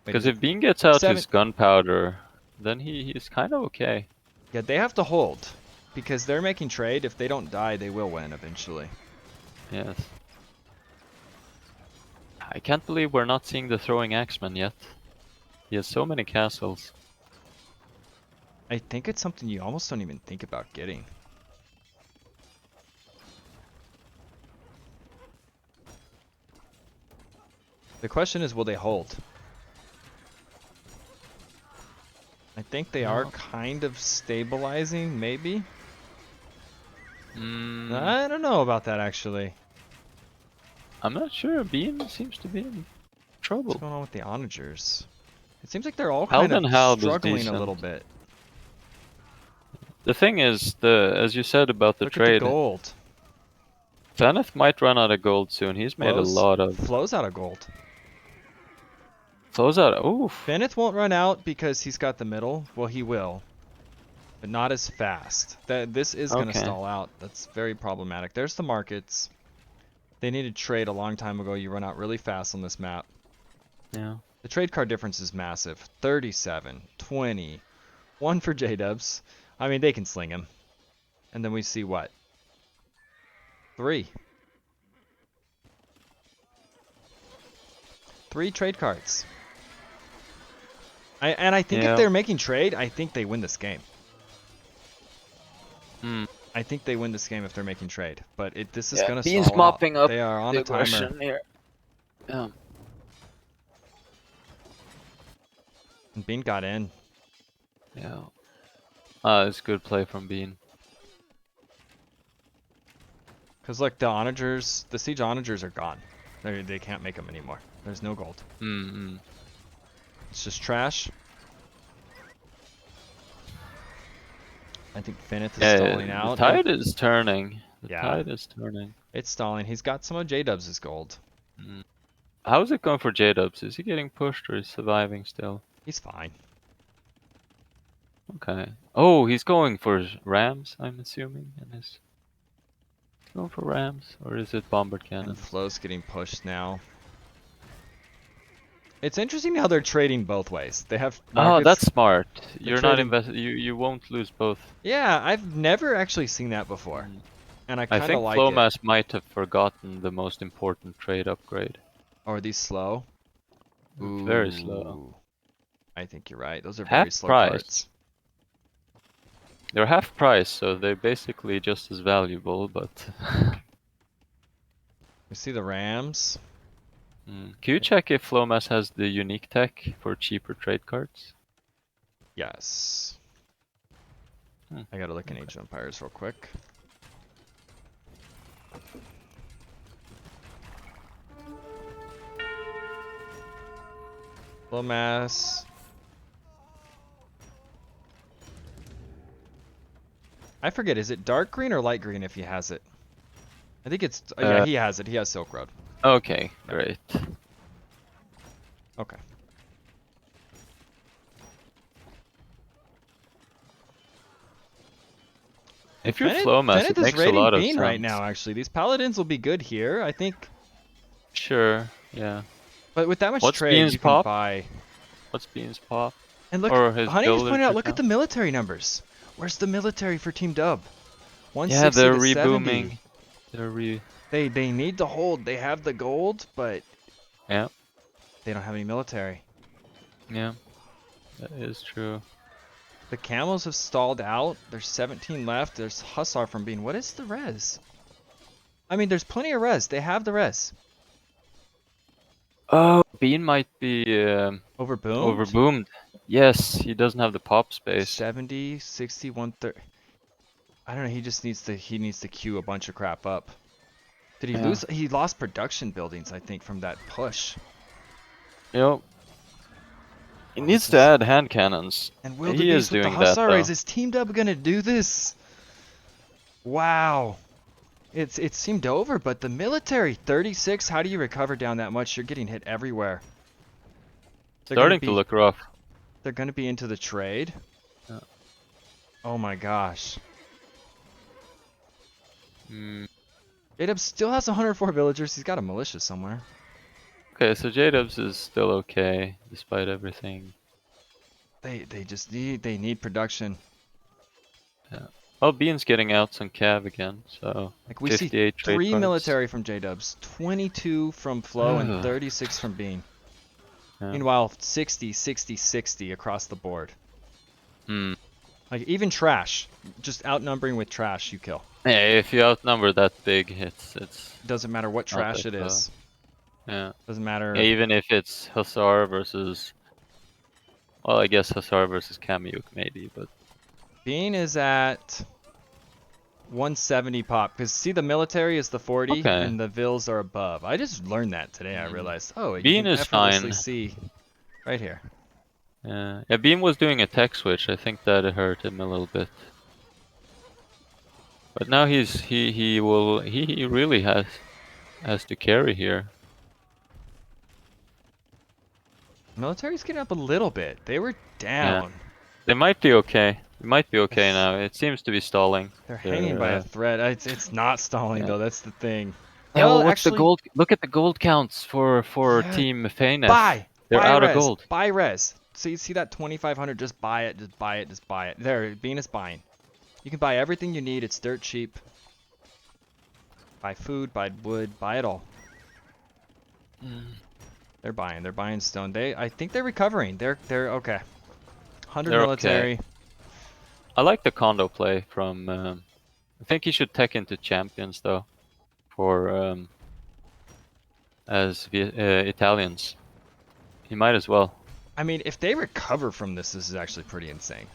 Because if Bean gets out Seven- his gunpowder, then he's kind of okay. Yeah, they have to hold because they're making trade. If they don't die, they will win eventually. Yes. I can't believe we're not seeing the throwing axeman yet. He has so many castles. I think it's something you almost don't even think about getting. The question is, will they hold? I think they are No. kind of stabilizing, maybe? Mm, I don't know about that, actually. I'm not sure. Bean seems to be in trouble. What's going on with the onagers? It seems like they're all kind Halden of Halb is struggling a decent. little bit. The thing is, as you said about the Look at the trade, gold. Zenith might run out of gold soon. He's made a lot of. Flows out of gold. Flows out. Oof. Fenith won't run out because he's got the middle. Well, he will, but not as fast. This is going to Okay. stall out. That's very problematic. There's the markets. They needed trade a long time ago. You run out really fast on this map. Yeah. The trade card difference is massive. 37, 20, 1 for J-Dubs. I mean, they can sling him. And then we see what? 3. 3 trade cards. I think Yeah. if they're making trade, I think they win this game. Hmm. I think they win this game if they're making trade. But this is Yeah, going to Bean's stall mopping out. up They are on the a timer. aggression here. Yeah. And Bean got in. Yeah. It's good play from Bean. Because look, the siege onagers are gone. They can't make them anymore. There's no gold. Mm-hmm. It's just trash. I think Fenith is stalling out. The tide is turning. The Yeah. tide is turning. It's stalling. He's got some of J-Dubs' gold. Mm. How's it going for J-Dubs? Is he getting pushed or is he surviving still? He's fine. Okay. Oh, he's going for Rams, I'm assuming. And is going for Rams, or is it Bombard Cannon? And Flo's getting pushed now. It's interesting how they're trading both ways. They have Oh, markets. that's smart. You're not trading- invested. You won't lose both. Yeah, I've never actually seen that before. And I I kind of think like it. Flomas might have forgotten the most important trade upgrade. Or are these slow? Very slow. Ooh. I think you're right. Those are Half very slow price. cards. They're half price, so they're basically just as valuable, but... We see the Rams. Can you check if Flomas has the unique tech for cheaper trade cards? Yes. I gotta look in Age of Empires real quick. Low mass. I forget, is it dark green or light green if he has it? I think it's, yeah, he has it. He has Silk Road. Okay, great. Okay. If you're Fenith- Flomas, Fenith it is makes a raiding lot of Bean sense. right now, actually. These Paladins will be good here, I think. Sure, yeah. But with that much What's trade, Bean's you pop? can buy. What's Bean's pop? And look, Or his Honey just build pointed out, look literature at the military numbers. Where's the military for Team Dub? Yeah, 160 they're to 70. rebooming. They're They need to hold. They have the gold, but Yeah, they don't have any military. yeah. That is true. The camels have stalled out. There's 17 left. There's Hussar from Bean. What is the res? I mean, there's plenty of res. They have the res. Oh, Bean might be Overboomed? overboomed. Yes, he doesn't have the pop space. 70, 60, 130. I don't know. He just needs to queue a bunch of crap up. Did he Yeah. lose? He lost production buildings, I think, from that push. Yep. He needs to add hand cannons. And He Wildebeest is with the doing that, Hussar raise. though. Is Team Dub gonna do this? Wow. It seemed over, but the military 36. How do you recover down that much? You're getting hit everywhere. They're gonna Starting to look rough. They're gonna be into the trade. Yeah. Oh my gosh. Mm. J-Dub still has 104 villagers. He's got a militia somewhere. Okay, so J-Dubs is still okay despite everything. They just need production. Well, Bean's getting out some cav again, so Like we see 58 trade 3 cards. military from J-Dubs, 22 from Flo, and Ugh. 36 from Bean. Yeah. Meanwhile, 60, 60, 60 across the board. Hmm. Like even trash, just outnumbering with trash, you kill. Yeah, if you outnumber that big, it's Doesn't matter what Not trash that it is. yeah. Doesn't matter. Even if it's Hussar versus, well, I guess Hussar versus Kamyuk maybe, but Bean is at 170 pop. Because see, the military is the 40 Okay. and the vills are above. I just learned that today. I realized. Oh, you Bean can is effortlessly fine. see right here. Yeah, Beam was doing a tech switch. I think that hurt him a little bit. But now he really has to carry here. Military's getting up a little bit. They were down. They might be okay. They might be okay now. It seems to be stalling. They're hanging by a thread. It's not stalling yeah. though. That's the thing. Yeah, well, what's actually, the gold? Look at the gold counts for Yeah, Team Faynef. buy. They're buy out res. of gold. Buy res. So you see that 2,500? Just buy it. Just buy it. Just buy it. There, Bean is buying. You can buy everything you need. It's dirt cheap. Buy food. Buy wood. Buy it all. They're buying. They're buying stone. I think they're recovering. They're okay. 100 They're military. okay. I like the condo play from. I think he should tech into champions though, for as Italians. He might as well. I mean, if they recover from this is actually pretty insane.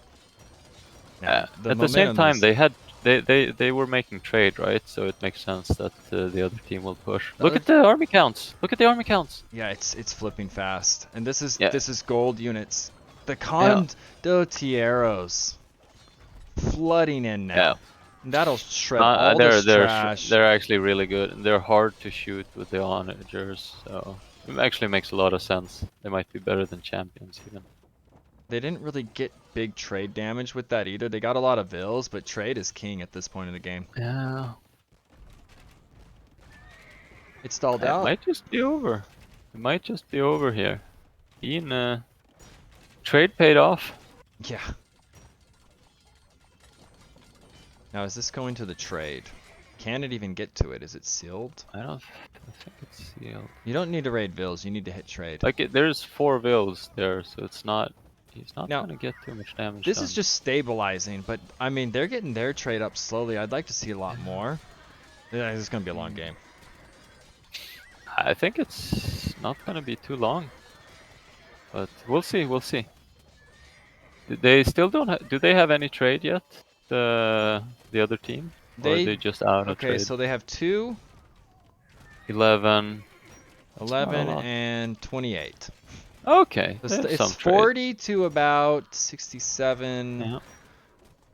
At the same time, they were making trade, right? So it makes sense that the other team will push. Look at the army counts. Look at the army counts. Yeah, it's flipping fast, and this is Yeah. this is gold units. The condotieros flooding in now. Yeah. And that'll shred all this trash. They're actually really good. They're hard to shoot with the onagers, so it actually makes a lot of sense. They might be better than champions even. They didn't really get big trade damage with that either. They got a lot of vills, but trade is king at this point in the game. Yeah. It stalled It out. might just be over. It might just be over here. Ian, trade paid off. Yeah. Now is this going to the trade? Can it even get to it? Is it sealed? I think it's sealed. You don't need to raid vills. You need to hit trade. Like there's 4 vills there, so it's not. He's not Now, gonna get too much damage. This done. is just stabilizing, but I mean they're getting their trade up slowly. I'd like to see a lot more. Yeah, this is gonna be a long game. I think it's not gonna be too long, but we'll see. We'll see. They still don't. Do they have any trade yet? The other team? Or are they just out of trade? Okay, so they have 2, 11. 11, and 28. Okay, So they have it's some trade. 40 to about 67, Yeah.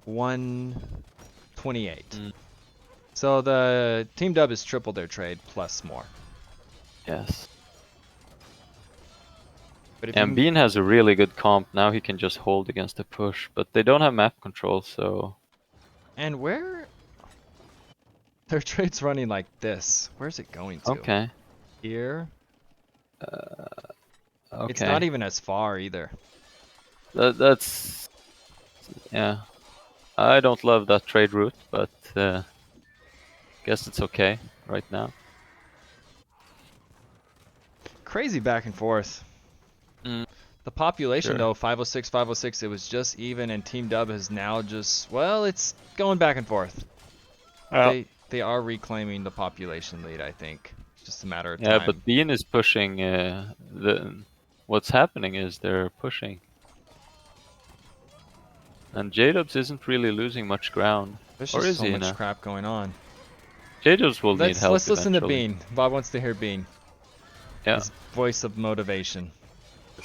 128. Mm. So the Team Dub has tripled their trade plus more. Yes. But if And you, Bean has a really good comp. Now he can just hold against the push, but they don't have map control, so. and where their trade's running like this, where's it going to? Okay. Here. Okay. It's not even as far either. That's. Yeah. I don't love that trade route, but guess it's okay right now. Crazy back and forth. Mm. The population Sure. though, 506, 506, it was just even, and Team Dub is now just, well, it's going back and forth. They are reclaiming the population lead, I think. It's just a matter of time. Yeah, but Bean is pushing. What's happening is they're pushing, and J-Dubs isn't really losing much ground. There's or just is so he much now? crap going on. J-Dubs will need help. Let's listen to eventually. Bean. Bob wants to hear Bean. Yeah. His voice of motivation.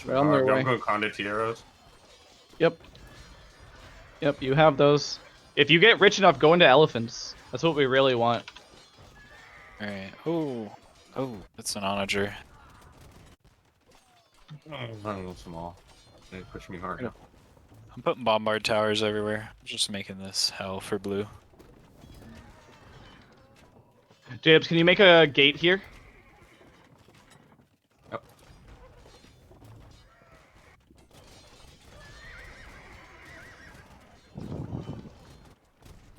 They're on their way. I'm going condotieros. Yep. Yep, you have those. If you get rich enough, go into elephants. That's what we really want. Alright. Oh, that's an onager. I'm a little small. They push me hard. Yeah. I'm putting bombard towers everywhere. I'm just making this hell for blue. Jabs, can you make a gate here? Yep.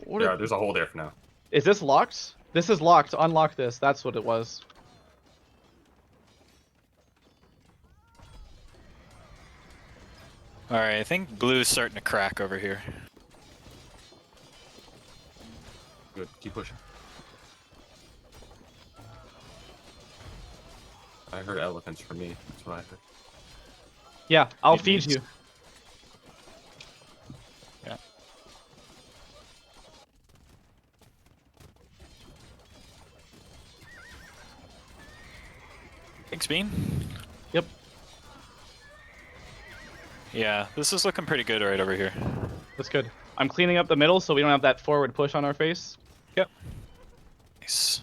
Yeah, there's a hole there for now. Is this locked? This is locked. Unlock this. That's what it was. Alright, I think blue's starting to crack over here. Good, keep pushing. I heard elephants for me. That's what I heard. Yeah, I'll It feed means- you. Thanks, Bean. Yep. Yeah, this is looking pretty good right over here. That's good. I'm cleaning up the middle so we don't have that forward push on our face. Yep. Nice.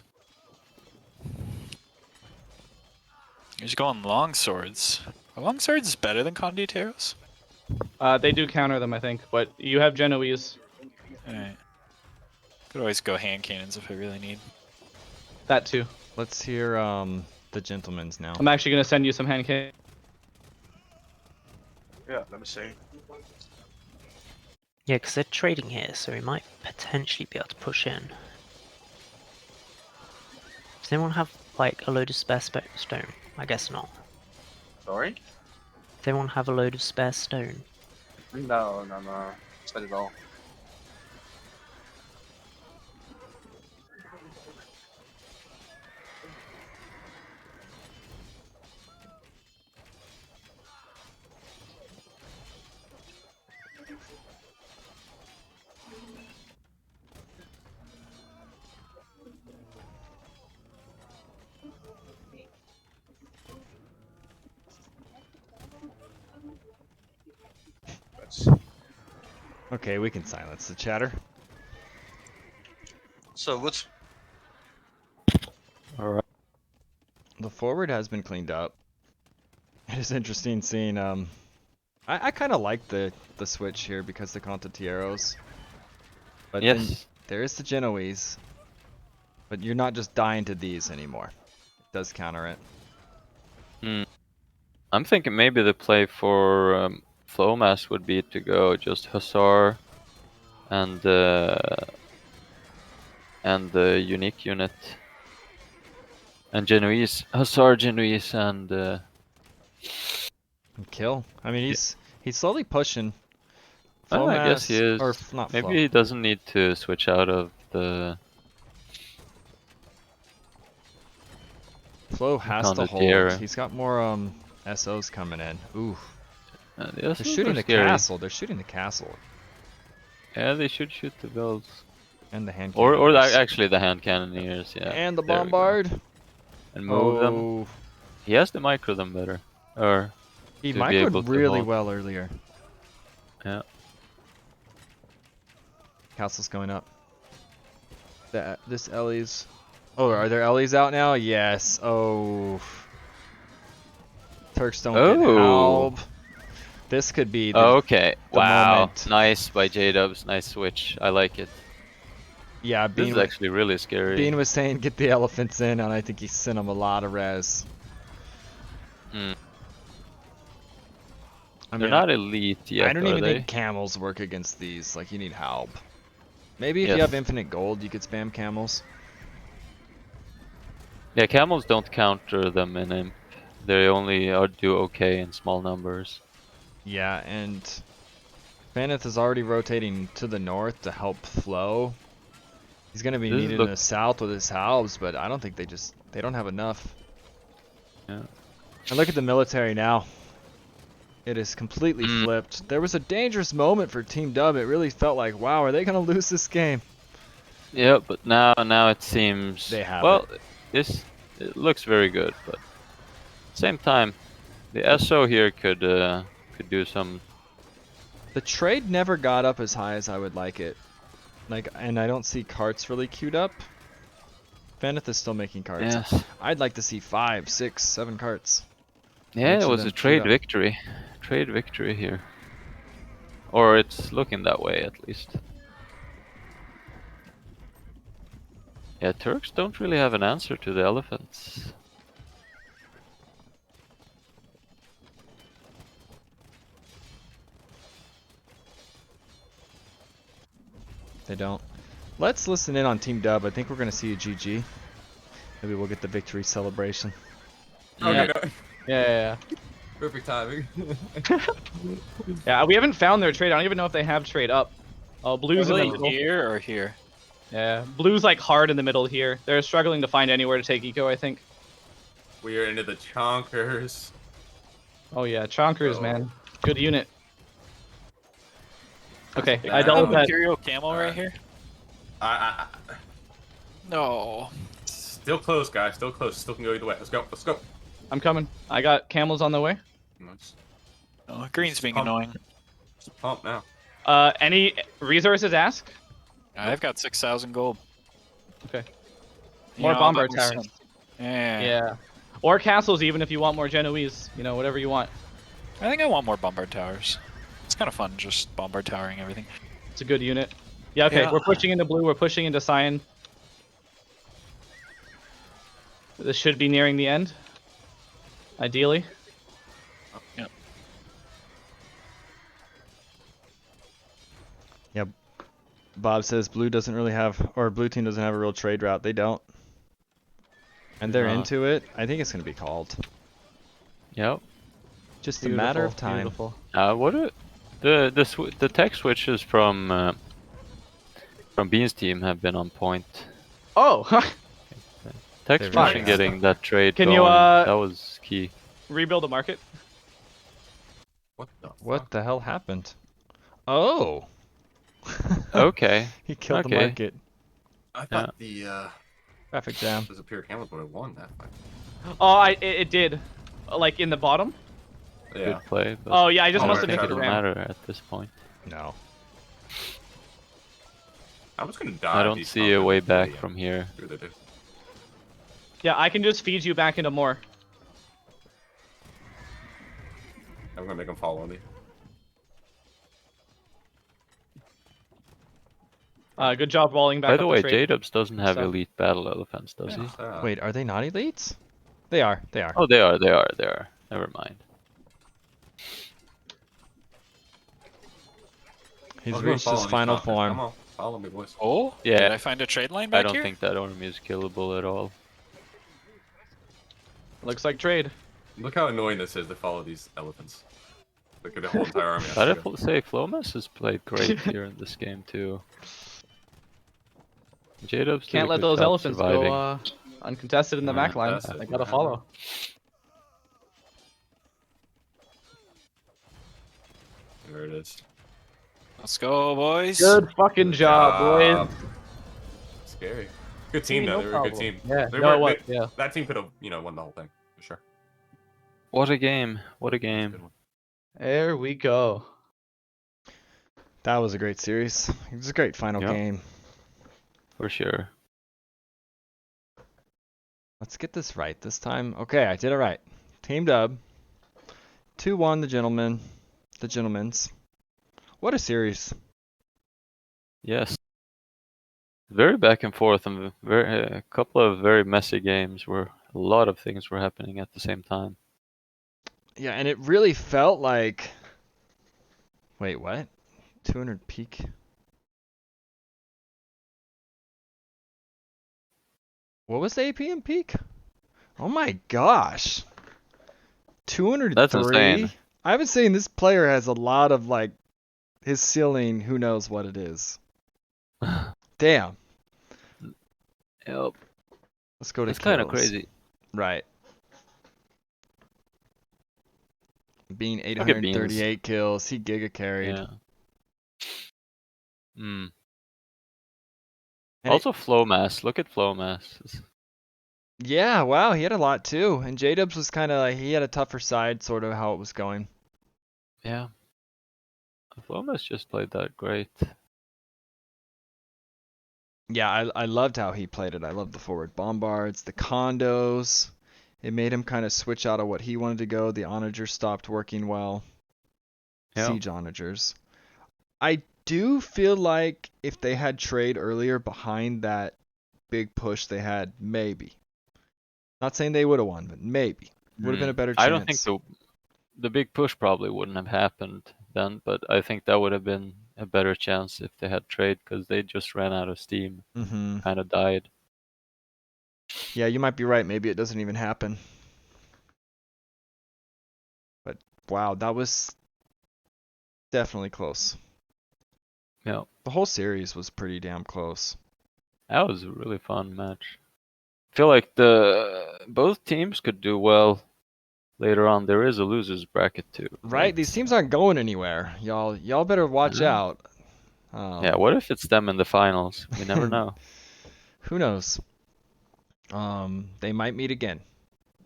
He's going long swords. Are long swords better than condoteros? They do counter them, I think, but you have Genoese. Alright. Could always go hand cannons if I really need. That too. Let's hear the gentleman's now. I'm actually gonna send you some hand cannon. Yeah, let me see. Yeah, because they're trading here, so we might potentially be able to push in. Does anyone have like a load of spare stone? I guess not. Sorry? Does anyone have a load of spare stone? No. It's not at all. Okay, we can silence the chatter. So what's Alright. The forward has been cleaned up. It is interesting seeing I kind of like the switch here because the Contatieros. But then Yes. there is the Genoese. But you're not just dying to these anymore. It does counter it. I'm thinking maybe the play for Flowmass would be to go just Hussar and the unique unit. And Genoese, Hussar, Genoese, and And kill. I mean, he's slowly pushing. oh, I guess he Flowmass- is. Or not Maybe Flow. he doesn't need to switch out of the. Flow has to Condottiero. hold. He's got more SOs coming in. Ooh. The They're SOs shooting are the scary. castle. They're shooting the castle. Yeah, they should shoot the builds. And the hand Or cannons. actually the hand cannoneers, yeah. And the There we go. bombard. And move them. Oh, He has to micro them better. Or he to be able microed to really hold. well earlier. Yeah. Castle's going up. This Ellie's. Oh, are there Ellie's out now? Yes. Oh. Turks don't get Oh. help. This could be the, Okay. the Wow. moment. Nice by J-Dubs. Nice switch. I like it. Yeah, This Bean, is actually really scary. Bean was saying get the elephants in, and I think he sent him a lot of res. Hmm. I They're mean, not elite yet, I don't are even they? think camels work against these. Like, you need help. Maybe if you Yes. have infinite gold, you could spam camels. Yeah, camels don't counter them in imp. They only do okay in small numbers. Yeah, and Faneth is already rotating to the north to help Flow. He's gonna be This needed in look- the south with his halves, but I don't think they don't have enough. Yeah. And look at the military now. It is completely Mm. flipped. There was a dangerous moment for Team Dub. It really felt like, wow, are they gonna lose this game? Yeah, but now it seems They have well. It looks very good, but same time, the SO here could do some. The trade never got up as high as I would like it. Like, and I don't see carts really queued up. Feneth is still making carts. Yes. I'd like to see 5, 6, 7 carts. Yeah, Each it of was them a queued trade up. victory. Trade victory here. Or it's looking that way at least. Yeah, Turks don't really have an answer to the elephants. They don't. Let's listen in on Team Dub. I think we're going to see a GG. Maybe we'll get the victory celebration. Okay, Yeah. Yeah. perfect timing. Yeah, we haven't found their trade. I don't even know if they have trade up. Oh, blue's in the Really middle. here or here? Yeah, blue's like hard in the middle here. They're struggling to find anywhere to take eco, I think. We are into the chonkers. Oh yeah, chonkers, Oh. man. Good unit. Okay, big I bad. doubled that. Imperial camel right here? I No. still close, guys. Still close. Still can go either way. Let's go. Let's go. I'm coming. I got camels on the way. Nice. Oh, green's being Pump. annoying. Just pump now. Any resources? Ask. I've got 6,000 gold. Okay. You More know, I'll bombard buy towers. some. Yeah. Yeah. Or castles, even if you want more Genoese. You know, whatever you want. I think I want more bombard towers. It's kind of fun just bombard towering everything. It's a good unit. Yeah. Okay. Yeah. We're pushing into blue. We're pushing into cyan. This should be nearing the end. Ideally. Yep. Yep. Bob says blue doesn't really have, or blue team doesn't have a real trade route. They don't. And they're not. into it. I think it's going to be called. Yep. Just a matter of time. Beautiful. What are the tech switches from Bean's team have been on point. Oh. Tech They're switch very and getting that trade Can going, you, that was key. Rebuild a market. What the? What fuck? the hell happened? Oh. Okay. He killed the Okay. market. I thought the Traffic jam. disappear camels would have won that fight. Oh, it did. Like in the bottom. Yeah. Good play. But Oh yeah, I just Oh, must right, have I hit think the it Trevor doesn't ram. matter at this point. No. I was gonna die. I if don't these see a camels way didn't back really, from here. do what they do. Yeah, I can just feed you back into more. I'm gonna make them follow me. Good job walling back By up the way, trade. J-Dubs doesn't have stuff. elite battle elephants, does he? Wait, are they not elites? They are. They are. Oh, they are. They are. They are. Never mind. He's I'm gonna reached follow his these final conquerors. Come form. on, follow me, boys. Oh? Yeah. Did I find a trade line back I don't here? think that army is killable at all. Looks like trade. Look how annoying this is to follow these elephants. Look at the whole entire army. has Gotta to go. say, Flomas has played great here in this game too. J-Dubs Can't let those elephants go uncontested in the back line. Uncontested, They gotta yeah. follow. There it is. Let's go, boys. Good fucking job, boys. Scary. Good team, though. No They were a good problem. team. Yeah, They no, were, it was, they- yeah. That team could have, won the whole thing for sure. What a game! What a Good game! one. There we go. That was a great series. It was a great final Yep. game. For sure. Let's get this right this time. Okay, I did it right. Team dub. 2-1 the gentlemen. The gentlemen's. What a series. Yes. Very back and forth, and a couple of very messy games where a lot of things were happening at the same time. Yeah, and it really felt like... Wait, what? 200 peak? What was the APM peak? Oh my gosh. 203? That's insane. I've been saying this player has a lot of, like, his ceiling, who knows what it is. Damn. Yep. Let's go to It's kind of kills. crazy. Right. Being at Beans. 838 kills, he giga carried. Yeah. Mm. And Also, flow mass. Look at flow mass. yeah, wow, he had a lot too. And J-Dubs was kind of like, he had a tougher side, sort of how it was going. Yeah. Flow mass just played that great. Yeah, I loved how he played it. I loved the forward bombards, the condos. It made him kind of switch out of what he wanted to go. The onagers stopped working well. Yeah. Siege onagers. I do feel like if they had trade earlier behind that big push they had, maybe. Not saying they would have won, but maybe. Would have been a better chance. I don't think the big push probably wouldn't have happened then, but I think that would have been a better chance if they had trade, because they just ran out of steam. Mm-hmm. Kind of died. Yeah, you might be right. Maybe it doesn't even happen. But wow, that was definitely close. Yeah. The whole series was pretty damn close. That was a really fun match. I feel like both teams could do well later on. There is a losers bracket too. Right? These teams aren't going anywhere. Y'all better watch know. out. Yeah, what if it's them in the finals? We never know. Who knows? They might meet again.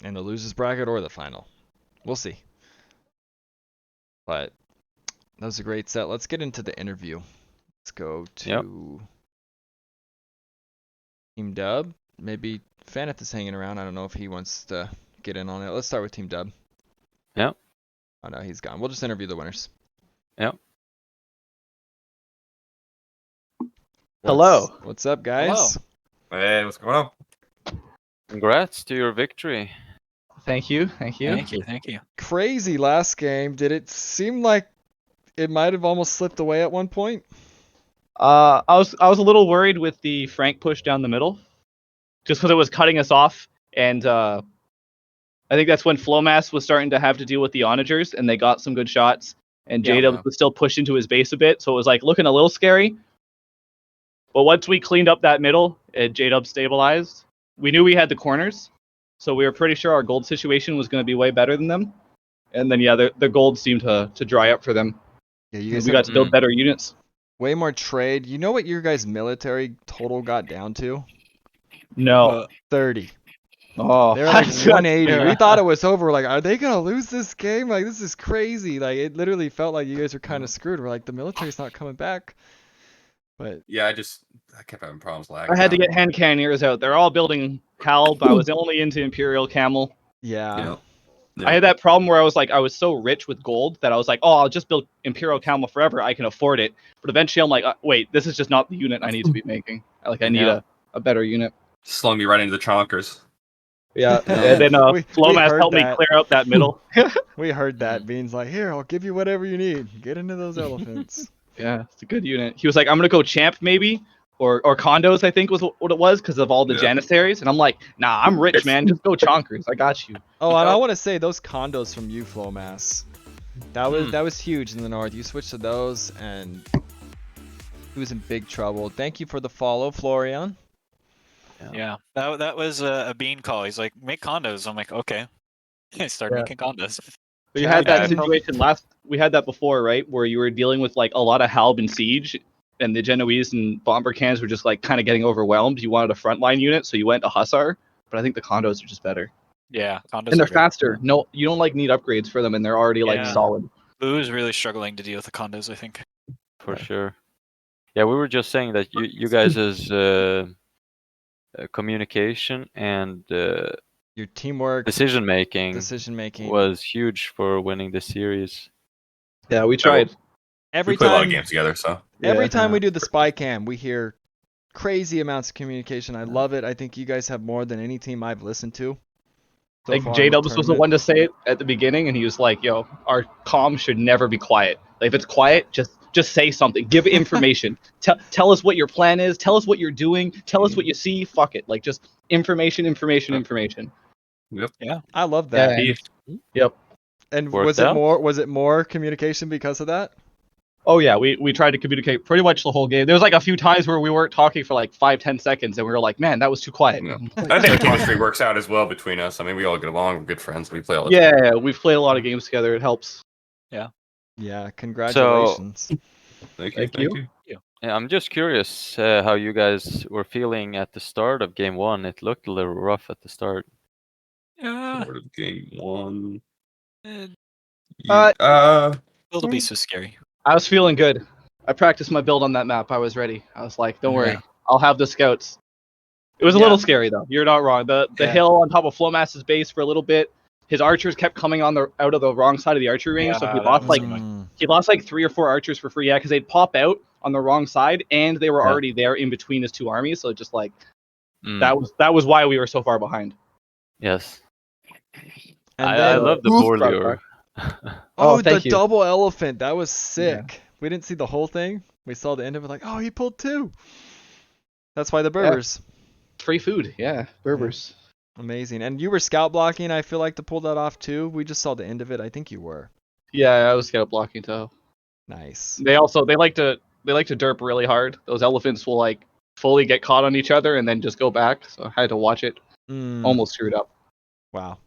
in the losers bracket or the final. We'll see. But that was a great set. Let's get into the interview. Let's go to Team Dub. Maybe Faneth is hanging around. I don't know if he wants to get in on it. Let's start with Team Dub. Yep. Oh no, he's gone. We'll just interview the winners. Yep. Hello. What's up, guys? Hey, what's going on? Congrats to your victory. Thank you. Thank you. Thank you. Crazy last game. Did it seem like it might have almost slipped away at one point? I was a little worried with the Frank push down the middle, just because it was cutting us off, and I think that's when Flowmass was starting to have to deal with the onagers, and they got some good shots, and Yeah. J-Dub was still pushed into his base a bit, so it was like looking a little scary. But once we cleaned up that middle and J-Dub stabilized, we knew we had the corners, so we were pretty sure our gold situation was going to be way better than them. And then the gold seemed to dry up for them. Yeah, you And guys we have got to build better units. way more trade. You know what your guys' military total got down to? No. 30. Oh, They were like that's 180. fair. We thought it was over. We're like, are they gonna lose this game? Like, this is crazy. Like, it literally felt like you guys were kind of screwed. We're like, the military's not coming back. But Yeah, I kept having problems lagging. I had to out. get hand cannoneers out. They're all building Halb. I was only into Imperial Camel. yeah, I had that problem where I was so rich with gold that I was like, oh, I'll just build Imperial Camel forever. I can afford it. But eventually I'm like, wait, this is just not the unit I need to be making. Like, I need a better unit. Slung me right into the chonkers. Yeah. Yeah. And then We Flowmass heard helped me that. clear out that middle. we heard that. Bean's like, here, I'll give you whatever you need. Get into those elephants. Yeah, it's a good unit. He was like, I'm going to go Champ maybe. Or condos, I think was what it was, because of all the Yeah. Janissaries. And I'm like, nah, I'm rich, man. Just go Chonkers. I got you. Oh, and I want to say those condos from you, Flowmass. That was huge in the north. You switched to those, and he was in big trouble. Thank you for the follow, Florian. Yeah, that was a Bean call. He's like, make condos. I'm like, okay. I started Yeah. making condos. But you had Yeah, that situation we had that before, right? Where you were dealing with like a lot of Halb and Siege, and the Genoese and bomber cans were just like kind of getting overwhelmed. You wanted a frontline unit, so you went to Hussar. But I think the condos are just better. Yeah, condos. And they're are great. faster. No, you don't like need upgrades for them, and they're already like Yeah. solid. Boo is really struggling to deal with the condos, I think. For sure. Yeah, we were just saying that you guys' communication and Your teamwork, decision making was huge for winning the series. Yeah, we tried. Every We play a lot of time, games together, so every Yeah. time we do the spy cam, we hear crazy amounts of communication. I love it. I think you guys have more than any team I've listened to. so Like far in J-Dubs was the tournament. one to say it at the beginning, and he was like, "Yo, our comm should never be quiet. Like, if it's quiet, just say something. Give information. Tell us what your plan is. Tell us what you're doing. Tell us what you see. Fuck it. Like, just information. I love that. Yeah. Yep. And Worked was it out? more communication because of that? Oh yeah, we tried to communicate pretty much the whole game. There was like a few times where we weren't talking for like 5-10 seconds, and we were like, "Man, that was too quiet." yeah. I think the chemistry works out as well between us. I mean, we all get along. We're good friends. We play all the time. Yeah, we've played a lot of games together. It helps. Yeah, congratulations. Thank you. Thank you. Yeah, I'm just curious how you guys were feeling at the start of game one. It looked a little rough at the start. Yeah. Start of game one. Build Beast was scary. I was feeling good. I practiced my build on that map. I was ready. I was like, "Don't worry, Yeah. I'll have the scouts." It was a little scary though. You're not wrong. The hill on top of Flowmass's base for a little bit. His archers kept coming out of the wrong side of the archery range, so Yeah, he that lost was like annoying. he lost like 3 or 4 archers for free. Yeah, because they'd pop out on the wrong side, and they were Yeah. already there in between his two armies. So just like Mm, that was why we were so far behind. yes. And I then, love the Oof, board sorry, lure. Oh, the thank you. double elephant. That was sick. We didn't see the whole thing. We saw the end of it like, oh, he pulled 2. That's why the Berbers. Free food, yeah, Berbers. Amazing. And you were scout blocking, I feel like, to pull that off too. We just saw the end of it. I think you were. Yeah, I was scout blocking too. Nice. They like to derp really hard. Those elephants will like fully get caught on each other and then just go back. So I had to watch it. Almost screwed up. Wow.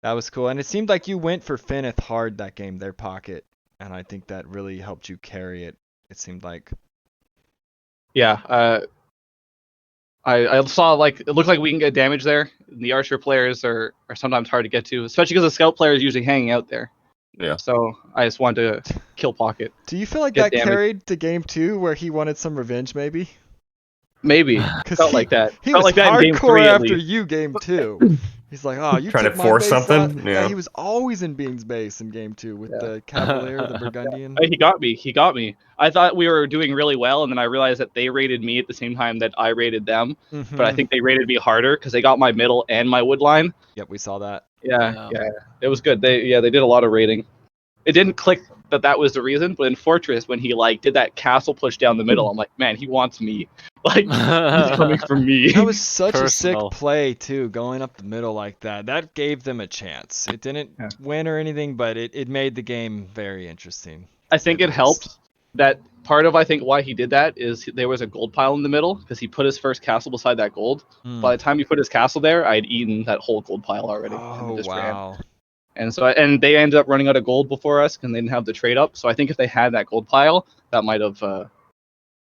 That was cool. And it seemed like you went for Feneth hard that game, their pocket. And I think that really helped you carry it. It seemed like. Yeah, I saw like it looked like we can get damage there. The archer players are sometimes hard to get to, especially because the scout player is usually hanging out there. Yeah. So I just wanted to kill pocket. Do you feel like Get that damage. carried to game 2 where he wanted some revenge, maybe? Maybe felt like that. He Felt was like that in game hardcore 3 at after least. you game 2. He's like, oh, you Trying to took my force base something? out. Yeah. He was always in Bean's base in game 2 with the Cavalier, the Burgundian. He got me. He got me. I thought we were doing really well, and then I realized that they raided me at the same time that I raided them. But I Mhm. think they raided me harder because they got my middle and my wood line. Yep, we saw that. Yeah, it was good. They did a lot of raiding. It didn't click that was the reason, but in Fortress when he like did that castle push down the middle, I'm like, man, he wants me. Like he's coming for me. That was such a Personal. sick play too, going up the middle like that. That gave them a chance. It didn't win or anything, but it made the game very interesting. I think it helped that part of I think why he did that is there was a gold pile in the middle because he put his first castle beside that gold. By the time he put his castle there, I'd eaten that whole gold pile already. Oh, and just ran. wow. And so and they ended up running out of gold before us because they didn't have the trade up. So I think if they had that gold pile, that might have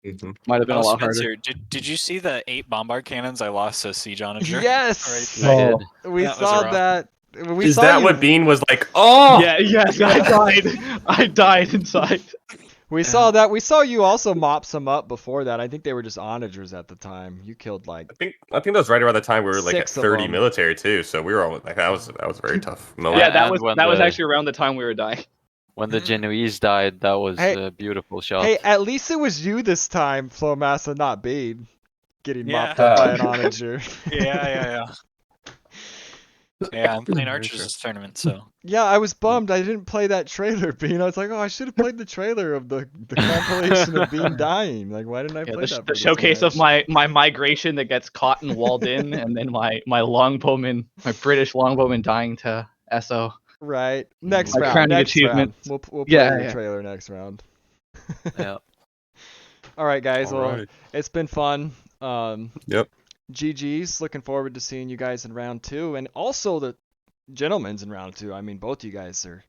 been a lot harder. Spencer, did you see the 8 bombard cannons I lost to Siege Onager? Yes! Right. I did. We That was saw rough. that. We Is saw that you, what Bean was like? Oh! Yeah, yes, I died. I died inside. We saw that. We saw you also mop some up before that. I think they were just onagers at the time. You killed like I think that was right around the time we were like at 6 of 30 them. military too, so we were all like that was a very tough moment. Yeah, And when that was the- actually around the time we were dying. When the Genoese died, that was Hey- a beautiful shot. Hey, at least it was you this time, Flowmassa, not Bede, getting Yeah. mopped up by an onager. Yeah. Yeah, I'm playing Very archers true. this tournament, so Yeah, I was bummed I didn't play that trailer, Bean. I was like, oh, I should have played the trailer of the compilation of Bean dying. Like, why didn't I play that? for The this showcase of match? my migration that gets caught and walled in, and then my longbowman, my British longbowman dying to SO. Right. Next My round. crowning Next achievement. round. We'll play Yeah, your yeah. trailer next round. Yeah. All right, guys. Well, Alright. it's been fun. Yep. GG's. Looking forward to seeing you guys in round 2, and also the gentlemen's in round 2. I mean, both you guys are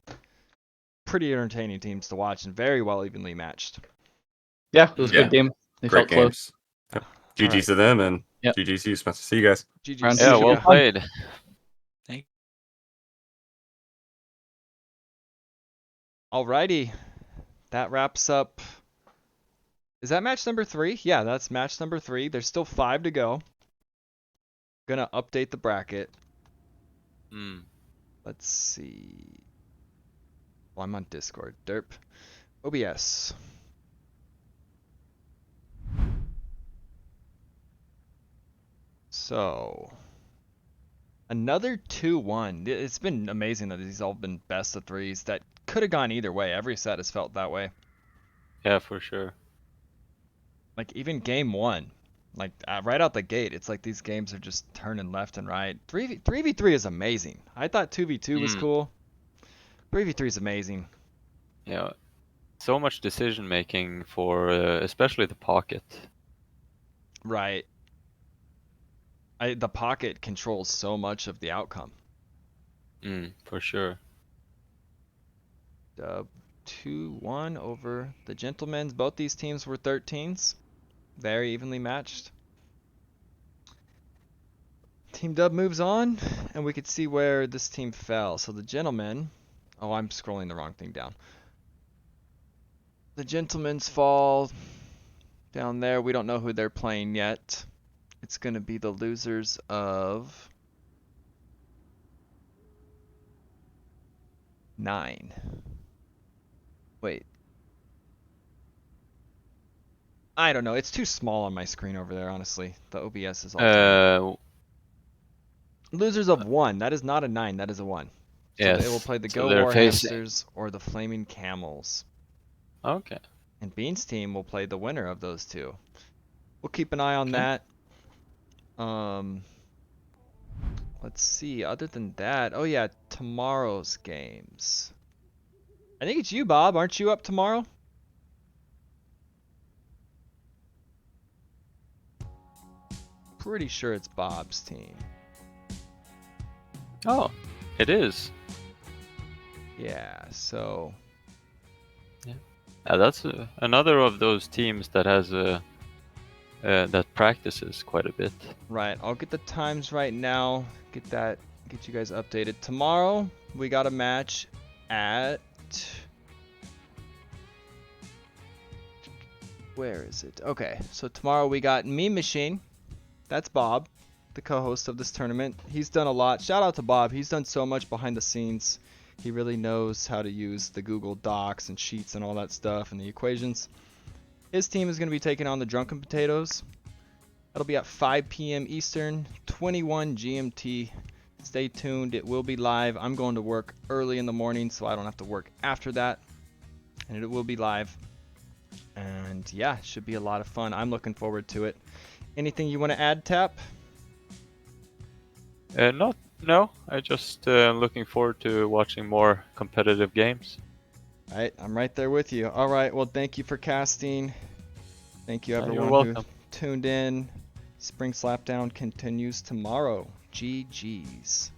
pretty entertaining teams to watch and very well evenly matched. Yeah, it was a Yeah. good game. They Great felt close. games. Yep. GG's to them and Yep. GG's to you, Spencer. See you guys. GG's. Round Yeah, two. well played. Alrighty. That wraps up. Is that match number 3? Yeah, that's match number 3. There's still 5 to go. Gonna update the bracket. Hmm. Let's see. Well, I'm on Discord. Derp. OBS. So, another 2-1. It's been amazing that these all been best of 3s. That could have gone either way. Every set has felt that way. Yeah, for sure. Like even game 1, like right out the gate, it's like these games are just turning left and right. 3v3 is amazing. I thought 2v2 was cool. 3v3 is amazing. Yeah. So much decision making for especially the pocket. Right. The pocket controls so much of the outcome. For sure. 2-1 over the gentlemen's. Both these teams were 13s. Very evenly matched. Team Dub moves on, and we could see where this team fell. So the gentlemen... Oh, I'm scrolling the wrong thing down. The gentlemen's fall down there. We don't know who they're playing yet. It's going to be the losers of 9. Wait. I don't know. It's too small on my screen over there, honestly. The OBS is all losers of 1. That is not a 9. That is a 1. So yes. they will play the So Go they're War facing- Hamsters or the Flaming Camels. Okay. And Bean's team will play the winner of those two. We'll keep an eye on Okay. that. Let's see. Other than that, oh yeah, tomorrow's games. I think it's you, Bob. Aren't you up tomorrow? Pretty sure it's Bob's team. Oh, it is. Yeah, so Yeah, that's another of those teams that has a that practices quite a bit. Right, I'll get the times right now. Get you guys updated. Tomorrow we got a match at, where is it? Okay, so tomorrow we got Meme Machine. That's Bob, the co-host of this tournament. He's done a lot. Shout out to Bob. He's done so much behind the scenes. He really knows how to use the Google Docs and Sheets and all that stuff and the equations. His team is going to be taking on the Drunken Potatoes. That'll be at 5 p.m. Eastern, 21 GMT. Stay tuned. It will be live. I'm going to work early in the morning, so I don't have to work after that. And it will be live. And yeah, should be a lot of fun. I'm looking forward to it. Anything you want to add, Tap? No. I just looking forward to watching more competitive games. Alright, I'm right there with you. Alright, well, thank you for casting. Thank you, You're everyone who welcome. tuned in. Spring Slapdown continues tomorrow. GG's.